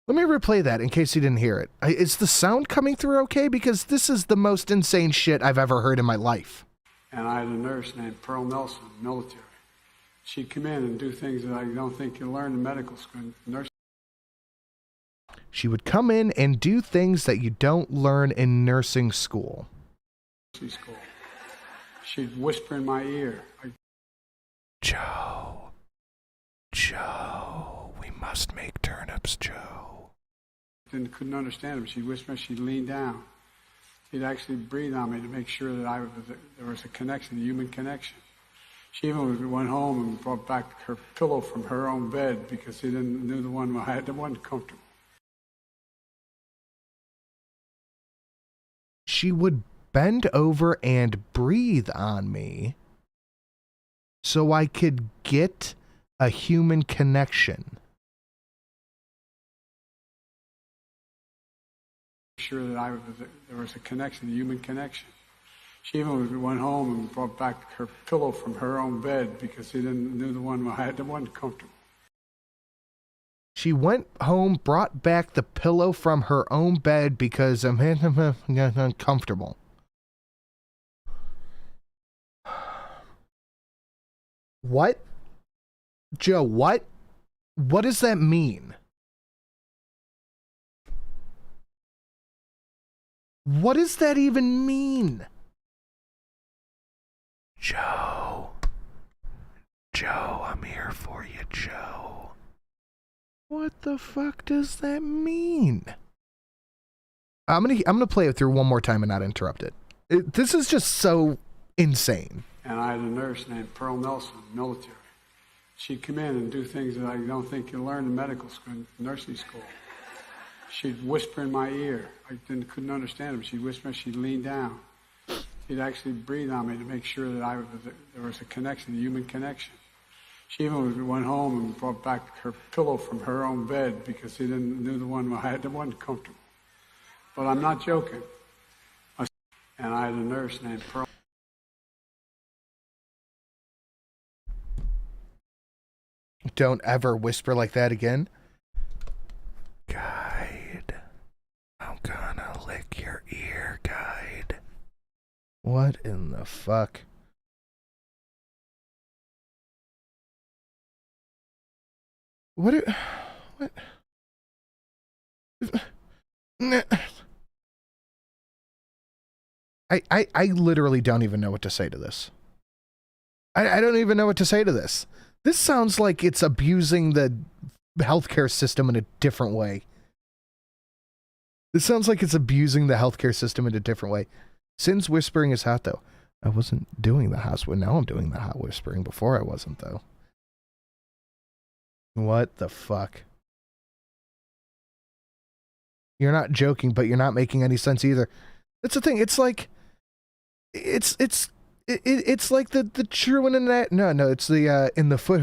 Let me replay that in case you didn't hear it. Is the sound coming through okay? Because this is the most insane shit I've ever heard in my life. And I had a nurse named Pearl Nelson, military. She'd come in and do things that I don't think you learn in medical school, nursing. She would come in and do things that you don't learn in nursing school. She'd whisper in my ear. Joe, we must make turnips, Joe. Couldn't understand him. She'd whisper, she'd lean down. She'd actually breathe on me to make sure that there was a connection, a human connection. She even went home and brought back her pillow from her own bed because she knew the one I had, the one comfortable. She would bend over and breathe on me so I could get a human connection. Sure that there was a connection, a human connection. She even went home and brought back her pillow from her own bed because she knew the one I had, the one comfortable. She went home, brought back the pillow from her own bed because I'm uncomfortable. What? Joe, what? What does that mean? What does that even mean? Joe, I'm here for you, Joe. What the fuck does that mean? I'm gonna play it through one more time and not interrupt it. This is just so insane. And I had a nurse named Pearl Nelson, military. She'd come in and do things that I don't think you learn in medical school, nursing school. She'd whisper in my ear. I couldn't understand him. She'd whisper, she'd lean down. She'd actually breathe on me to make sure that there was a connection, a human connection. She even went home and brought back her pillow from her own bed because she knew the one I had, the one comfortable. But I'm not joking. And I had a nurse named Pearl. Don't ever whisper like that again. Guide. I'm gonna lick your ear, guide. What in the fuck? What? I literally don't even know what to say to this. I don't even know what to say to this. This sounds like it's abusing the healthcare system in a different way. This sounds like it's abusing the healthcare system in a different way. Sin's whispering is hot, though. I wasn't doing the hot whispering. Now I'm doing the hot whispering. Before I wasn't, though. What the fuck? You're not joking, but you're not making any sense either. That's the thing. It's like... It's like the true and that. No, it's the in the foot.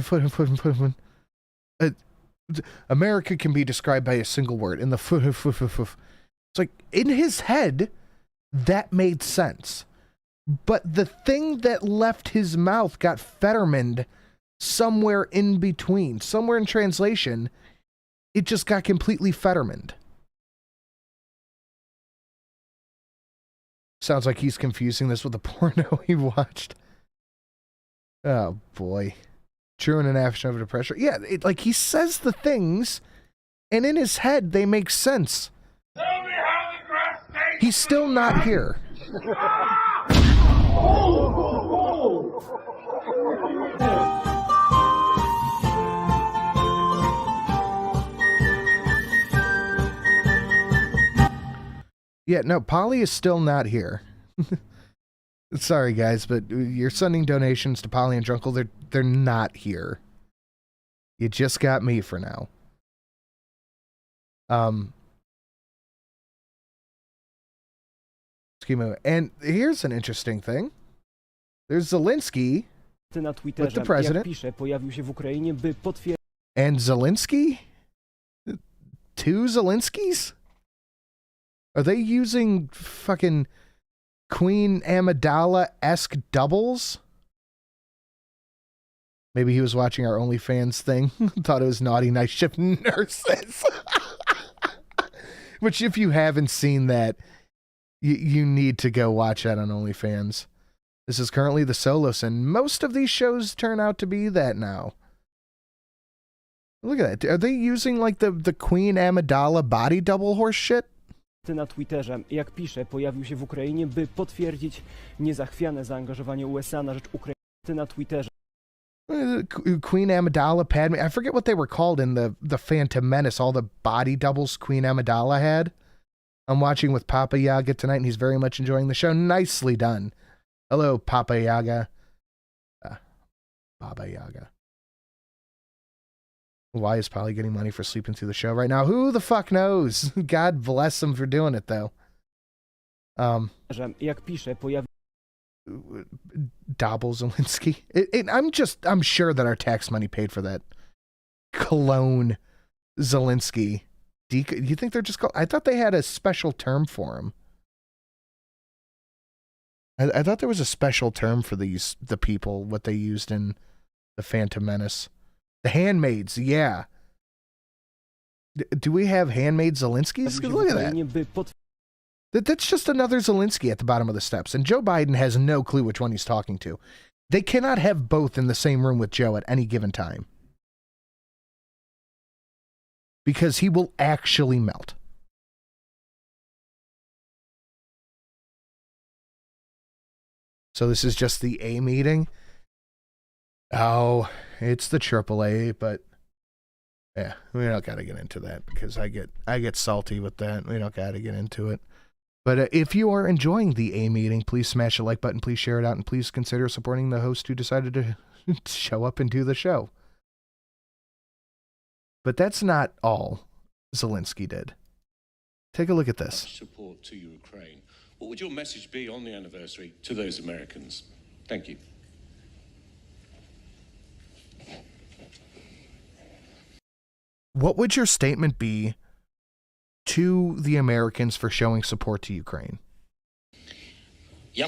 America can be described by a single word. In the foot. It's like in his head, that made sense, but the thing that left his mouth got Fettermaned somewhere in between, somewhere in translation. It just got completely Fettermaned. Sounds like he's confusing this with the porno he watched. Oh, boy. True and an action of pressure. Yeah, like he says the things, and in his head, they make sense. Tell me how the grass tastes. He's still not here. Yeah, no, Polly is still not here. Sorry, guys, but you're sending donations to Polly and Drunkle. They're not here. You just got me for now. Excuse me. And here's an interesting thing. There's Zelensky with the president. And Zelensky? Two Zelenskys? Are they using fucking Queen Amidala-esque doubles? Maybe he was watching our OnlyFans thing. Thought it was naughty night shift nurses. Which, if you haven't seen that, you need to go watch that on OnlyFans. This is currently the Solos, and most of these shows turn out to be that now. Look at that. Are they using like the Queen Amidala body double horse shit? Na Twitterze, jak pisze, pojawił się w Ukrainie, by potwierdzić niezachwiane zaangażowanie USA na rzecz Ukrainy. Na Twitterze. Queen Amidala, Padme. I forget what they were called in the Phantom Menace. All the body doubles Queen Amidala had. I'm watching with Papa Yaga tonight, and he's very much enjoying the show. Nicely done. Hello, Papa Yaga. Baba Yaga. Why is Polly getting money for sleeping through the show right now? Who the fuck knows? God bless him for doing it, though. Jak pisze, pojawił Double Zelensky. I'm sure that our tax money paid for that clone Zelensky. Do you think they're just called? I thought they had a special term for him. I thought there was a special term for the people, what they used in the Phantom Menace. The handmaids, yeah. Do we have handmaid Zelenskys? Look at that. That's just another Zelensky at the bottom of the steps. And Joe Biden has no clue which one he's talking to. They cannot have both in the same room with Joe at any given time. Because he will actually melt. So this is just the A meeting. Oh, it's the AAA, but yeah, we don't got to get into that because I get salty with that. We don't got to get into it. But if you are enjoying the A meeting, please smash the like button, please share it out, and please consider supporting the host who decided to show up and do the show. But that's not all Zelensky did. Take a look at this. Support to Ukraine. What would your message be on the anniversary to those Americans? Thank you. What would your statement be to the Americans for showing support to Ukraine? I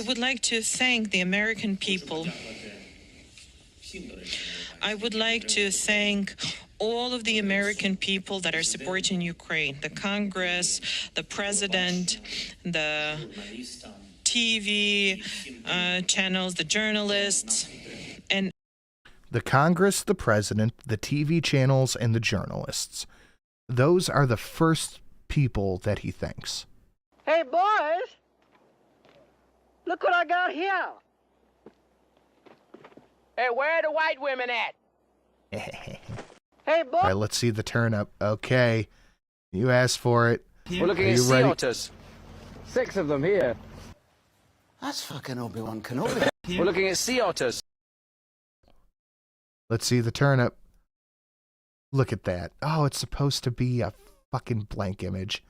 would like to thank the American people. I would like to thank all of the American people that are supporting Ukraine, the Congress, the President, the TV channels, the journalists, and the Congress, the President, the TV channels, and the journalists. Those are the first people that he thanks. Hey, boys! Look what I got here! Hey, where are the white women at? Hey, boy! All right, let's see the turnip. Okay. You asked for it. We're looking at sea otters. 6 of them here. That's fucking Obi-Wan Kenobi. We're looking at sea otters. Let's see the turnip. Look at that. Oh, it's supposed to be a fucking blank image.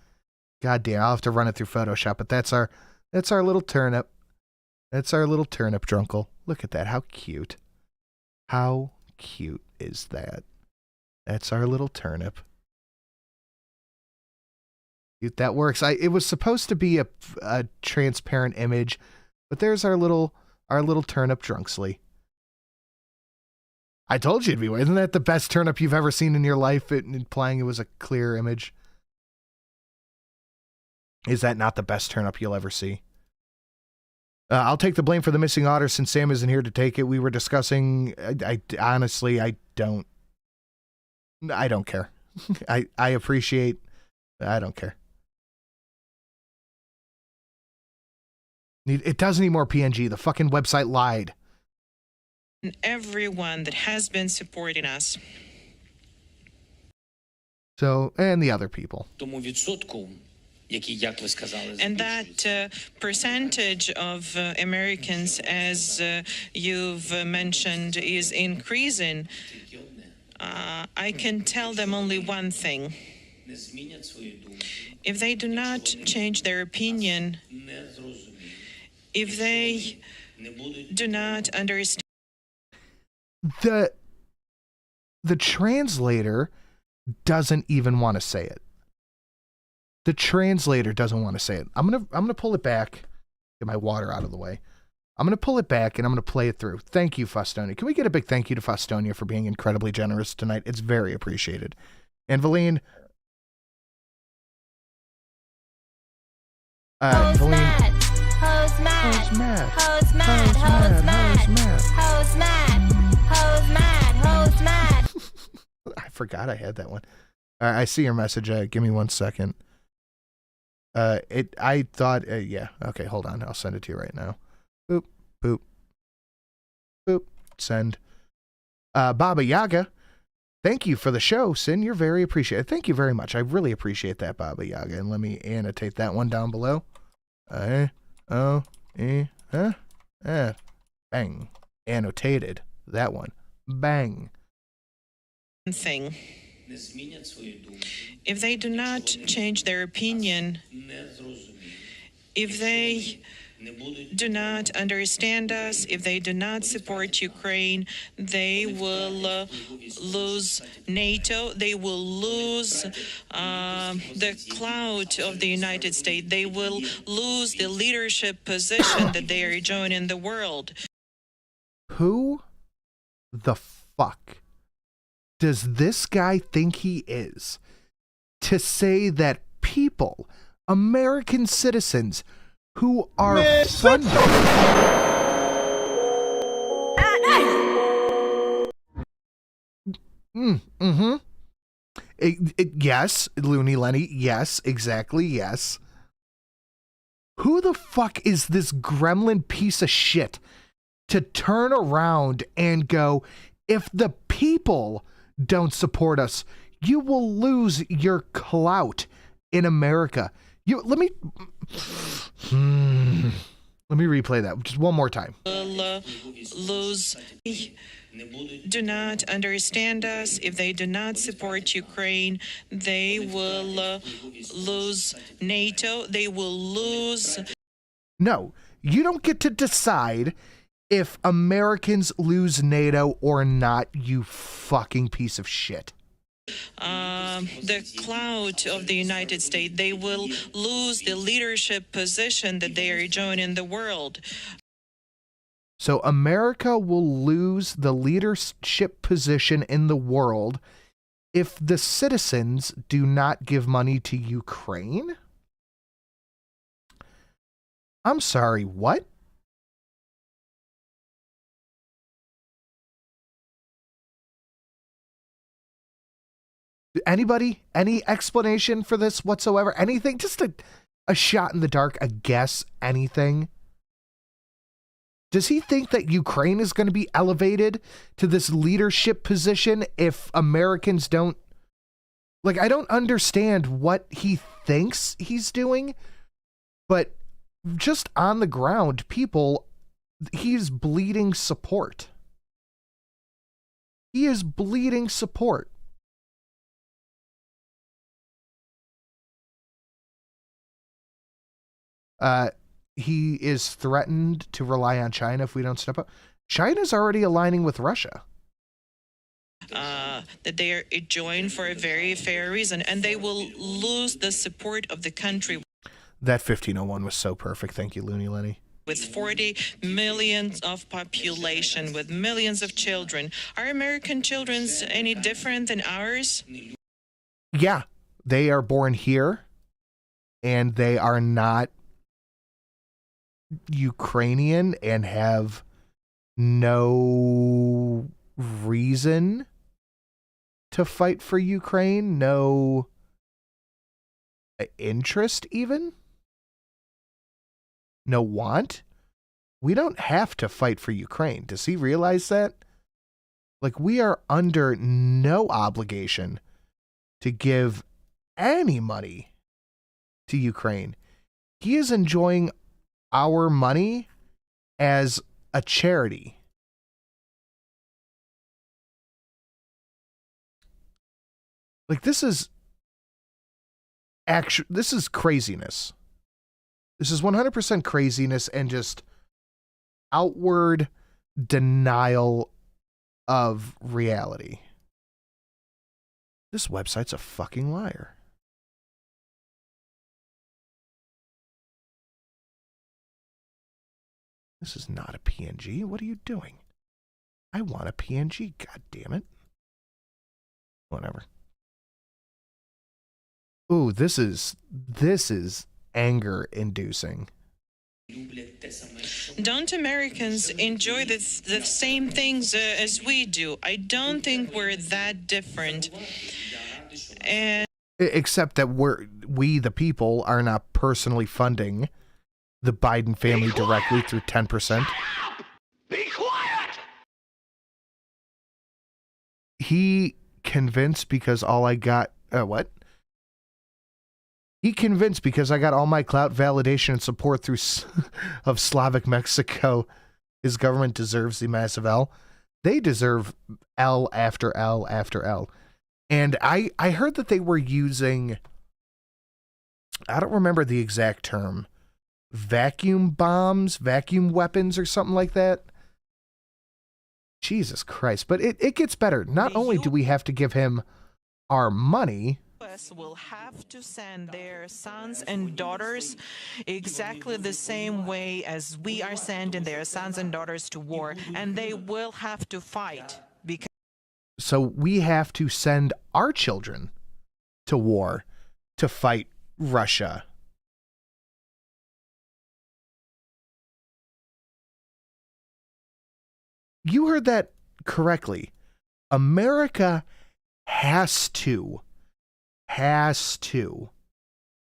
God damn, I'll have to run it through Photoshop, but that's our little turnip. That's our little turnip drunkle. Look at that. How cute. How cute is that? That's our little turnip. That works. It was supposed to be a transparent image, but there's our little turnip drunksley. I told you it'd be. Isn't that the best turnip you've ever seen in your life? Implying it was a clear image. Is that not the best turnip you'll ever see? I'll take the blame for the missing otter since Sam isn't here to take it. We were discussing. I honestly, I don't care. I appreciate. I don't care. It does need more PNG. The fucking website lied. Everyone that has been supporting us. So, and the other people. And that percentage of Americans, as you've mentioned, is increasing. I can tell them only one thing. If they do not change their opinion, if they do not understand. The translator doesn't even want to say it. The translator doesn't want to say it. I'm gonna pull it back. Get my water out of the way. I'm gonna pull it back and I'm gonna play it through. Thank you, Fostonia. Can we get a big thank you to Fostonia for being incredibly generous tonight? It's very appreciated. And Valine. Hoes mad. Hoes mad. Hoes mad. Hoes mad. Hoes mad. Hoes mad. Hoes mad. Hoes mad. I forgot I had that one. I see your message. Give me 1 second. I thought, yeah. Okay, hold on. I'll send it to you right now. Boop, boop, boop. Send. Baba Yaga, thank you for the show, Sin. You're very appreciated. Thank you very much. I really appreciate that, Baba Yaga. And let me annotate that one down below. Bang. Annotated. That one. Bang. Thing. If they do not change their opinion, if they do not understand us, if they do not support Ukraine, they will lose NATO, they will lose the clout of the United States, they will lose the leadership position that they are enjoying in the world. Who the fuck does this guy think he is to say that people, American citizens, who are funded... Yes, Looney Lenny, yes, exactly, yes. Who the fuck is this gremlin piece of shit to turn around and go, if the people don't support us, you will lose your clout in America. Let me replay that just one more time. Do not understand us. If they do not support Ukraine, they will lose NATO. They will lose. No, you don't get to decide if Americans lose NATO or not, you fucking piece of shit. The clout of the United States, they will lose the leadership position that they are enjoying in the world. So America will lose the leadership position in the world if the citizens do not give money to Ukraine? I'm sorry, what? Anybody? Any explanation for this whatsoever? Anything? Just a shot in the dark, a guess, anything? Does he think that Ukraine is going to be elevated to this leadership position if Americans don't... Like, I don't understand what he thinks he's doing, but just on the ground, people, he's bleeding support. He is bleeding support. He is threatened to rely on China if we don't step up. China's already aligning with Russia. That they are joined for a very fair reason, and they will lose the support of the country. That 1501 was so perfect. Thank you, Looney Lenny. With 40 million of population, with millions of children. Are American children any different than ours? Yeah, they are born here, and they are not Ukrainian and have no reason to fight for Ukraine, no interest even, no want. We don't have to fight for Ukraine. Does he realize that? Like, we are under no obligation to give any money to Ukraine. He is enjoying our money as a charity. Like, this is craziness. This is 100% craziness and just outward denial of reality. This website's a fucking liar. This is not a PNG. What are you doing? I want a PNG, god damn it. Whatever. Ooh, this is anger inducing. Don't Americans enjoy the same things as we do? I don't think we're that different. And except that we the people are not personally funding the Biden family directly through 10%. Be quiet! He convinced because all I got what? He convinced because I got all my clout, validation, and support through of Slavic Mexico. His government deserves the massive L. They deserve L after L after L. And I heard that they were using, I don't remember the exact term, vacuum bombs, vacuum weapons, or something like that. Jesus Christ. But it gets better. Not only do we have to give him our money, US will have to send their sons and daughters exactly the same way as we are sending their sons and daughters to war, and they will have to fight. Because so we have to send our children to war to fight Russia. You heard that correctly. America has to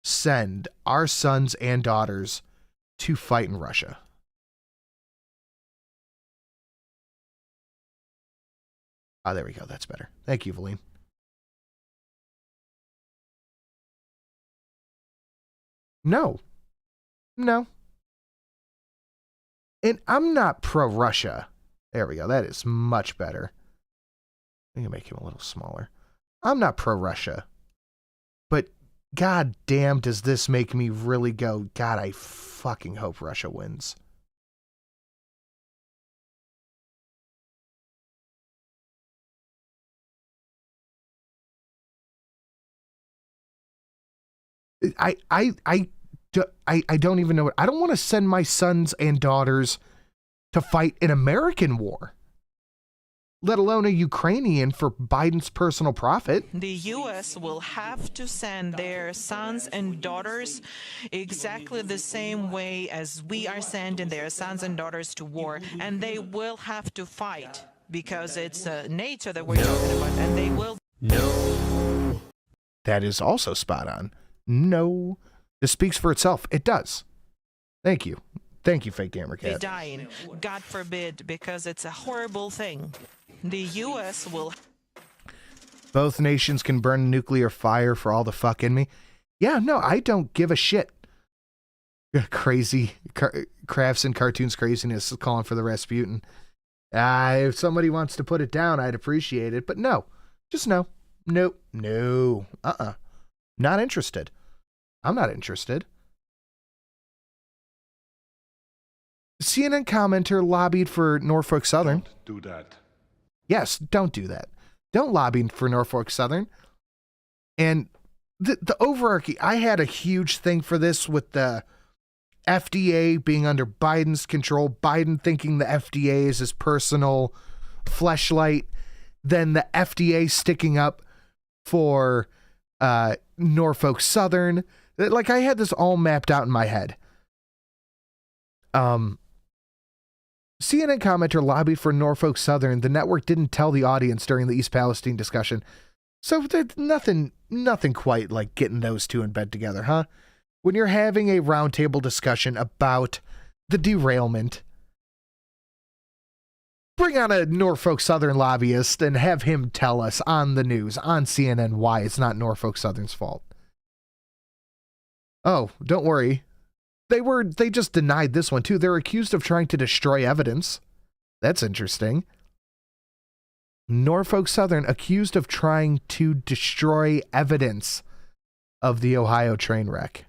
send our sons and daughters to fight in Russia. Ah, there we go. That's better. Thank you, Valine. No. And I'm not pro-Russia. There we go. That is much better. I'm going to make him a little smaller. I'm not pro-Russia. But god damn does this make me really go, God, I fucking hope Russia wins. I don't even know it. I don't want to send my sons and daughters to fight an American war, let alone a Ukrainian for Biden's personal profit. the U.S. will have to send their sons and daughters exactly the same way as we are sending their sons and daughters to war, and they will have to fight because it's NATO that we're talking about, and they will. No. That is also spot on. No. This speaks for itself. It does. Thank you. Thank you, Fake Gamer Be Cat. dying, God forbid, because it's a horrible thing. The U.S. will. Both nations can burn nuclear fire for all the fuck in me. Yeah, no, I don't give a shit. Crazy crafts and cartoons craziness is calling for the Rasputin. If somebody wants to put it down, I'd appreciate it. But no, just no. Nope. No. Not interested. I'm not interested. CNN commenter lobbied for Norfolk Southern. Don't do that. Yes, don't do that. Don't lobby for Norfolk Southern. And the overarching, I had a huge thing for this with the FDA being under Biden's control, Biden thinking the FDA is his personal fleshlight, then the FDA sticking up for Norfolk Southern. Like, I had this all mapped out in my head. CNN commenter lobbied for Norfolk Southern. The network didn't tell the audience during the East Palestine discussion. So there's nothing quite like getting those two in bed together, huh? When you're having a roundtable discussion about the derailment, bring on a Norfolk Southern lobbyist and have him tell us on the news, on CNN, why it's not Norfolk Southern's fault. Oh, don't worry. They just denied this one too. They're accused of trying to destroy evidence. That's interesting. Norfolk Southern accused of trying to destroy evidence of the Ohio train wreck.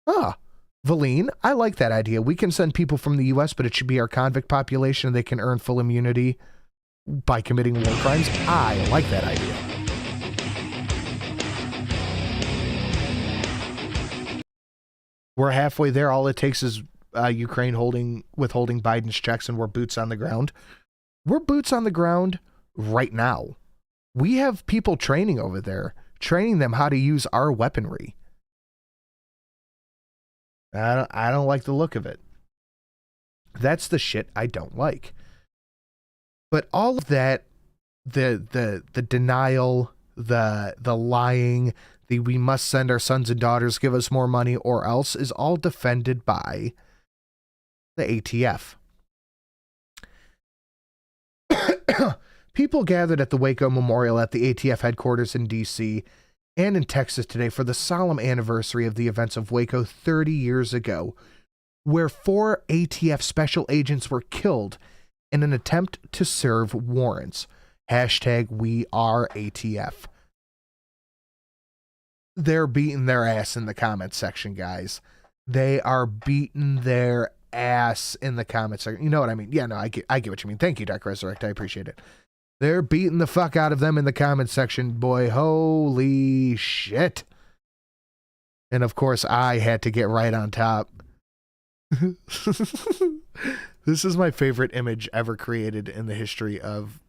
Ah, Valine, I like that idea. We can send people from the U.S., but it should be our convict population. They can earn full immunity by committing war crimes. I like that idea. We're halfway there. All it takes is Ukraine withholding Biden's checks, and we're boots on the ground. We're boots on the ground right now. We have people training over there, training them how to use our weaponry. I don't like the look of it. That's the shit I don't like. But all of that, the denial, the lying, the we must send our sons and daughters, give us more money or else, is all defended by the ATF. People gathered at the Waco Memorial at the ATF headquarters in D.C. and in Texas today for the solemn anniversary of the events of Waco 30 years ago, where 4 ATF special agents were killed in an attempt to serve warrants. Hashtag we are ATF. They're beating their ass in the comments section, guys. They are beating their ass in the comments section. You know what I mean? Yeah, no, I get what you mean. Thank you, Dark Resurrect. I appreciate it. They're beating the fuck out of them in the comments section, boy. Holy shit. And of course, I had to get right on top. This is my favorite image ever created in the history of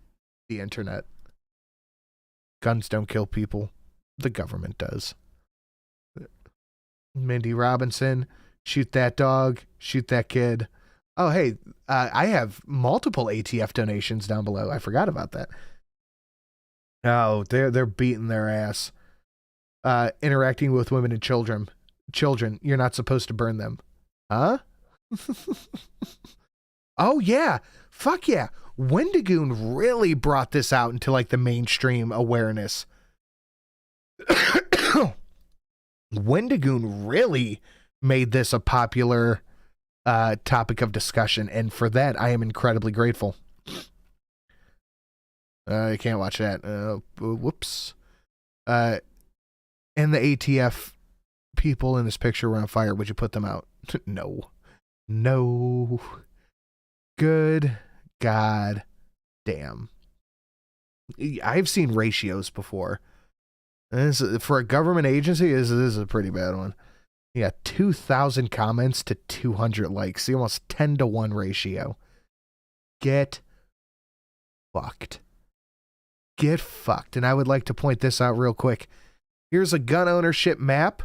the internet. Guns don't kill people. The government does. Mindy Robinson, shoot that dog, shoot that kid. Oh, hey, I have multiple ATF donations down below. I forgot about that. Oh, they're beating their ass. Interacting with women and children. Children, you're not supposed to burn them. Huh? Oh, yeah. Fuck yeah. Wendigoon really brought this out into like the mainstream awareness. Wendigoon really made this a popular topic of discussion, and for that I am incredibly grateful. I can't watch that. Whoops. And the ATF people in this picture were on fire. Would you put them out? No. No. Good God damn. I've seen ratios before. This, for a government agency, this is a pretty bad one. You got 2,000 comments to 200 likes. The almost 10-to-1 ratio. Get fucked. Get fucked. And I would like to point this out real quick. Here's a gun ownership map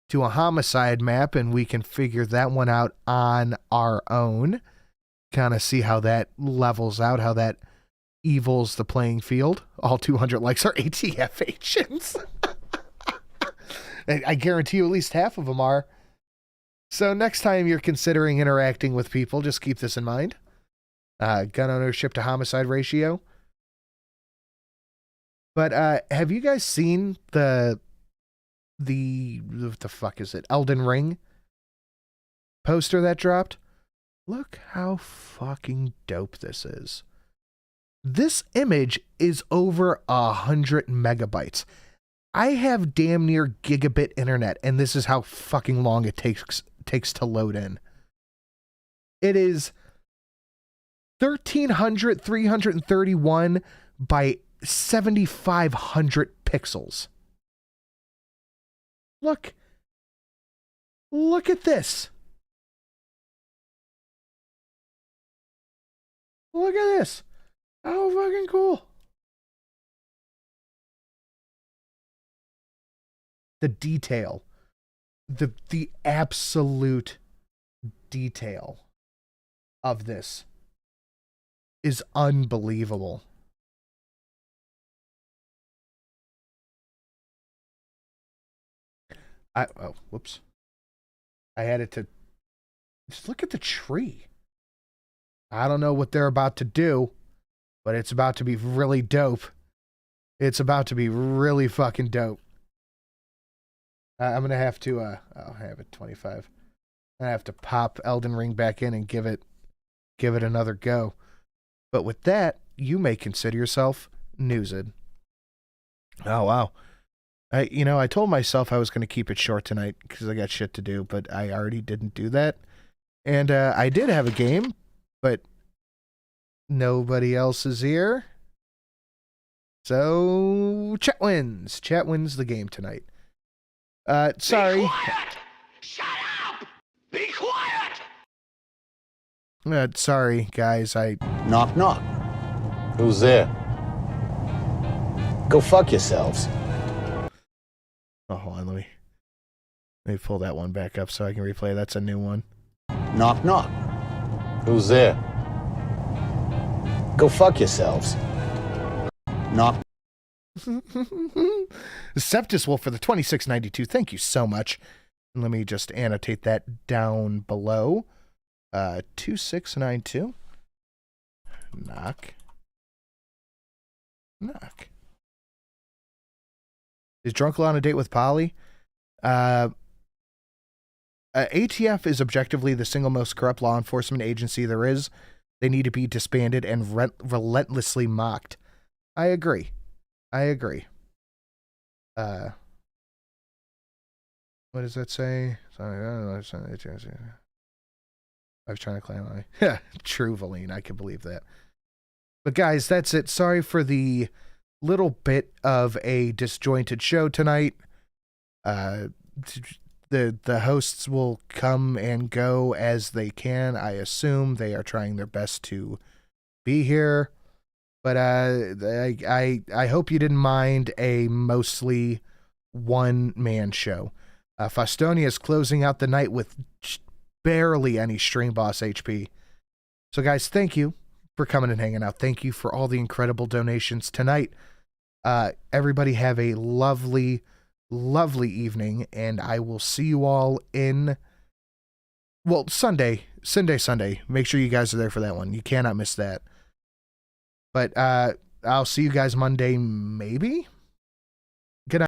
to a homicide map, and we can figure that one out on our own. Kind of see how that levels out, how that evils the playing field. All 200 likes are ATF agents. I guarantee you at least half of them are. So next time you're considering interacting with people, just keep this in mind. Gun ownership to homicide ratio. But have you guys seen the what the fuck is it? Elden Ring poster that dropped? Look how fucking dope this is. This image is over 100 megabytes. I have damn near gigabit internet, and this is how fucking long it takes to load in. It is 331 by 7,500 pixels. Look at this. Look at this. How fucking cool. The detail. The absolute detail of this is unbelievable. Whoops. I had it to just look at the tree. I don't know what they're about to do, but it's about to be really dope. It's about to be really fucking dope. I'm going to have to, I'll have it 25. I have to pop Elden Ring back in and give it another go. But with that, you may consider yourself newsed. Oh, wow. I told myself I was going to keep it short tonight because I got shit to do, but I already didn't do that. And I did have a game, but nobody else is here. So Chat wins. Chat wins the game tonight. Sorry. Be quiet! Shut up! Be quiet! Sorry, guys. Knock, knock. Who's there? Go fuck yourselves. Oh, hold on. Let me pull that one back up so I can replay. That's a new one. Knock, knock. Who's there? Go fuck yourselves. Knock. Septus Wolf for the 2692. Thank you so much. And let me just annotate that down below. 2692. Knock. Knock. Is Drunkle on a date with Polly? ATF is objectively the single most corrupt law enforcement agency there is. They need to be disbanded and relentlessly mocked. I agree. What does that say? Sorry, I was trying to claim my true Valine. I can believe that. But guys, that's it. Sorry for the little bit of a disjointed show tonight. The hosts will come and go as they can. I assume they are trying their best to be here. But I hope you didn't mind a mostly one-man show. Faustonia is closing out the night with barely any Stream Boss HP. So guys, thank you for coming and hanging out. Thank you for all the incredible donations tonight. Everybody have a lovely, lovely evening, and I will see you all in, well, Sunday. Make sure you guys are there for that one. You cannot miss that. But I'll see you guys Monday, maybe?